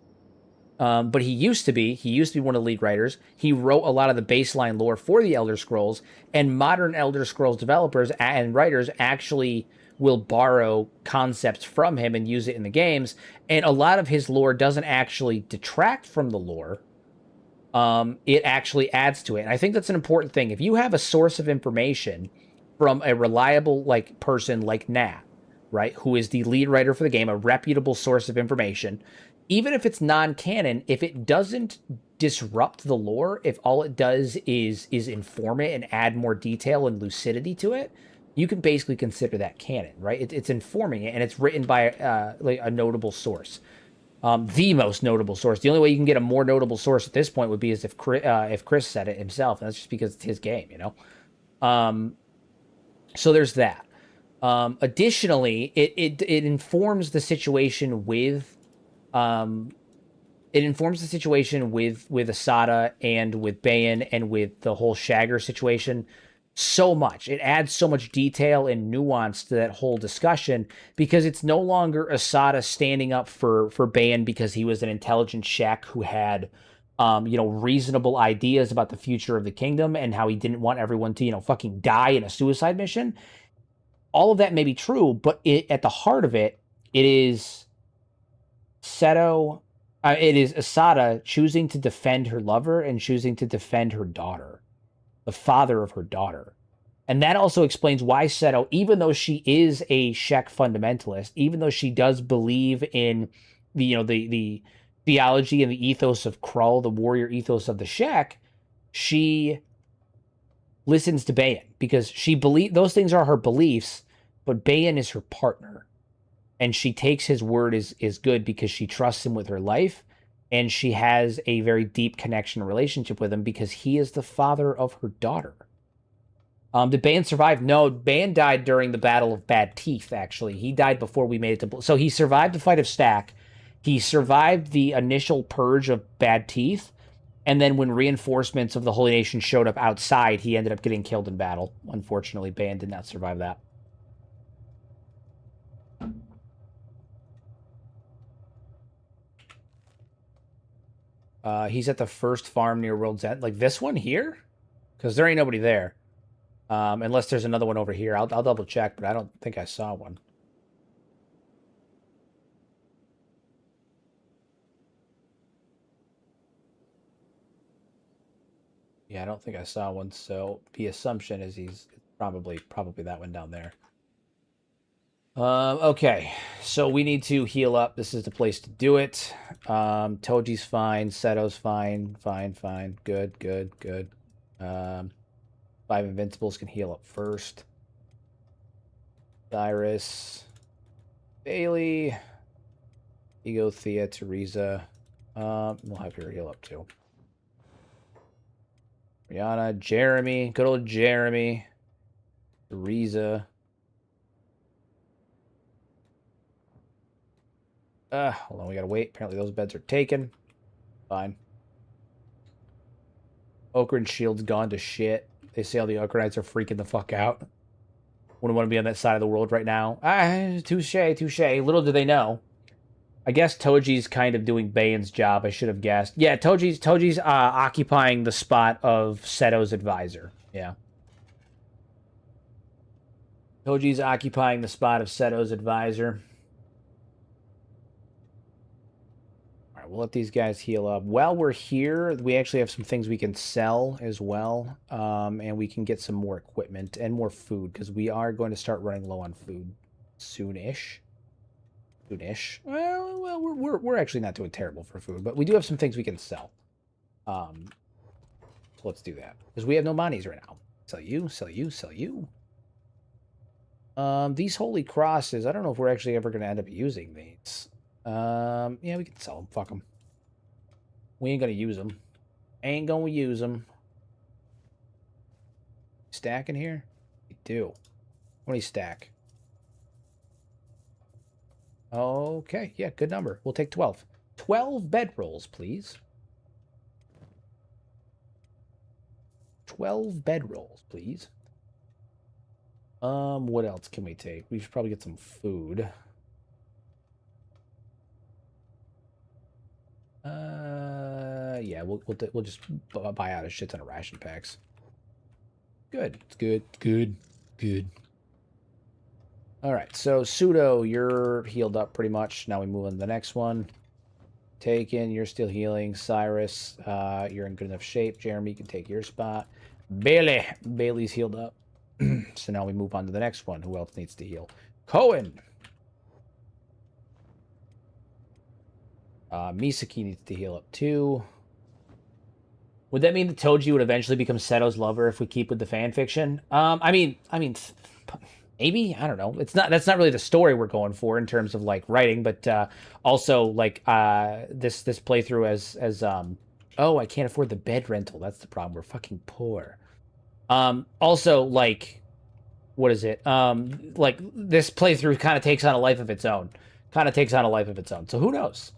but he used to be. He used to be one of the lead writers. He wrote a lot of the baseline lore for the Elder Scrolls, and modern Elder Scrolls developers and writers actually will borrow concepts from him and use it in the games, and a lot of his lore doesn't actually detract from the lore. It actually adds to it, and I think that's an important thing. If you have a source of information from a reliable person like Nat, right, who is the lead writer for the game, a reputable source of information, even if it's non-canon, if it doesn't disrupt the lore, if all it does is inform it and add more detail and lucidity to it, you can basically consider that canon, right? It's informing it, and it's written by a notable source. The most notable source. The only way you can get a more notable source at this point would be as if Chris said it himself, and that's just because it's his game, you know? So there's that. Additionally, it informs the situation with... it informs the situation with Asada and with Bayan and with the whole Shagger situation so much. It adds so much detail and nuance to that whole discussion, because it's no longer Asada standing up for Bayan because he was an intelligent Shek who had you know, reasonable ideas about the future of the kingdom and how he didn't want everyone to, you know, fucking die in a suicide mission. All of that may be true, but at the heart of it, it is it is Asada choosing to defend her lover and choosing to defend her daughter, the father of her daughter. And that also explains why Seto, even though she is a Shek fundamentalist, even though she does believe in the, you know, the theology and the ethos of Krull, the warrior ethos of the Shek, she listens to Bayan because those things are her beliefs, but Bayan is her partner. And she takes his word is good because she trusts him with her life, and she has a very deep connection relationship with him because he is the father of her daughter. Did Bayan survive? No, Bayan died during the Battle of Bad Teeth, actually. He died before we made it to... So he survived the fight of Stack. He survived the initial purge of Bad Teeth. And then when reinforcements of the Holy Nation showed up outside, he ended up getting killed in battle. Unfortunately, Bayan did not survive that. He's at the first farm near World's End. Like this one here? Because there ain't nobody there. Unless there's another one over here. I'll double check, but I don't think I saw one. Yeah, I don't think I saw one, so the assumption is he's probably that one down there. Okay, so we need to heal up. This is the place to do it. Toji's fine. Seto's fine. Fine. Good. 5 Invincibles can heal up first. Cyrus. Bailey. Ego, Thea, Teresa. We'll have her heal up too. Rihanna, Jeremy. Good old Jeremy. Teresa. Hold on, we gotta wait. Apparently those beds are taken. Fine. Okran Shield's gone to shit. They say all the Okranites are freaking the fuck out. Wouldn't want to be on that side of the world right now. Touche. Little do they know. I guess Toji's kind of doing Bayan's job. I should have guessed. Yeah, Toji's occupying the spot of Seto's advisor. Yeah. Toji's occupying the spot of Seto's advisor. We'll let these guys heal up. While we're here, we actually have some things we can sell as well. And we can get some more equipment and more food because we are going to start running low on food soonish. Well, we're actually not doing terrible for food, but we do have some things we can sell. So let's do that because we have no monies right now. Sell you. These holy crosses, I don't know if we're actually ever going to end up using these. Yeah, we can sell them. Fuck them. We ain't gonna use them. Stack in here? We do. What do you stack? Okay, yeah, good number. We'll take 12. 12 bedrolls, please. 12 bedrolls, please. What else can we take? We should probably get some food. Yeah, we'll just buy out a shit ton of ration packs. Good. It's good. All right, so Pseudo, you're healed up pretty much. Now we move on to the next one. Taken, you're still healing. Cyrus, you're in good enough shape. Jeremy can take your spot. Bailey's healed up. So now we move on to the next one. Who else needs to heal? Cohen. Misaki needs to heal up too. Would that mean that Toji would eventually become Seto's lover if we keep with the fan fiction? I mean, maybe, I don't know. That's not really the story we're going for in terms of like writing, but also like this playthrough as oh, I can't afford the bed rental. That's the problem. We're fucking poor. Also like what is it? Like this playthrough kind of takes on a life of its own. So who knows?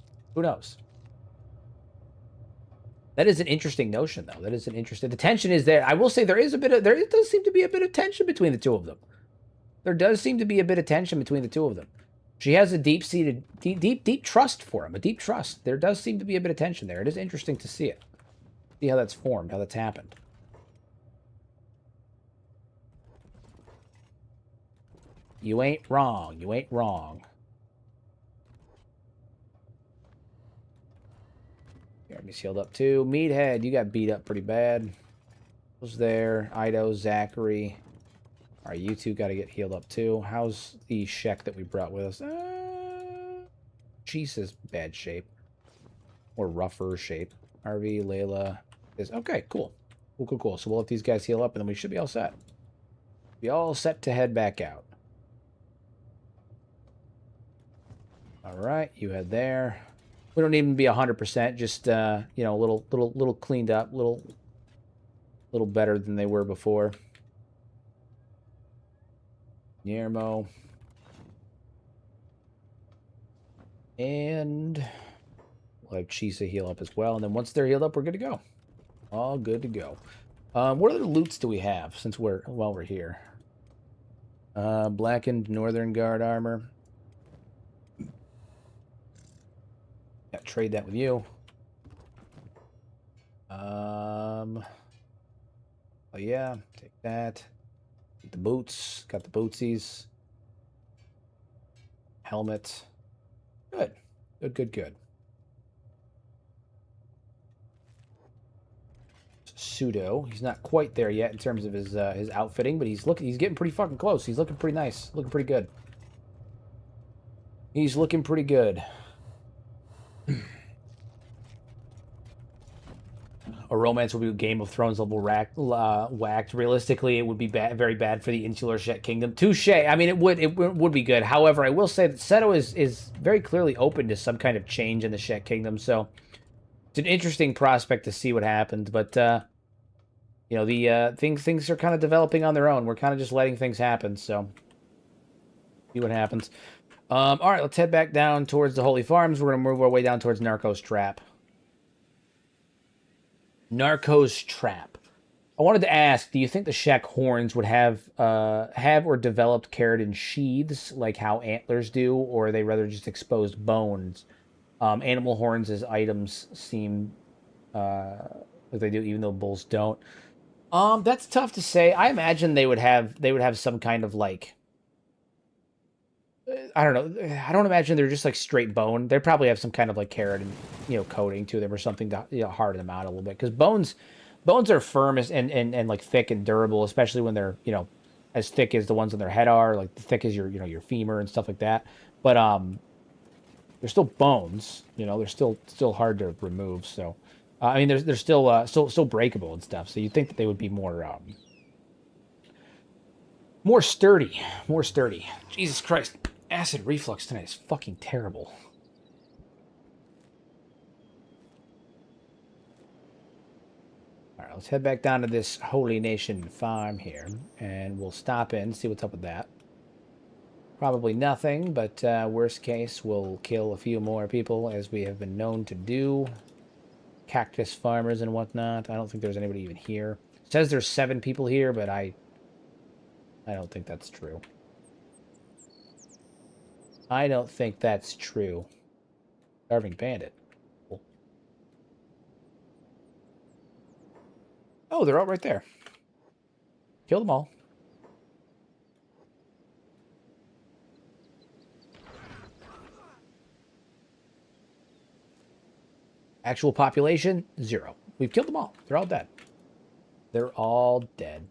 That is an interesting notion, though. The tension is there. I will say there does seem to be a bit of tension between the two of them. She has a deep-seated, deep trust for him. A deep trust. There does seem to be a bit of tension there. It is interesting to see it. See how that's formed, how that's happened. You ain't wrong. You ain't wrong. Jeremy's healed up too. Meathead, you got beat up pretty bad. Who's there? Ido, Zachary. Alright, you two got to get healed up too. How's the Shek that we brought with us? Jesus, bad shape. Or rougher shape. RV, Layla is... Okay, cool. Cool. So we'll let these guys heal up and then we should be all set. Be all set to head back out. Alright, you head there. We don't need to be 100%, just, you know, a little cleaned up, little better than they were before. Guillermo. And we'll have Chisa heal up as well. And then once they're healed up, we're good to go. All good to go. What other loots do we have since while we're here? Blackened Northern Guard armor. Yeah, trade that with you. Oh yeah, take that. Get the boots. Got the bootsies. Helmet. Good. Pseudo. He's not quite there yet in terms of his outfitting, but he's getting pretty fucking close. He's looking pretty nice. Looking pretty good. He's looking pretty good. A romance will be Game of Thrones level whacked. Realistically, it would be very bad for the insular Shek Kingdom. Touche. I mean, it would be good. However, I will say that Seto is very clearly open to some kind of change in the Shek Kingdom, so it's an interesting prospect to see what happens. But you know, the things are kind of developing on their own. We're kind of just letting things happen, so see what happens. All right, let's head back down towards the Holy Farms. We're gonna move our way down towards Narcos Trap. Narcos Trap. I wanted to ask, do you think the Shek horns would have or developed keratin sheaths like how antlers do, or are they rather just exposed bones? Animal horns as items seem like they do, even though bulls don't. That's tough to say. I imagine they would have some kind of like, I don't know. I don't imagine they're just like straight bone. They probably have some kind of like keratin, you know, coating to them or something to, you know, harden them out a little bit. Because bones are firm and like thick and durable, especially when they're, you know, as thick as the ones on their head are, like thick as your, you know, your femur and stuff like that. But they're still bones. You know, they're still hard to remove. So I mean, they're still breakable and stuff. So you'd think that they would be more sturdy. Jesus Christ. Acid reflux tonight is fucking terrible. Alright, let's head back down to this Holy Nation farm here. And we'll stop in, see what's up with that. Probably nothing, but worst case, we'll kill a few more people, as we have been known to do. Cactus farmers and whatnot. I don't think there's anybody even here. It says there's 7 people here, but I don't think that's true. I don't think that's true. Starving bandit. Cool. Oh, they're all right there. Kill them all. Actual population, 0. We've killed them all. They're all dead. They're all dead.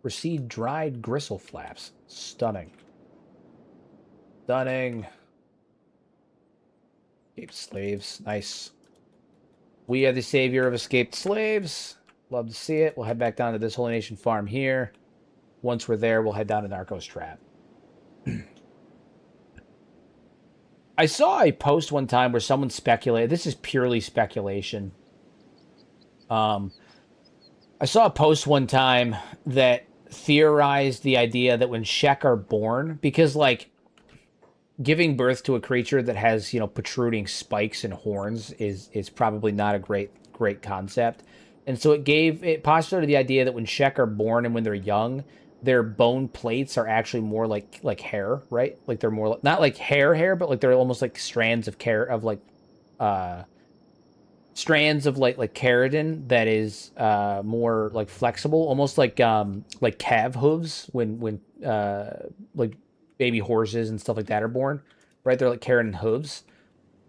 Receive dried gristle flaps. Stunning. Stunning. Escaped slaves. Nice. We are the savior of escaped slaves. Love to see it. We'll head back down to this Holy Nation farm here. Once we're there, we'll head down to Narcos Trap. I saw a post one time where someone speculated. This is purely speculation. I saw a post one time that theorized the idea that when Shek are born, because like giving birth to a creature that has, you know, protruding spikes and horns is probably not a great concept. And so it postulated the idea that when Shek are born and when they're young, their bone plates are actually more like hair, right? Like they're more not like hair, but like they're almost like strands of strands of like keratin that is more like flexible, almost like calf hooves when like baby horses and stuff like that are born, right? They're like keratin hooves,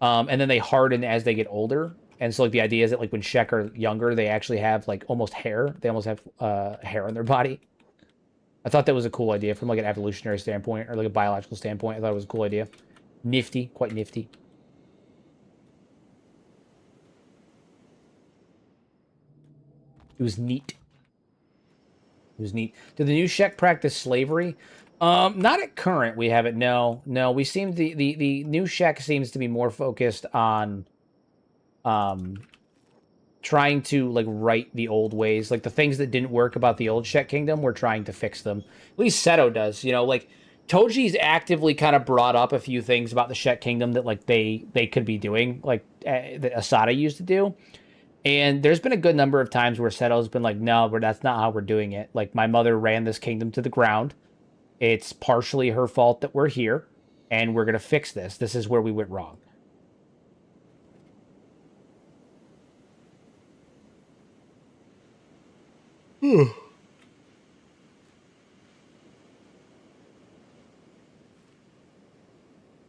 and then they harden as they get older. And so like the idea is that like when Shek are younger, they actually have like almost hair. They almost have hair on their body. I thought that was a cool idea from like an evolutionary standpoint or like a biological standpoint. I thought it was a cool idea. Nifty, quite nifty. It was neat. It was neat. Did the new Shek practice slavery? Not at current. We haven't. No. We seem the new Shek seems to be more focused on, trying to like right the old ways, like the things that didn't work about the old Shek Kingdom. We're trying to fix them. At least Seto does. You know, like Toji's actively kind of brought up a few things about the Shek Kingdom that like they could be doing, like that Asada used to do. And there's been a good number of times where Seto's been like, no, but that's not how we're doing it. Like, my mother ran this kingdom to the ground. It's partially her fault that we're here, and we're going to fix this. This is where we went wrong.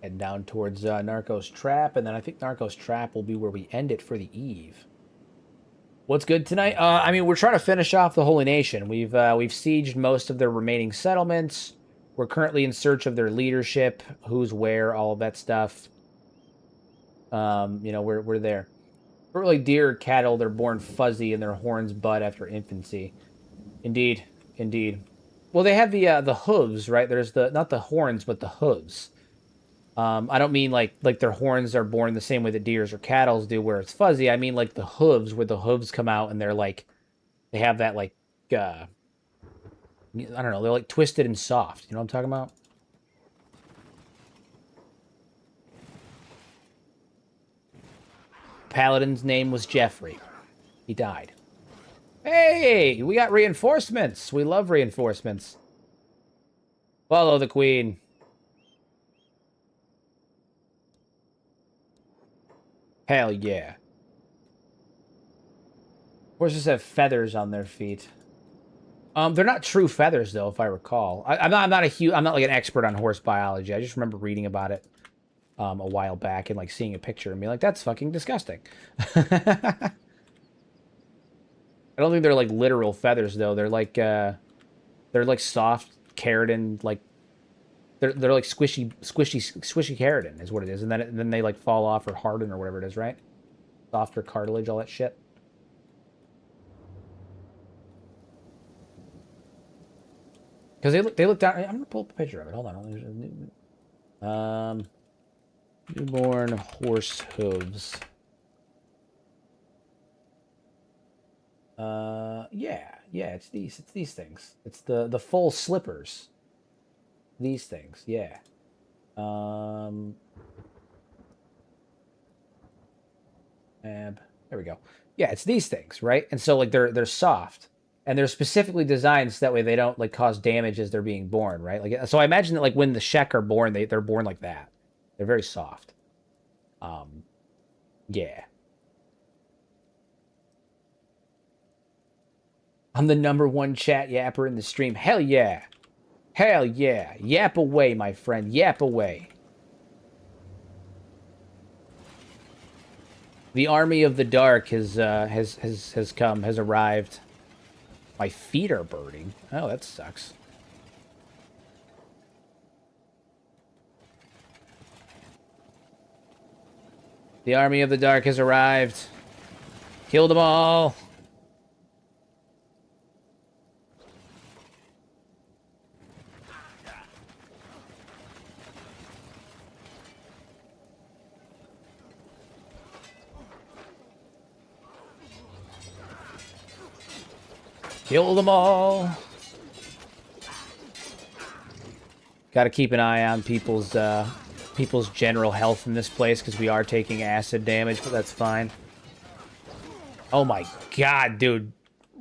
Head down towards Narco's Trap, and then I think Narco's Trap will be where we end it for the eve. What's good tonight? I mean, we're trying to finish off the Holy Nation. We've sieged most of their remaining settlements. We're currently in search of their leadership, who's where, all of that stuff. You know, we're there. Early deer or cattle, they're born fuzzy and their horns bud after infancy. Indeed, indeed. Well, they have the hooves, right? There's not the horns, but the hooves. I don't mean like their horns are born the same way that deers or cattle's do, where it's fuzzy. I mean like the hooves, where the hooves come out and they're like, they have that like, I don't know, they're like twisted and soft. You know what I'm talking about? Paladin's name was Jeffrey. He died. Hey, we got reinforcements. We love reinforcements. Follow the queen. Hell yeah. Horses have feathers on their feet. They're not true feathers though, if I recall. I'm not like an expert on horse biology. I just remember reading about it a while back and like seeing a picture and being like, that's fucking disgusting. I don't think they're like literal feathers though. They're like soft keratin, like they're like squishy keratin is what it is, and then they like fall off or harden or whatever it is, right? Softer cartilage, all that shit. Because they look down. I'm gonna pull up a picture of it. Hold on. Newborn horse hooves. Yeah, it's these things. It's the full slippers. These things, yeah. There we go. Yeah, it's these things, right? And so like they're soft, and they're specifically designed so that way they don't like cause damage as they're being born, right? Like, so I imagine that like when the Shek are born, they're born like that. They're very soft. Yeah. I'm the #1 chat yapper in the stream. Hell yeah. Hell yeah. Yap away, my friend. Yap away. The army of the dark has arrived. My feet are burning. Oh, that sucks. The army of the dark has arrived. Kill them all. Kill them all. Got to keep an eye on people's general health in this place because we are taking acid damage, but that's fine. Oh my god, dude.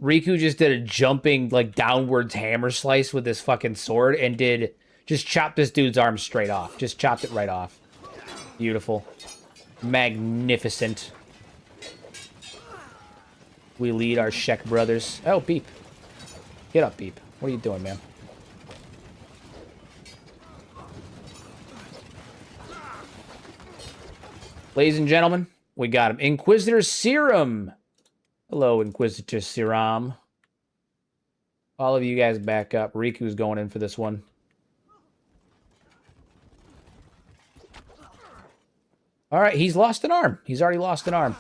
Riku just did a jumping, like, downwards hammer slice with this fucking sword and just chopped this dude's arm straight off. Just chopped it right off. Beautiful. Magnificent. We lead our Shek brothers. Oh, Beep. Get up, Beep. What are you doing, man? Ladies and gentlemen, we got him. Inquisitor Serum. Hello, Inquisitor Serum. All of you guys back up. Riku's going in for this one. All right, he's lost an arm. He's already lost an arm.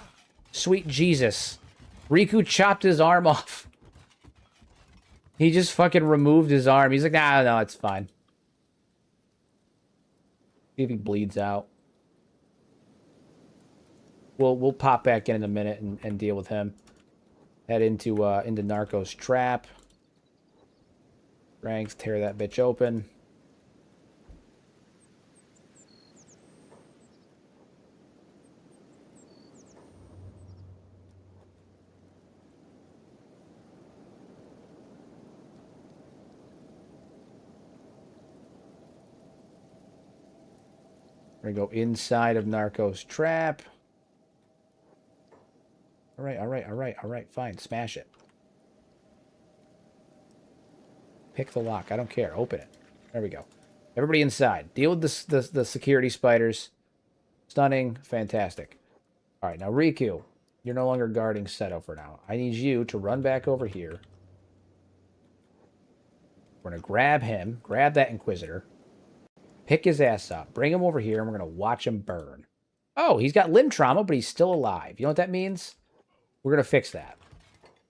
Sweet Jesus. Riku chopped his arm off. He just fucking removed his arm. He's like, nah, no, it's fine. See if he bleeds out. We'll pop back in a minute and deal with him. Head into Narco's trap. Ranks, tear that bitch open. We're gonna go inside of Narco's trap. All right, fine. Smash it. Pick the lock. I don't care. Open it. There we go. Everybody inside. Deal with the security spiders. Stunning. Fantastic. All right, now Riku, you're no longer guarding Seto for now. I need you to run back over here. We're going to grab him. Grab that Inquisitor. Pick his ass up. Bring him over here, and we're going to watch him burn. Oh, he's got limb trauma, but he's still alive. You know what that means? We're going to fix that.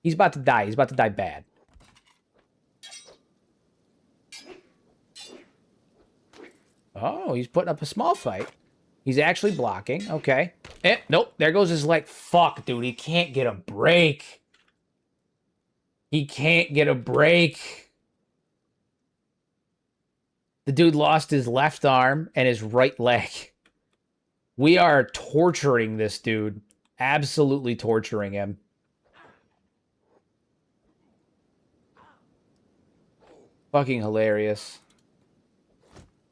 He's about to die. He's about to die bad. Oh, he's putting up a small fight. He's actually blocking. Okay. Nope. There goes his leg. Fuck, dude. He can't get a break. He can't get a break. The dude lost his left arm and his right leg. We are torturing this dude. Absolutely torturing him. Fucking hilarious.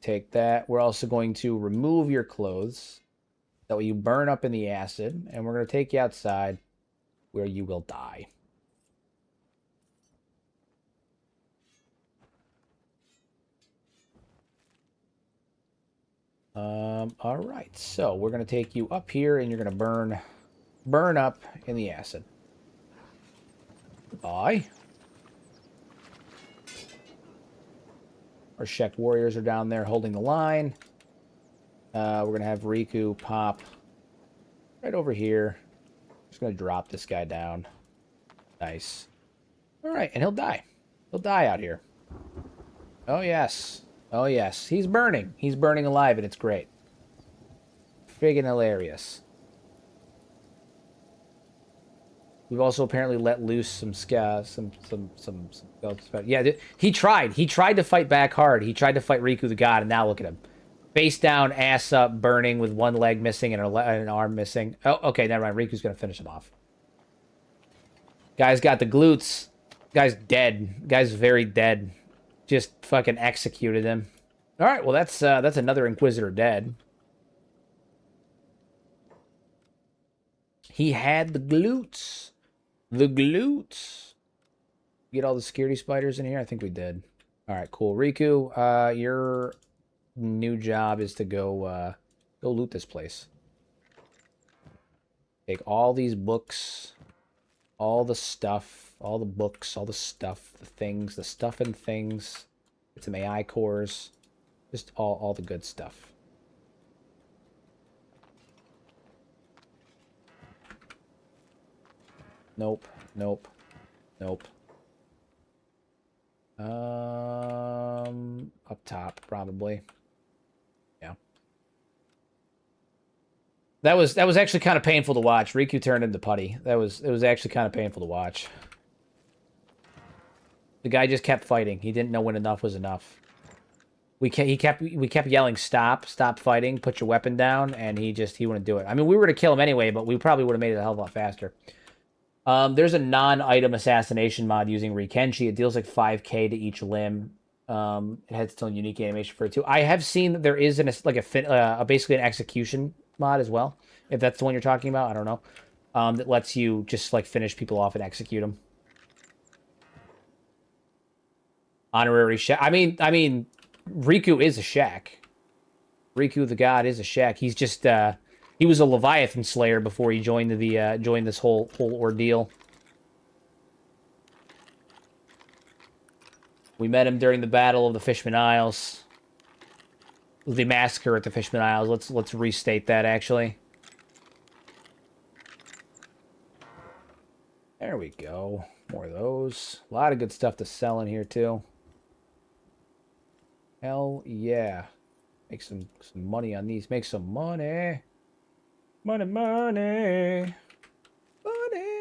Take that. We're also going to remove your clothes. That way you burn up in the acid. And we're going to take you outside where you will die. All right. So we're going to take you up here and you're going to burn up in the acid. Goodbye. Our Shek warriors are down there holding the line. We're going to have Riku pop right over here. Just going to drop this guy down. Nice. All right, and he'll die. He'll die out here. Oh, yes. Oh, yes. He's burning. He's burning alive, and it's great. Friggin' hilarious. We've also apparently let loose some yeah, he tried. He tried to fight back hard. He tried to fight Riku the God, and now look at him. Face down, ass up, burning with one leg missing and an arm missing. Oh, okay, never mind. Riku's going to finish him off. Guy's got the glutes. Guy's dead. Guy's very dead. Just fucking executed him. All right, well, that's another Inquisitor dead. He had the glutes. The glutes. Get all the security spiders in here? I think we did. All right, cool. Riku, your new job is to go loot this place. Take all these books, all the stuff, all the books, all the stuff, the things, the stuff and things. Get some AI cores. Just all the good stuff. Nope. Nope. Nope. Up top, probably. Yeah. That was actually kind of painful to watch. Riku turned into putty. It was actually kind of painful to watch. The guy just kept fighting. He didn't know when enough was enough. We kept yelling, stop fighting, put your weapon down, and he wouldn't do it. I mean, we were to kill him anyway, but we probably would have made it a hell of a lot faster. There's a non-item assassination mod using Kenshi. It deals like 5k to each limb. It has its own unique animation for it too. I have seen that there is basically an execution mod as well. If that's the one you're talking about, I don't know. That lets you just like finish people off and execute them. Honorary Shek. I mean, Riku is a Shek. Riku the god is a Shek. He's just he was a Leviathan Slayer before he joined joined this whole ordeal. We met him during the Battle of the Fishman Isles. The massacre at the Fishman Isles. Let's restate that actually. There we go. More of those. A lot of good stuff to sell in here too. Hell yeah. Make some money on these. Make some money. Money, money. Money.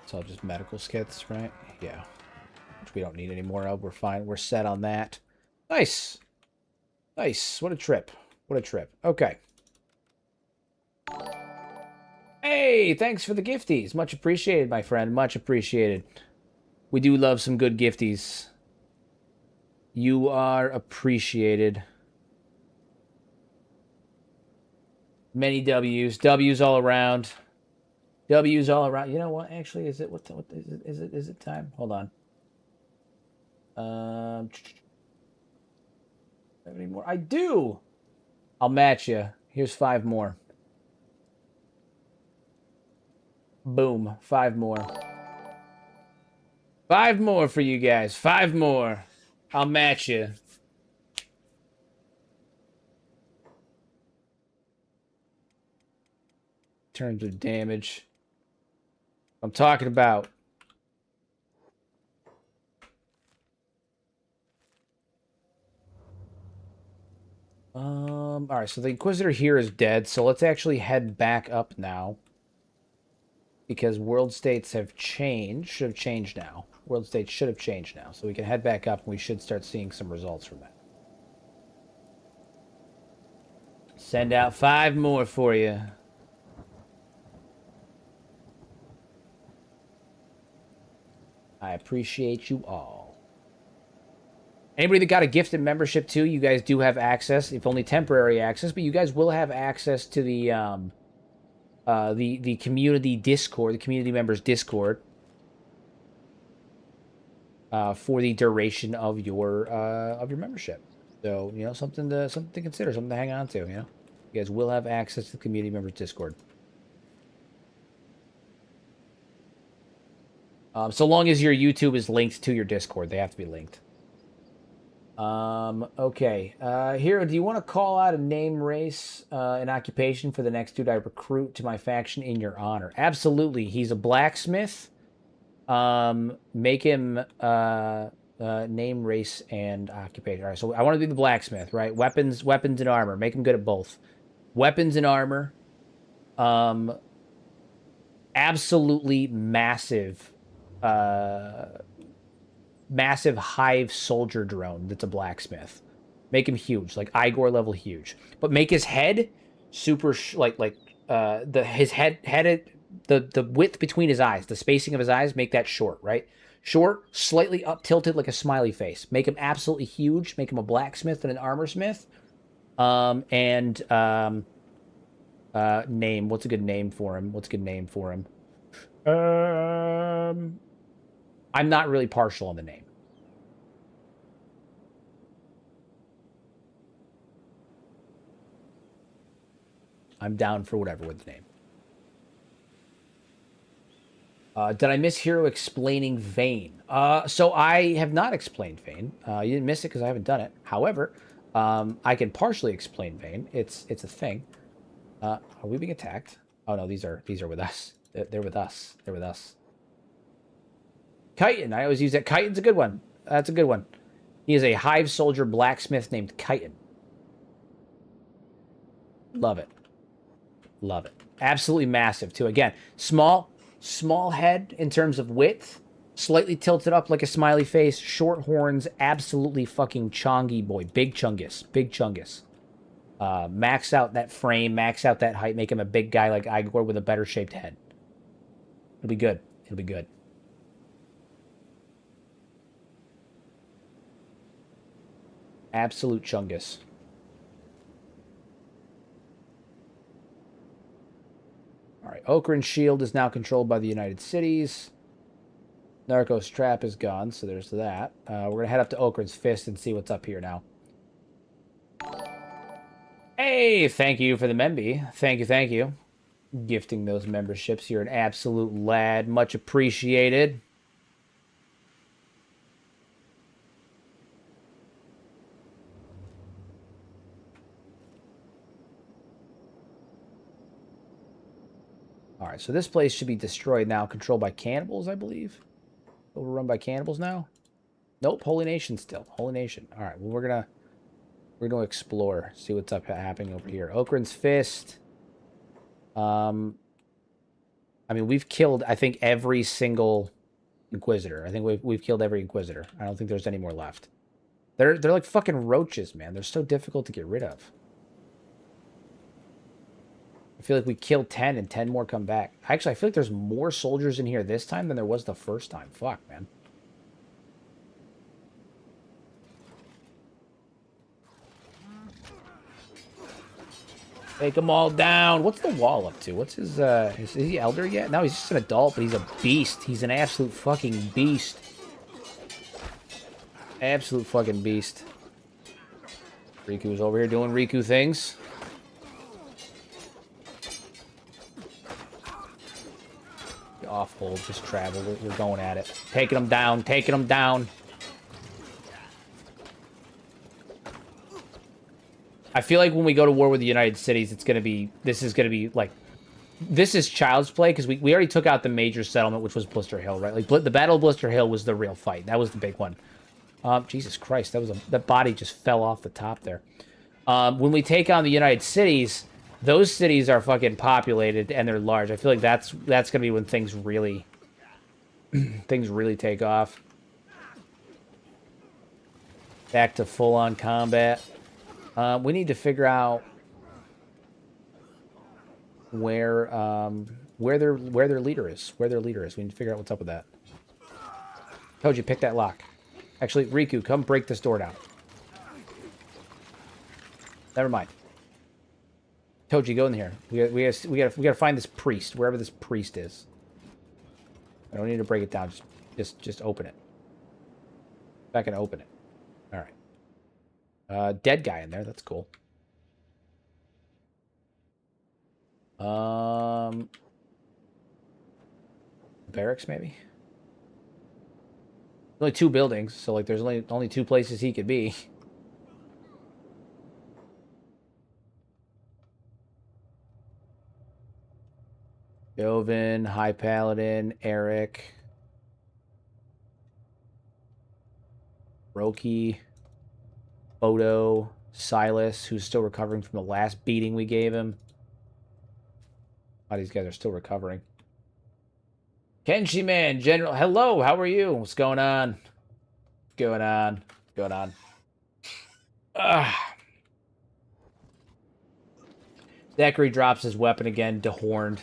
It's all just medical skits, right? Yeah. Which we don't need any more of. We're fine. We're set on that. Nice. Nice. What a trip. What a trip. Okay. Hey, thanks for the gifties. Much appreciated, my friend. Much appreciated. We do love some good gifties. You are appreciated. Many W's. W's all around. W's all around. You know what? Actually, is it what is it time? Hold on. Have any more? I do. I'll match you. Here's 5 more. Boom. 5 more. 5 more for you guys. 5 more. I'll match you. Terms of damage. I'm talking about. All right, so the Inquisitor here is dead, so let's actually head back up now. Because world states have changed. Should have changed now. World states should have changed now. So we can head back up and we should start seeing some results from that. Send out 5 more for you. I appreciate you all. Anybody that got a gifted membership too, you guys do have access, if only temporary access, but you guys will have access to the community Discord, the community members Discord, for the duration of your membership. So, you know, something to consider, something to hang on to. You know, you guys will have access to the community members Discord. So long as your YouTube is linked to your Discord, they have to be linked. Okay. Hero, do you want to call out a name, race, and occupation for the next dude I recruit to my faction in your honor? Absolutely. He's a blacksmith. Make him name, race, and occupation. All right, so I want to do the blacksmith, right? Weapons and armor. Make him good at both. Weapons and armor. Absolutely massive. Massive hive soldier drone that's a blacksmith. Make him huge, like Igor level huge. But make his head super his head the width between his eyes, the spacing of his eyes, make that short, right? Short, slightly up tilted like a smiley face. Make him absolutely huge. Make him a blacksmith and an armor smith. Name. What's a good name for him? I'm not really partial on the name. I'm down for whatever with the name. Did I miss Hero explaining Vayne? So I have not explained Vayne. You didn't miss it because I haven't done it. However, I can partially explain Vayne. It's a thing. Are we being attacked? Oh no, these are with us. They're with us. They're with us. Chitin. I always use that. Chitin's a good one. That's a good one. He is a hive soldier blacksmith named Chitin. Love it. Love it. Absolutely massive, too. Again, small Small head in terms of width. Slightly tilted up like a smiley face. Short horns. Absolutely fucking chongy boy. Big chungus. Big chungus. Max out that frame. Max out that height. Make him a big guy like Igor with a better shaped head. It'll be good. It'll be good. Absolute chungus. All right, Okran's shield is now controlled by the United Cities. Narco's trap is gone, so there's that. We're going to head up to Okran's fist and see what's up here now. Hey, thank you for the Memby. Thank you, thank you. Gifting those memberships. You're an absolute lad. Much appreciated. All right, so this place should be destroyed now, controlled by cannibals, I believe. Overrun by cannibals now. Nope, Holy Nation still. Holy Nation. All right, well we're gonna explore, see what's up happening over here. Okran's fist. I mean, we've killed, I think, every single Inquisitor. I think we've killed every Inquisitor. I don't think there's any more left. They're like fucking roaches, man. They're so difficult to get rid of. I feel like we killed 10 and 10 more come back. Actually, I feel like there's more soldiers in here this time than there was the first time. Fuck, man. Take them all down. What's the wall up to? What's his, is he elder yet? No, he's just an adult, but he's a beast. He's an absolute fucking beast. Absolute fucking beast. Riku's over here doing Riku things. Off hold, just travel. We're going at it. Taking them down, taking them down. I feel like when we go to war with the United Cities, it's going to be, this is going to be like, this is child's play, because we already took out the major settlement, which was Blister Hill, right? Like, the Battle of Blister Hill was the real fight. That was the big one. Jesus Christ, that body just fell off the top there. When we take on the United Cities, those cities are fucking populated and they're large. I feel like that's gonna be when things really take off. Back to full-on combat. We need to figure out where their leader is. We need to figure out what's up with that. Toji, pick that lock. Actually, Riku, come break this door down. Never mind. Toji, go in here. We gotta find this priest, wherever this priest is. I don't need to break it down. Just open it. Back and open it. All right. Dead guy in there. That's cool. Barracks maybe. Only 2 buildings, so like there's only 2 places he could be. Joven, High Paladin, Eric, Roki, Odo, Silas, who's still recovering from the last beating we gave him. A lot of these guys are still recovering. Kenshi man, General, hello, how are you? What's going on? What's going on? What's going on? Zachary drops his weapon again, dehorned.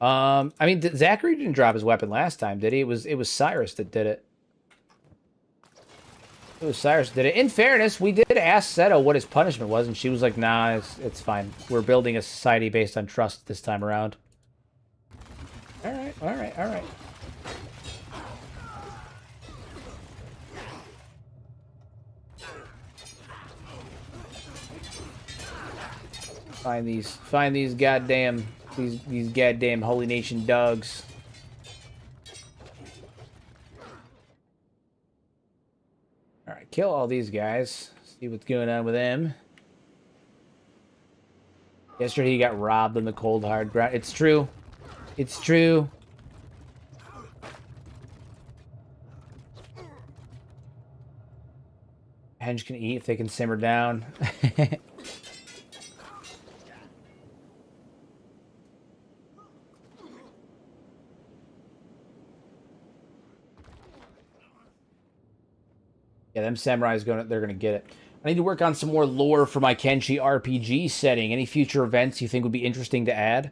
I mean, Zachary didn't drop his weapon last time, did he? It was Cyrus that did it. It was Cyrus that did it. In fairness, we did ask Seto what his punishment was, and she was like, nah, it's fine. We're building a society based on trust this time around. Alright, alright, alright. Find these goddamn... These goddamn Holy Nation dogs. Alright, kill all these guys. See what's going on with them. Yesterday he got robbed on the cold hard ground. It's true. It's true. Henge can eat if they can simmer down. Yeah, them samurais they're gonna get it. I need to work on some more lore for my Kenshi RPG setting. Any future events you think would be interesting to add?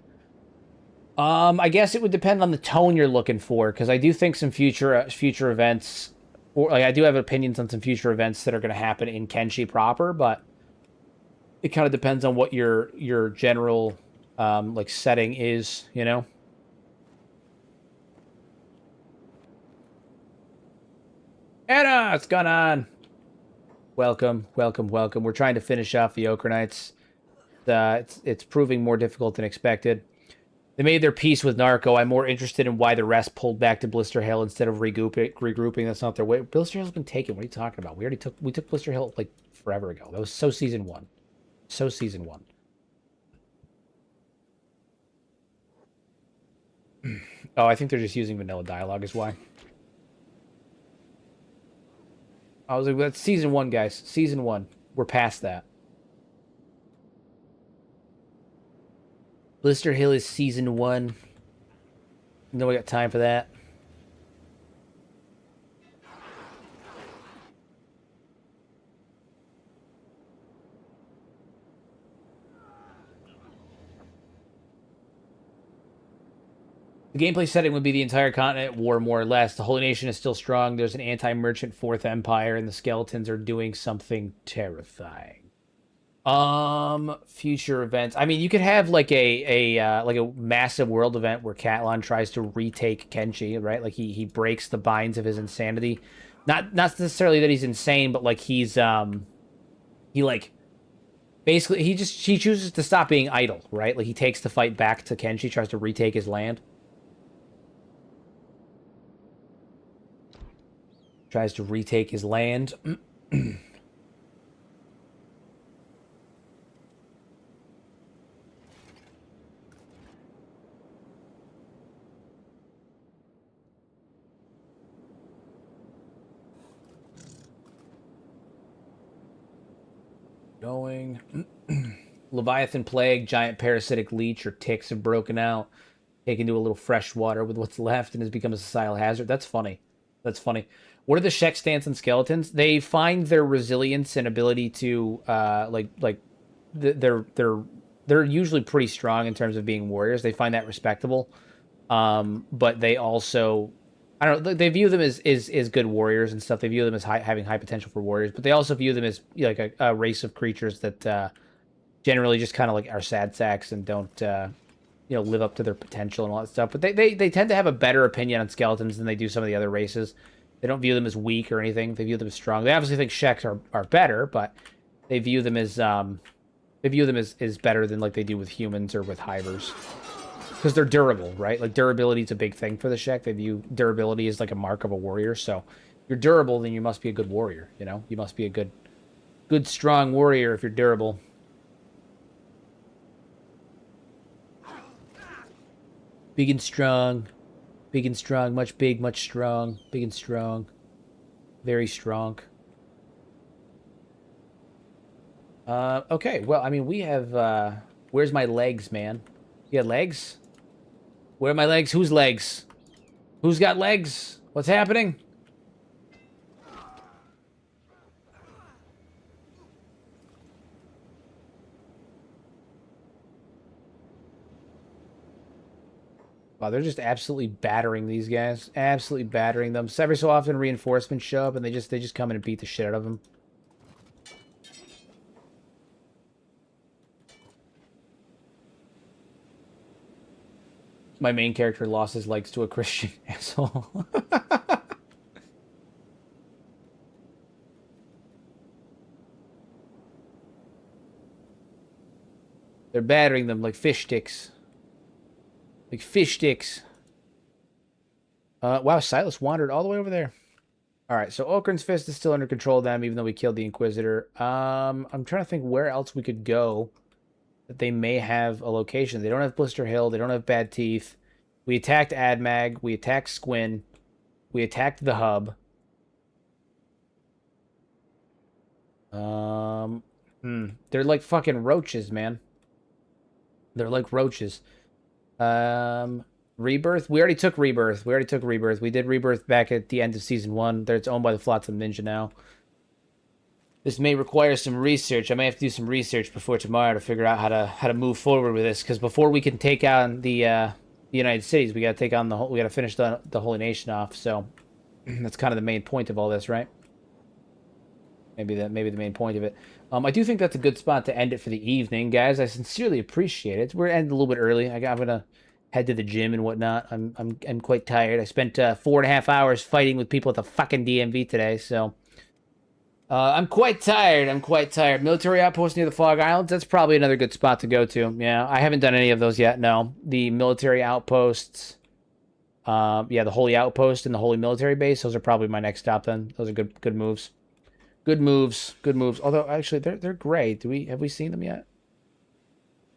I guess it would depend on the tone you're looking for, because I do think some future events, or like I do have opinions on some future events that are going to happen in Kenshi proper, but it kind of depends on what your general like setting is, you know. Anna, what's going on? Welcome, welcome, welcome. We're trying to finish off the Ochre Knights. It's proving more difficult than expected. They made their peace with Narco. I'm more interested in why the rest pulled back to Blister Hill instead of regrouping. That's not their way. Blister Hill's been taken. What are you talking about? We took Blister Hill like forever ago. That was so season 1. So season 1. Oh, I think they're just using vanilla dialogue is why. I was like, that's season 1, guys. Season 1. We're past that. Blister Hill is season 1. No, we got time for that. The gameplay setting would be the entire continent war, more or less. The Holy Nation is still strong. There's an anti-merchant Fourth Empire, and the skeletons are doing something terrifying. Future events. I mean, you could have like a massive world event where Catalan tries to retake Kenshi, right? Like he breaks the binds of his insanity. Not necessarily that he's insane, but like he like basically he chooses to stop being idle, right? Like he takes the fight back to Kenshi, tries to retake his land. Tries to retake his land. Going. Leviathan Plague, giant parasitic leech, or ticks have broken out, taken to a little fresh water with what's left, and has become a societal hazard. That's funny. That's funny. What are the Shek stance on skeletons? They find their resilience and ability to they're usually pretty strong in terms of being warriors. They find that respectable. But they also I don't know, they view them as good warriors and stuff. They view them as having high potential for warriors, but they also view them as like a race of creatures that generally just kind of like are sad sacks and don't live up to their potential and all that stuff. But they tend to have a better opinion on skeletons than they do some of the other races. They don't view them as weak or anything. They view them as strong. They obviously think Sheks are better, but they view them as better than like they do with humans or with hivers. Because they're durable, right? Like durability is a big thing for the Shek. They view durability as like a mark of a warrior. So if you're durable, then you must be a good warrior, you know? You must be a good strong warrior if you're durable. Big and strong. Big and strong. Much big, much strong. Big and strong. Very strong. Okay. Well, I mean, we have, where's my legs, man? You got legs? Where are my legs? Whose legs? Who's got legs? What's happening? Wow, they're just absolutely battering these guys. Absolutely battering them. So every so often reinforcements show up and they just come in and beat the shit out of them. My main character lost his legs to a Christian asshole. They're battering them like fish sticks. Like fish sticks. Wow, Silas wandered all the way over there. Alright, so Okran's Fist is still under control of them, even though we killed the Inquisitor. I'm trying to think where else we could go that they may have a location. They don't have Blister Hill. They don't have Bad Teeth. We attacked Admag. We attacked Squin. We attacked the hub. They're like fucking roaches, man. They're like roaches. Rebirth. We already took Rebirth. We did Rebirth back at the end of season 1. It's owned by the Flotsam Ninja now. This may require some research. I may have to do some research before tomorrow to figure out how to move forward with this. Because before we can take on the United States, we got to take on we got to finish the Holy Nation off. So that's kind of the main point of all this, right? Maybe the main point of it. I do think that's a good spot to end it for the evening, guys. I sincerely appreciate it. We're ending a little bit early. I'm gonna head to the gym and whatnot. I'm quite tired. I spent 4.5 hours fighting with people at the fucking DMV today, so I'm quite tired. I'm quite tired. Military outpost near the Fog Islands. That's probably another good spot to go to. Yeah, I haven't done any of those yet. No, the military outposts. Yeah, the Holy Outpost and the Holy Military Base. Those are probably my next stop. Then those are good moves. Good moves. Good moves. Although actually they're gray. Have we seen them yet?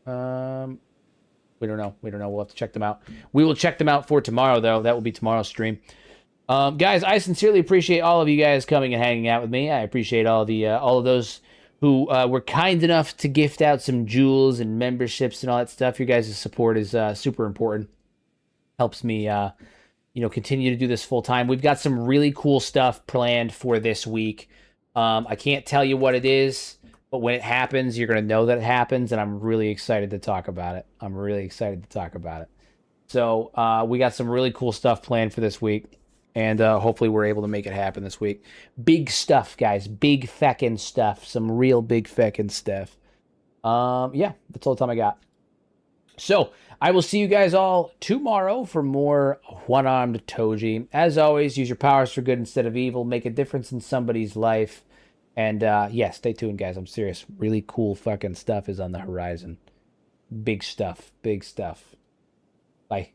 We don't know. We don't know. We'll have to check them out. We will check them out for tomorrow though. That will be tomorrow's stream. Guys, I sincerely appreciate all of you guys coming and hanging out with me. I appreciate all of those who were kind enough to gift out some jewels and memberships and all that stuff. Your guys' support is super important. Helps me continue to do this full time. We've got some really cool stuff planned for this week. I can't tell you what it is, but when it happens, you're going to know that it happens, and I'm really excited to talk about it. So we got some really cool stuff planned for this week, and hopefully we're able to make it happen this week. Big stuff, guys. Big feckin' stuff. Some real big feckin' stuff. Yeah, that's all the time I got. So I will see you guys all tomorrow for more One-Armed Toji. As always, use your powers for good instead of evil. Make a difference in somebody's life. And yeah, stay tuned, guys. I'm serious. Really cool fucking stuff is on the horizon. Big stuff. Big stuff. Bye.